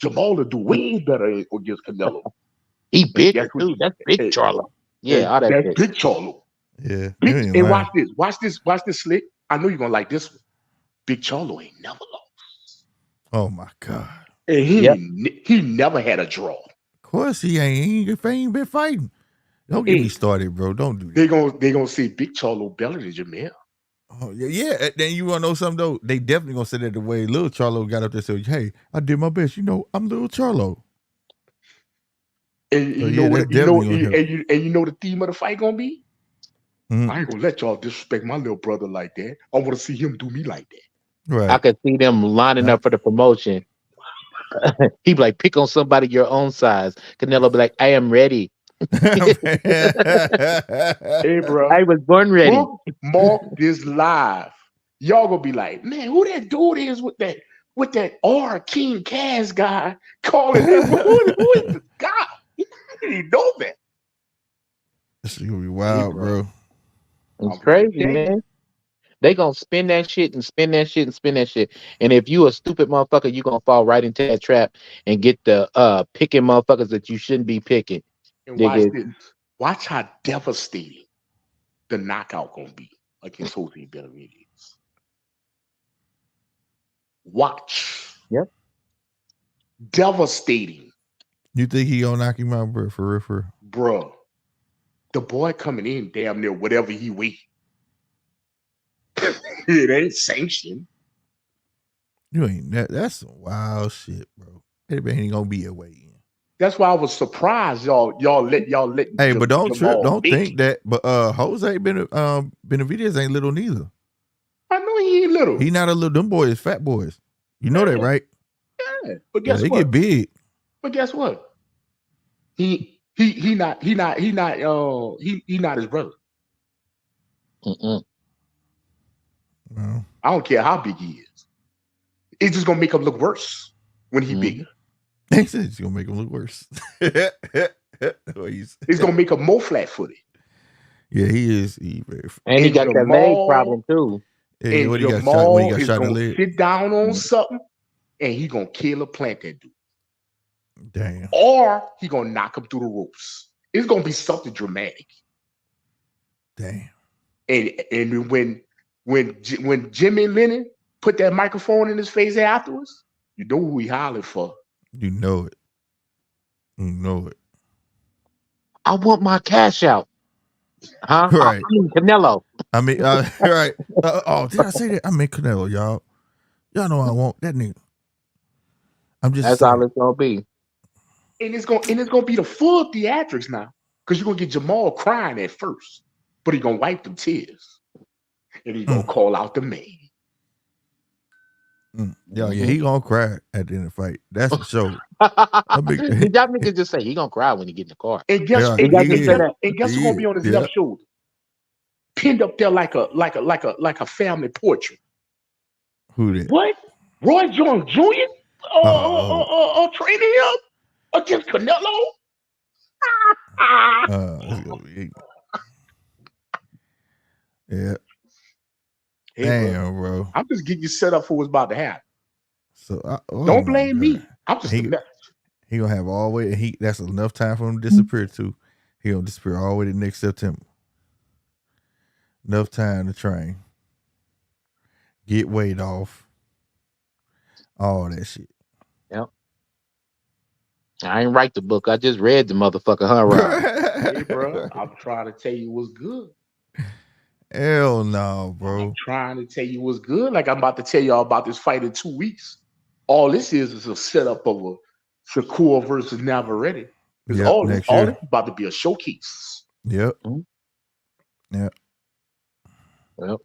Jamal will do way better against Canelo. He And guess bigger what? too. That's big Charlo. Yeah, And all that that's shit. Big Charlo. Yeah. You Big, ain't and watch lying. this. Watch this slick. I know you're gonna like this one. Big Charlo ain't never lost. Oh my God. And Yep. he never had a draw. Of course he ain't been fighting. Don't get me Hey, started, bro. Don't do they that. gonna say Big Charlo better than Jamel. Oh yeah, yeah. Then you wanna know something though? They definitely gonna say that the way Little Charlo got up there and said, "Hey, I did my best. You know, I'm Little Charlo." And So you know yeah, that's what you know definitely gonna help. and you know the theme of the fight gonna be? Mhm. I ain't gonna let y'all disrespect my little brother like that. I want to see him do me like that. I Right. could see them lining Yeah. up for the promotion. He be like, pick on somebody your own size. Canelo be like, I am ready. Hey, bro, I was born ready. bookmark this live. Y'all gonna be like, man, who that dude is with that R King Cass guy calling him? Who is this guy? I didn't know that. This is gonna be Hey, wild, bro, bro. It's I'm gonna crazy, tell you. man. They gonna spin that shit and spin that shit and spin that shit. And if you a stupid motherfucker, you gonna fall right into that trap and get the picking motherfuckers that you shouldn't be picking. And watch Nigga, this. Watch how devastating the knockout gonna be against Jose Benavidez. Watch. yep. Devastating, You think he gonna knock him out, bro? For real, for real? bruh. The boy coming in damn near whatever he weigh. It ain't sanctioned. You ain't that's some wild shit, bro. It ain't gonna be a way in. That's why I was surprised y'all let Hey, but don't trip. Jamal Don't make think it. that. But Jose Benavidez ain't little neither. I know he ain't little. He not a little. Them boys, fat boys. You know that, right? Yeah. But Yeah, guess they what? get big. But guess what? He not his brother. Mm-mm. Well, I don't care how big he is. It's just gonna make him look worse when he bigger. he said it's gonna make him look worse. What you say? It's gonna make him more flat footed. Yeah, he is. He very. And he And got that leg Jamal problem too. Yeah, and what he got shot when he Jamal got is shot in gonna the leg. sit down on Mhm. something and he gonna kill or plant that dude. Damn. Or he gonna knock him through the ropes. It's gonna be something dramatic. Damn. And when Jimmy Lennon put that microphone in his face afterwards, you know who he hollering for. You know it. You know it. I want my cash out. Huh? Right. I mean Canelo. I mean, right. Oh, did I say that? I mean Canelo, y'all. Y'all know I want that nigga. I'm just That's all saying. it's gonna be. And it's gonna be the full theatrics now. Because you're gonna get Jamal crying at first, but he gonna wipe them tears. And he gonna call out the man. Yeah, he gonna cry at the end of the fight. That's for sure. Big, Did y'all niggas just say he gonna cry when he get in the car? And guess yeah, Did and, y'all and just say guess that? and guess who's gonna be on his yeah. left shoulder? Pinned up there like a family portrait. Who that? What? Roy Jones Jr. Training him against Canelo? It's gonna be, yeah. Hey, Damn, bro. I'm just getting you set up for what's about to happen. So Don't blame me. I'm just a messenger. He gonna have all the way. That's enough time for him to disappear too. He gonna disappear all the way to next September. Enough time to train, get weight off, all that shit. Yep. I ain't write the book. I just read the motherfucker, huh, Rob? Hey, bro, I'm trying to tell you what's good. Hell no, bro. I'm trying to tell you what's good. Like I'm about to tell y'all about this fight in 2 weeks. All this is a setup of a Shakur versus Navarrete. Because all this is about to be a showcase. Yep. Mm-hmm. Yep. Well,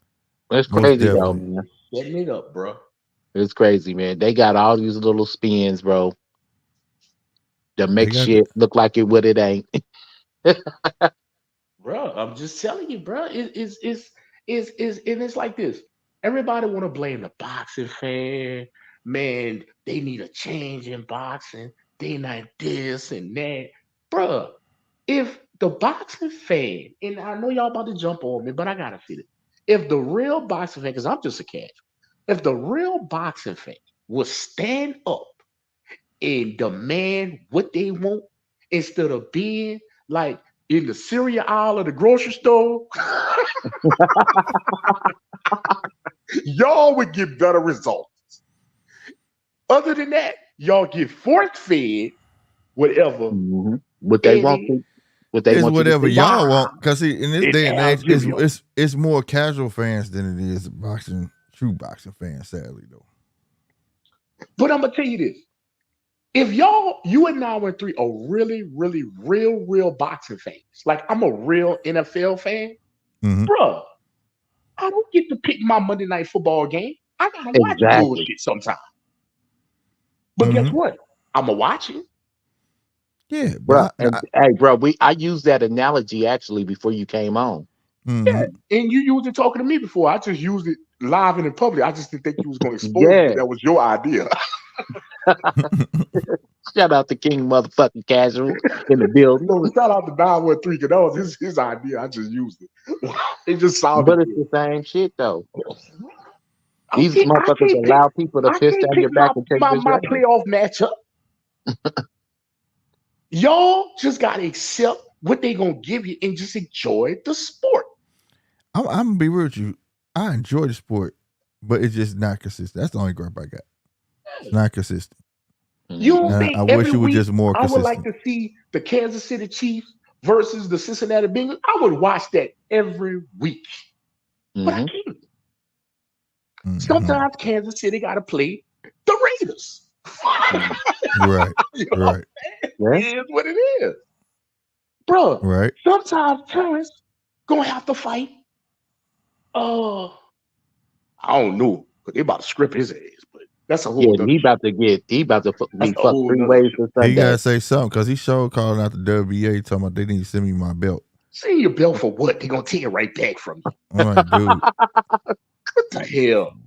it's crazy though, man. Setting it up, bro. It's crazy, man. They got all these little spins, bro, that make shit look like it what it ain't. Bro, I'm just telling you, bro. It's and it's like this. Everybody want to blame the boxing fan. Man, they need a change in boxing. They not this and that. Bro, if the boxing fan, and I know y'all about to jump on me, but I gotta feel it. If the real boxing fan, because I'm just a casual, if the real boxing fan would stand up and demand what they want instead of being like in the cereal aisle of the grocery store, y'all would get better results. Other than that, y'all get force fed whatever. Mm-hmm. What they want to. What they want whatever y'all want. Because see, in this day and age, it's more casual fans than it is true boxing fans, sadly though. But I'm gonna tell you this. If you and 913 are really, really, real boxing fans, like I'm a real NFL fan, bro, I don't get to pick my Monday Night Football game. I gotta watch bullshit sometimes. But guess what? I'm gonna watch it. Yeah, bro. Hey, bro, I used that analogy actually before you came on. Yeah, and you used it talking to me before. I just used it live and in public. I just didn't think you was going to expose me. That was your idea. Shout out to King motherfucking Casual in the building. No, shout out to 913 because that was his idea. I just used it. It just sounded But it's the same shit though. These motherfuckers allow people to fist down your back and take my playoff matchup. Y'all just gotta accept what they gonna give you and just enjoy the sport. I'm gonna be real with you. I enjoy the sport, but it's just not consistent. That's the only gripe I got. It's not consistent. You don't think I wish it was just more consistent. I would like to see the Kansas City Chiefs versus the Cincinnati Bengals. I would watch that every week. But I can't. Sometimes Kansas City got to play the Raiders. Right. Right. It is what it is. Bro, right. Sometimes Terrence gonna have to fight. I don't know, but they about to script his ass. But that's a whole. Yeah, he about to be fucked 3 ways for Sunday. He gotta say something because he showed calling out the WBA talking about they need to send me my belt. Send your belt for what? They gonna take it right back from you. I'm like, dude, what the hell?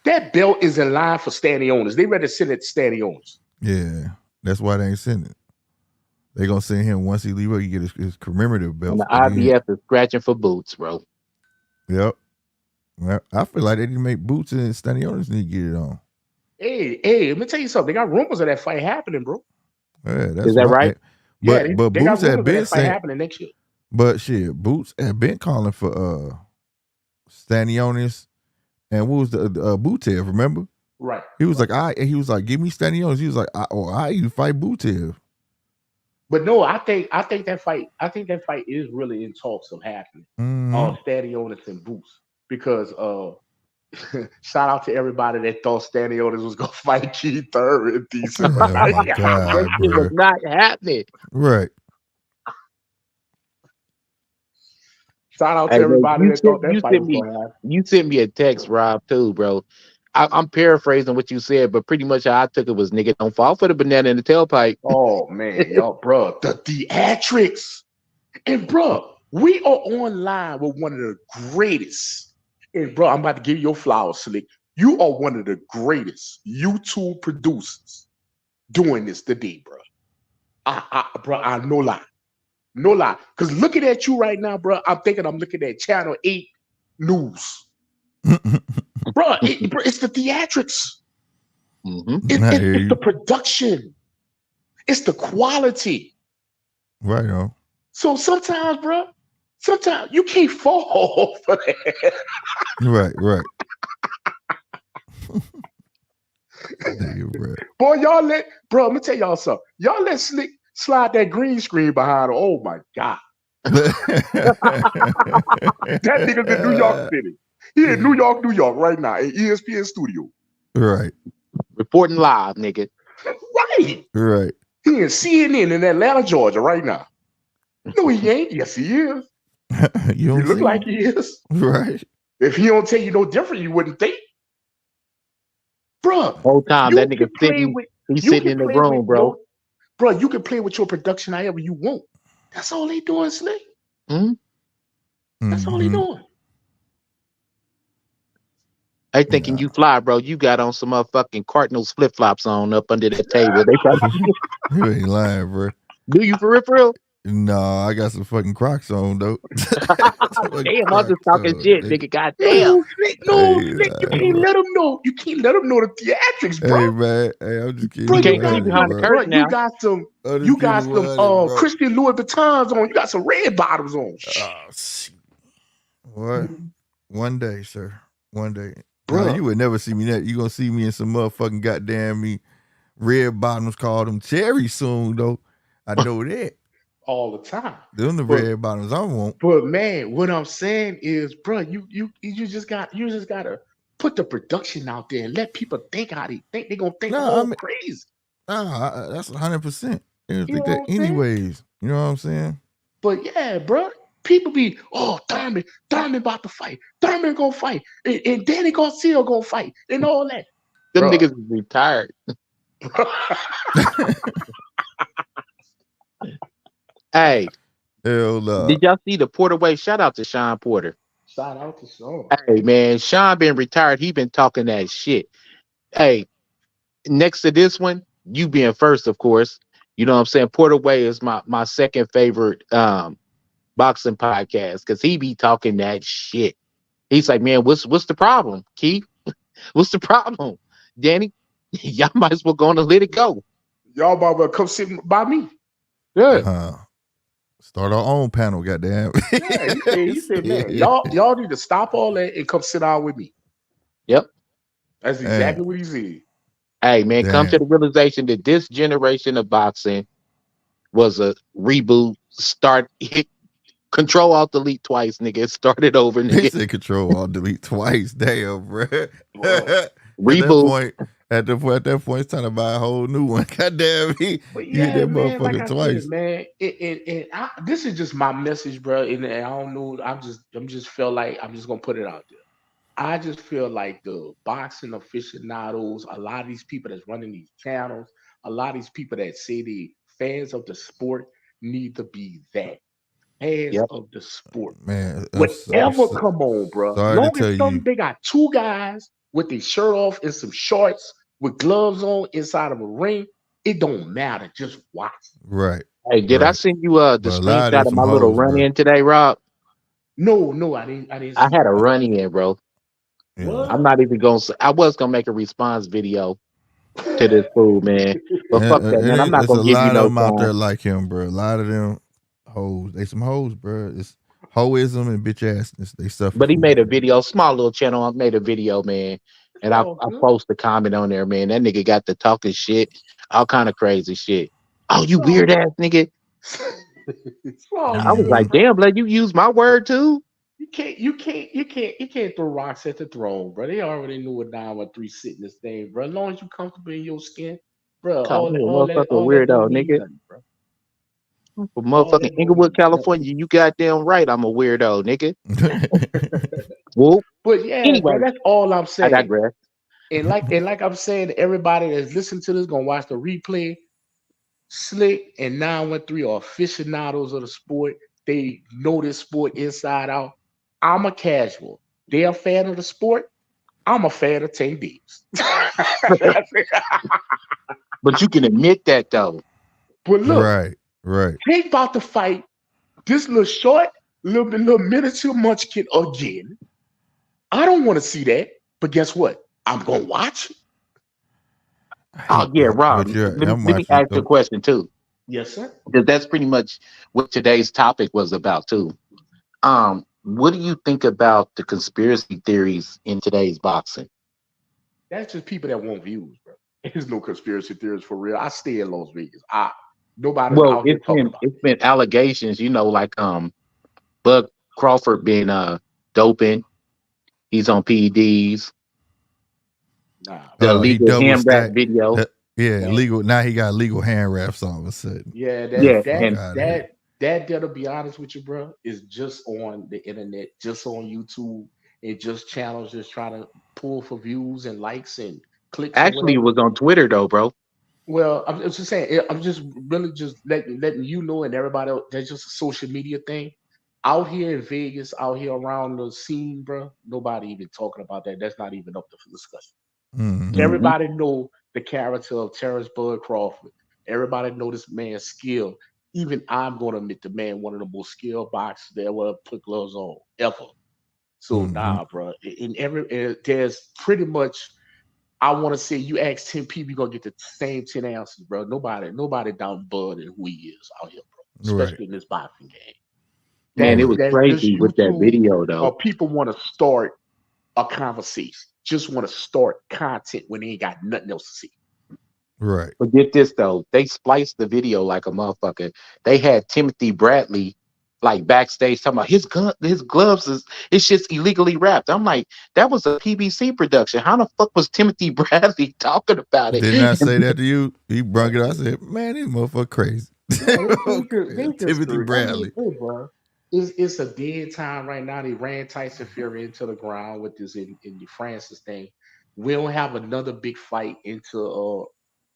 That belt is in line for standing owners. They ready to send it to standing owners. Yeah, that's why they ain't sending it. They gonna send him once he leave. He get his commemorative belt. And the IBF is scratching for boots, bro. Yep. Well, I feel like they didn't make boots and standing owners need to get it on. Hey, let me tell you something. They got rumors of that fight happening, bro. Yeah, that's is that right? But Boots had been saying happening next year. But shit, Boots had been calling for Stanionis and what was the Butev, remember? Right. He was like, give me Stanionis. He was like, you fight Butev. But no, I think that fight is really in talks of happening. Stanionis and Boots. Because shout out to everybody that thought Stanionis was gonna fight Keith Thurman in DC. Oh my God, it was not happening. Right. Shout out to everybody that thought that fight was gonna happen. You sent me a text, Rob, too, bro. I'm paraphrasing what you said, but pretty much how I took it was, nigga, don't fall for the banana in the tailpipe. Oh man, y'all, bro, the theatrics, and bro, we are online with one of the greatest. And bro, I'm about to give you your flowers, Slick. You are one of the greatest YouTube producers doing this today, bro. Bro, I no lie, no lie. Cause looking at you right now, bro, I'm thinking I'm looking at Channel 8 News, bro. It's the theatrics. Mm-hmm. It's the production. It's the quality. Right on. So sometimes, bro, sometimes you can't fall for that. Right. Nigga, bro. Boy, bro, I'm gonna tell y'all something. Y'all let Slick slide that green screen behind her. Oh my God. That nigga's in New York City. He in New York right now at ESPN studio. Right. Reporting live, nigga. Right. He in CNN in Atlanta, Georgia right now. No, he ain't. Yes, he is. You He look like he is. Right. If he don't tell you no different, you wouldn't think. Bruh. Whole time that nigga sitting, he's sitting in the room, bro. Bro, you can play with your production however you want. That's all they doing, Slick. That's all they doing. They thinking you fly, bro. You got on some motherfucking Cardinals flip flops on up under that table. They probably You ain't lying, bro. Do you for real? No, I got some fucking Crocs on though. Damn, I'm just talking shit, nigga. Goddamn. No, Slick, you can't let them know. You can't let them know the theatrics, bro. Hey man, I'm just kidding. Bro, you can't see behind the curtain now. You got some Christian Louis Vuittons on. You got some red bottoms on. Oh, shit. What? One day, sir. One day. Bro, you would never see me that. You gonna see me in some motherfucking goddamn me red bottoms, call them cherries soon though. I know that. All the time. Them the red bottoms I want. But man, what I'm saying is, bro, you just gotta put the production out there and let people think how they think. They're gonna think crazy. Nah, that's 100%. They don't You think know that what I'm saying? anyways. You know what I'm saying? But yeah, bro, people be, Thurman about to fight. Thurman gonna fight. And Danny Garcia gonna fight and all that. Them niggas is retired. Hey, hell no. Did y'all see the Porter Way? Shout out to Sean Porter. Shout out to Sean. Hey man, Sean been retired. He been talking that shit. Hey, next to this one, you being first, of course. You know what I'm saying? Porter Way is my second favorite boxing podcast because he be talking that shit. He's like, man, what's the problem, Keith? What's the problem, Danny? Y'all might as well go on and let it go. Y'all might well come sit by me. Yeah. Start our own panel, goddamn. Yeah, he said, man, y'all need to stop all that and come sit down with me. Yep. That's exactly what he said. Hey, man, come to the realization that this generation of boxing was a reboot. Control Alt Delete twice, nigga. It started over, nigga. They said Control Alt Delete twice. Damn, bro. Reboot. At that point, it's time to buy a whole new one. Goddamn, you hit that motherfucker like twice. Said, man, this is just my message, bro. And I don't know. I'm just feel like I'm just gonna put it out there. I just feel like the boxing aficionados, a lot of these people that's running these channels, a lot of these people that say they fans of the sport need to be that. Fans of the sport. Man, whatever come on, bro. Long as they got two guys with their shirt off and some shorts with gloves on inside of a ring, it don't matter. Just watch. Right. Hey, did I send you the screenshot of my little run-in today, Rob? No, I didn't. I had a run-in, bro. Yeah. I'm not even gonna say. I was gonna make a response video to this fool, man. But fuck that, man. I'm not gonna give you no time. A lot of them out there like him, bro. A lot of them hoes. They some hoes, bro. It's hoism and bitch assness. They suffer. But he made a video, small little channel. I made a video, man, and I posted a comment on there, man. That nigga got the talking shit, all kind of crazy shit. Oh, you weird ass nigga. I was like, damn, blood, you use my word too. You can't throw rocks at the throne, bro. They already knew a 913 sit in this thing, bro. As long as you comfortable in your skin, bro. All that weirdo, nigga. Nothing, bro. From motherfucking Inglewood, California, you goddamn right. I'm a weirdo, nigga. Whoop. But yeah, anyway, bro, that's all I'm saying. I digress. and like I'm saying, everybody that's listening to this gonna watch the replay. Slick and 913 are aficionados of the sport. They know this sport inside out. I'm a casual. They're a fan of the sport. I'm a fan of 10 D's. But you can admit that though. But look, Right. Right. they about to fight this little short, little miniature munchkin again. I don't want to see that. But guess what? I'm gonna watch it. Oh yeah, Rob. But Let me, I'm let me watching it ask you a though. question too. Yes, sir. Because that's pretty much what today's topic was about too. What do you think about the conspiracy theories in today's boxing? That's just people that want views, bro. There's no conspiracy theories for real. I stay in Las Vegas. Nobody's Well, out here talking about it's been allegations, like Bud Crawford being doping. He's on PEDs. it. Nah, The He illegal double hand rap stacked. video. Yeah, man. legal. Now he got legal hand wraps all of a sudden. Yeah, Get the Yeah, fuck and out of here. that to be honest with you, bro, is just on the internet, just on YouTube, and just channels just trying to pull for views and likes and clicks or actually it whatever. was on Twitter though, bro. Well, I'm just saying, I'm just really just letting you know and everybody else, that's just a social media thing. Out here in Vegas, out here around the scene, bro, nobody even talking about that. That's not even up for discussion. Mm-hmm. Hmm. Everybody know the character of Terrence Bud Crawford. Everybody know this man's skill. Even I'm going to admit the man one of the most skilled boxers that ever put gloves on ever. So Mm-hmm. nah, bro. There's pretty much. I want to say you ask 10 people, you're gonna get the same 10 answers, bro. Nobody down Bud and who he is out here, bro. Right. Especially in this boxing game. Man, it That's Right. was that's just crazy with that YouTube video or though. people want to start a conversation. Just want to start content when they ain't got nothing else to see. Right. But get this though, they spliced the video like a motherfucker. They had Timothy Bradley like backstage talking about his gloves is it's just illegally wrapped. I'm like, that was a PBC production. How the fuck was Timothy Bradley talking about it? Didn't I say that to you? He brung it up. I said, man, this motherfucker crazy. No, they just Timothy screwed. I mean, Bradley. hey, bro, it's a dead time right now. They ran Tyson Fury into the ground with this in the Francis thing. We don't have another big fight into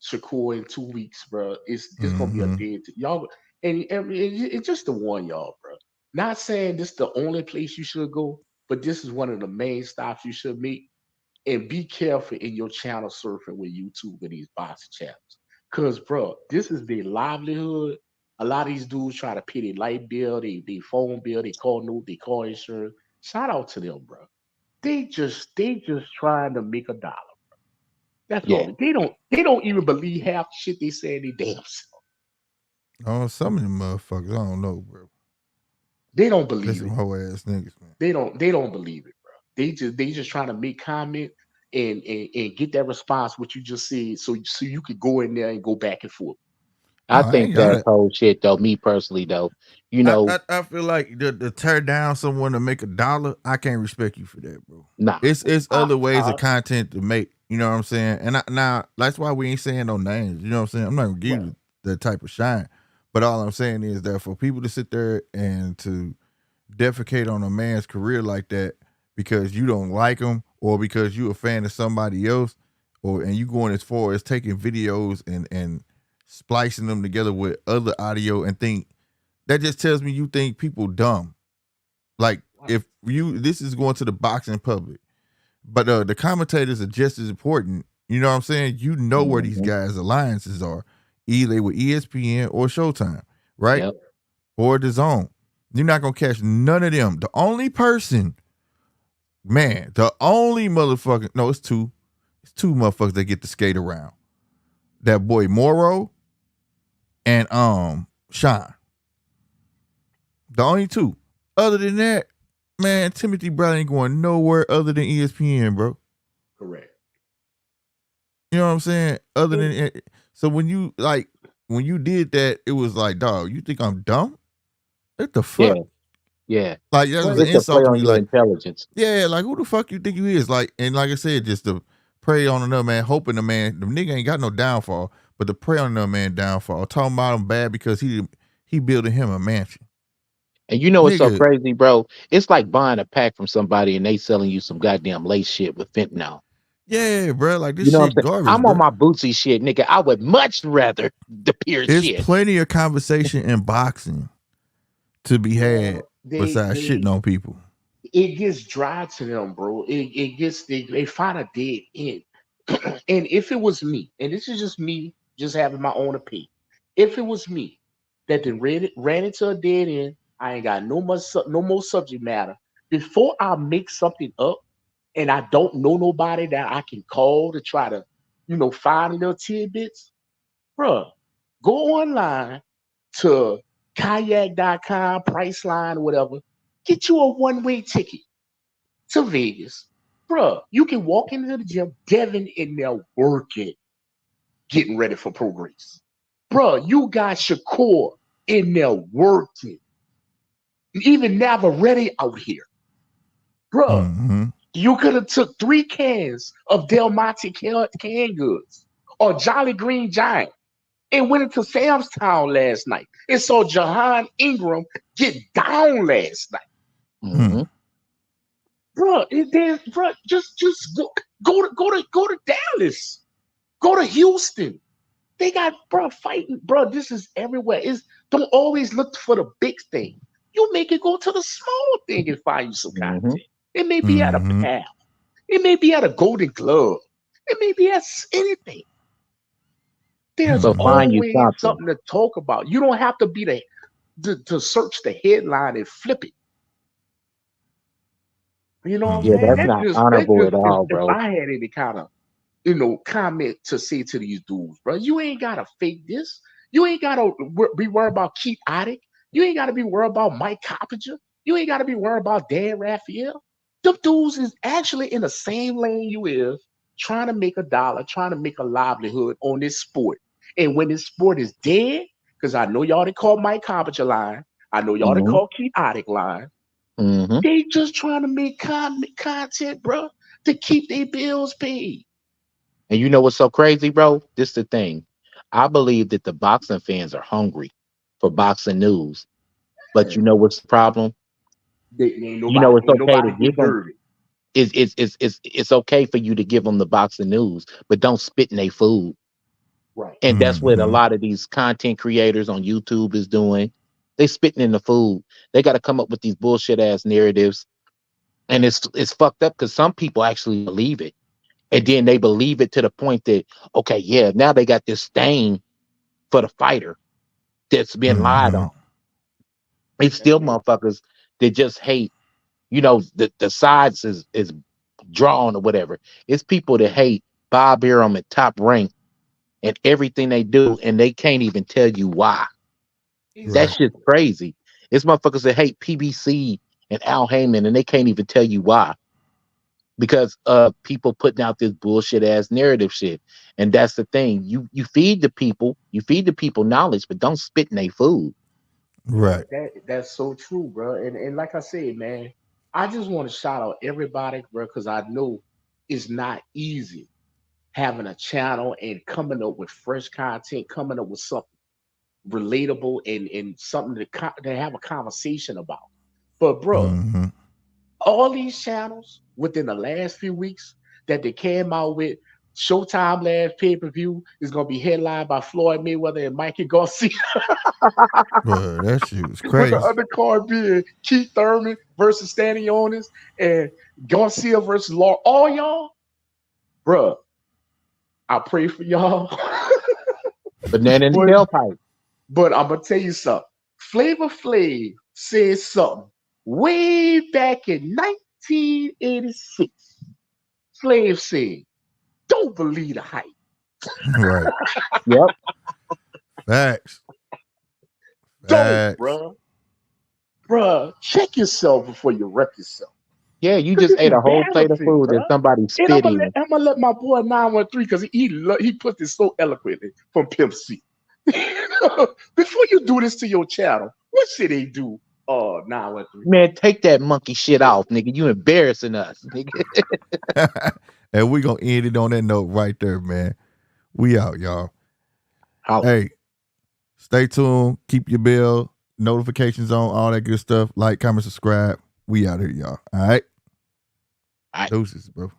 Shakur in 2 weeks, bro. It's gonna be a Mm-hmm. y'all, and it's just the one, y'all, bro. Not saying this the only place you should go, but this is one of the main stops you should make. And be careful in your channel surfing with YouTube and these boxing channels. Cause bro, this is their livelihood. A lot of these dudes try to pay their light bill, they phone bill, they call note, they call insurance. Shout out to them, bro. They just trying to make a dollar. That's Yeah. all. They don't even believe half the shit they say they damn self. Oh, some of them motherfuckers, I don't know, bro. They don't They believe some it. hoe ass niggas, man. They don't believe it, bro. They just trying to make comment and get that response what you just said so you could go in there and go back and forth. No, I I think ain't got that it. whole shit though, me personally though, I, I feel like to tear down someone to make $1, I can't respect you for that, bro. nah. It's I, other ways of I, content to make. You know what I'm saying? And now that's why we ain't saying no names. You know what I'm saying? I'm not gonna give right. you that type of shine. But all I'm saying is that for people to sit there and to defecate on a man's career like that because you don't like him or because you a fan of somebody else, and you going as far as taking videos and splicing them together with other audio and think that just tells me you think people dumb. Like Right. if this is going to the boxing public, but the commentators are just as important. You know what I'm saying? You know where these Mhm. guys' alliances are, either with ESPN or Showtime, right? Yep. Or the Zone. You're not gonna catch none of them. The only person, man, the only motherfucker. No, it's two. It's two motherfuckers that get to skate around. That boy Morrow and Sean. The only two. Other than that, man, Timothy Bradley ain't going nowhere other than ESPN, bro. Correct. You know what I'm saying? Other And than so when you did that, it was like, dog, you think I'm dumb? What the Yeah. fuck? Yeah. Like that was well, an Just to play insult to on me. your Like, intelligence. yeah, like who the fuck you think you is? Like, and like I said, just to prey on another man, hoping the nigga ain't got no downfall, but to prey on another man downfall, talking about him bad because he building him a mansion. And you know what's so Nigga, crazy, bro? It's like buying a pack from somebody and they selling you some goddamn lace shit with fentanyl. Yeah, bro. Like this You know what shit I'm saying? garbage, I'm on bro. my Bootsy shit, nigga. I would much rather the pure It's shit. plenty of conversation in boxing to be had Well, they besides shitting they on people. it gets dry to them, bro. It gets they find a dead end. And if it was me, and this is just me, just having my own opinion, if it was me that then ran into a dead end, I ain't got no more subject matter. Before I make something up, and I don't know nobody that I can call to try to, find little tidbits, bruh, go online to kayak.com, Priceline, whatever, get you a one-way ticket to Vegas. Bruh, you can walk into the gym, Devin in there working, getting ready for pro race. Bruh, you got Shakur in there working. Even Navarrete out here. Bruh, Mm-hmm. you could have took 3 cans of Del Monte canned goods or Jolly Green Giant and went into Sam's Town last night and saw Jahan Ingram get down last night. Mm-hmm. Bro, just go to Dallas, go to Houston. They got bro fighting, bro. This is everywhere. Don't always look for the big thing. You make it go to the small thing and find you some Mm-hmm. content. It may be at a Mm-hmm. PAL. It may be at a Golden Glove. It may be at anything. There's But Mm-hmm. find you always something. something to talk about. You don't have to be to search the headline and flip it. You know what I'm Yeah, saying? Mm-hmm. that's That's not just that's honorable just at all, if bro. I had any kind of comment to say to these dudes, bro. You ain't gotta fake this. You ain't gotta be worried about Keith Attic. You ain't gotta be worried about Mike Coppinger. You ain't gotta be worried about Dan Raphael. Them dudes is actually in the same lane you is, trying to make a dollar, trying to make a livelihood on this sport. And when this sport is dead, because I know y'all didn't call Mike Coppinger line, I know y'all didn't Mm-hmm. call Keith Attic line. Mm-hmm. They just trying to make content, bro, to keep their bills paid. And you know what's so crazy, bro? This the thing. I believe that the boxing fans are hungry for boxing news. But you know what's the problem? Ain't You know nobody, it's ain't okay to nobody give them. deserve it. It's okay for you to give them the boxing news, but don't spit in their food. Right. And that's what a Mm-hmm. lot of these content creators on YouTube is doing. They spitting in the food. They got to come up with these bullshit ass narratives, and it's fucked up because some people actually believe it, and then they believe it to the point that okay, yeah, now they got this stain for the fighter that's been lied Mm-hmm. on. It's That's still it. motherfuckers that just hate. You know, the sides is drawn or whatever. It's people that hate Bob Arum at Top Rank and everything they do, and they can't even tell you why. That Right. shit's Exactly. crazy. It's motherfuckers that hate PBC and Al Heyman, and they can't even tell you why because people putting out this bullshit ass narrative shit. And that's the thing. You feed the people knowledge, but don't spit in their food. Bro, Right. that's so true, bro. And like I said, man, I just want to shout out everybody, bro, because I know it's not easy having a channel and coming up with fresh content, coming up with something relatable and something to have a conversation about. But bro, Mm-hmm. all these channels within the last few weeks that they came out with. Showtime last pay-per-view is gonna be headlined by Floyd Mayweather and Mikey Garcia, But that shit was with the crazy. undercard being Keith Thurman versus Stanionis and Garcia versus Law. All y'all, bruh, I pray for y'all. Banana in the but tailpipe. but I'm gonna tell you something. Flavor Flav said something way back in 1986. Flav said, "Don't believe the hype." Right. Yep. Facts. Don't, Facts. bruh. Check yourself before you wreck yourself. Yeah, you Cause just it's ate a whole plate of embarrassing, food that bruh. somebody And spit in. I'm gonna let my boy 913 because he put this so eloquently from Pimp C. Before you do this to your channel, what should they do? 913. Man, take that monkey shit off, nigga. You embarrassing us, nigga. And we gonna end it on that note right there, man. We out, y'all. Holla. Hey, stay tuned. Keep your bell notifications on, all that good stuff. Like, comment, subscribe. We out here, y'all. All right. All right. Deuces, bro.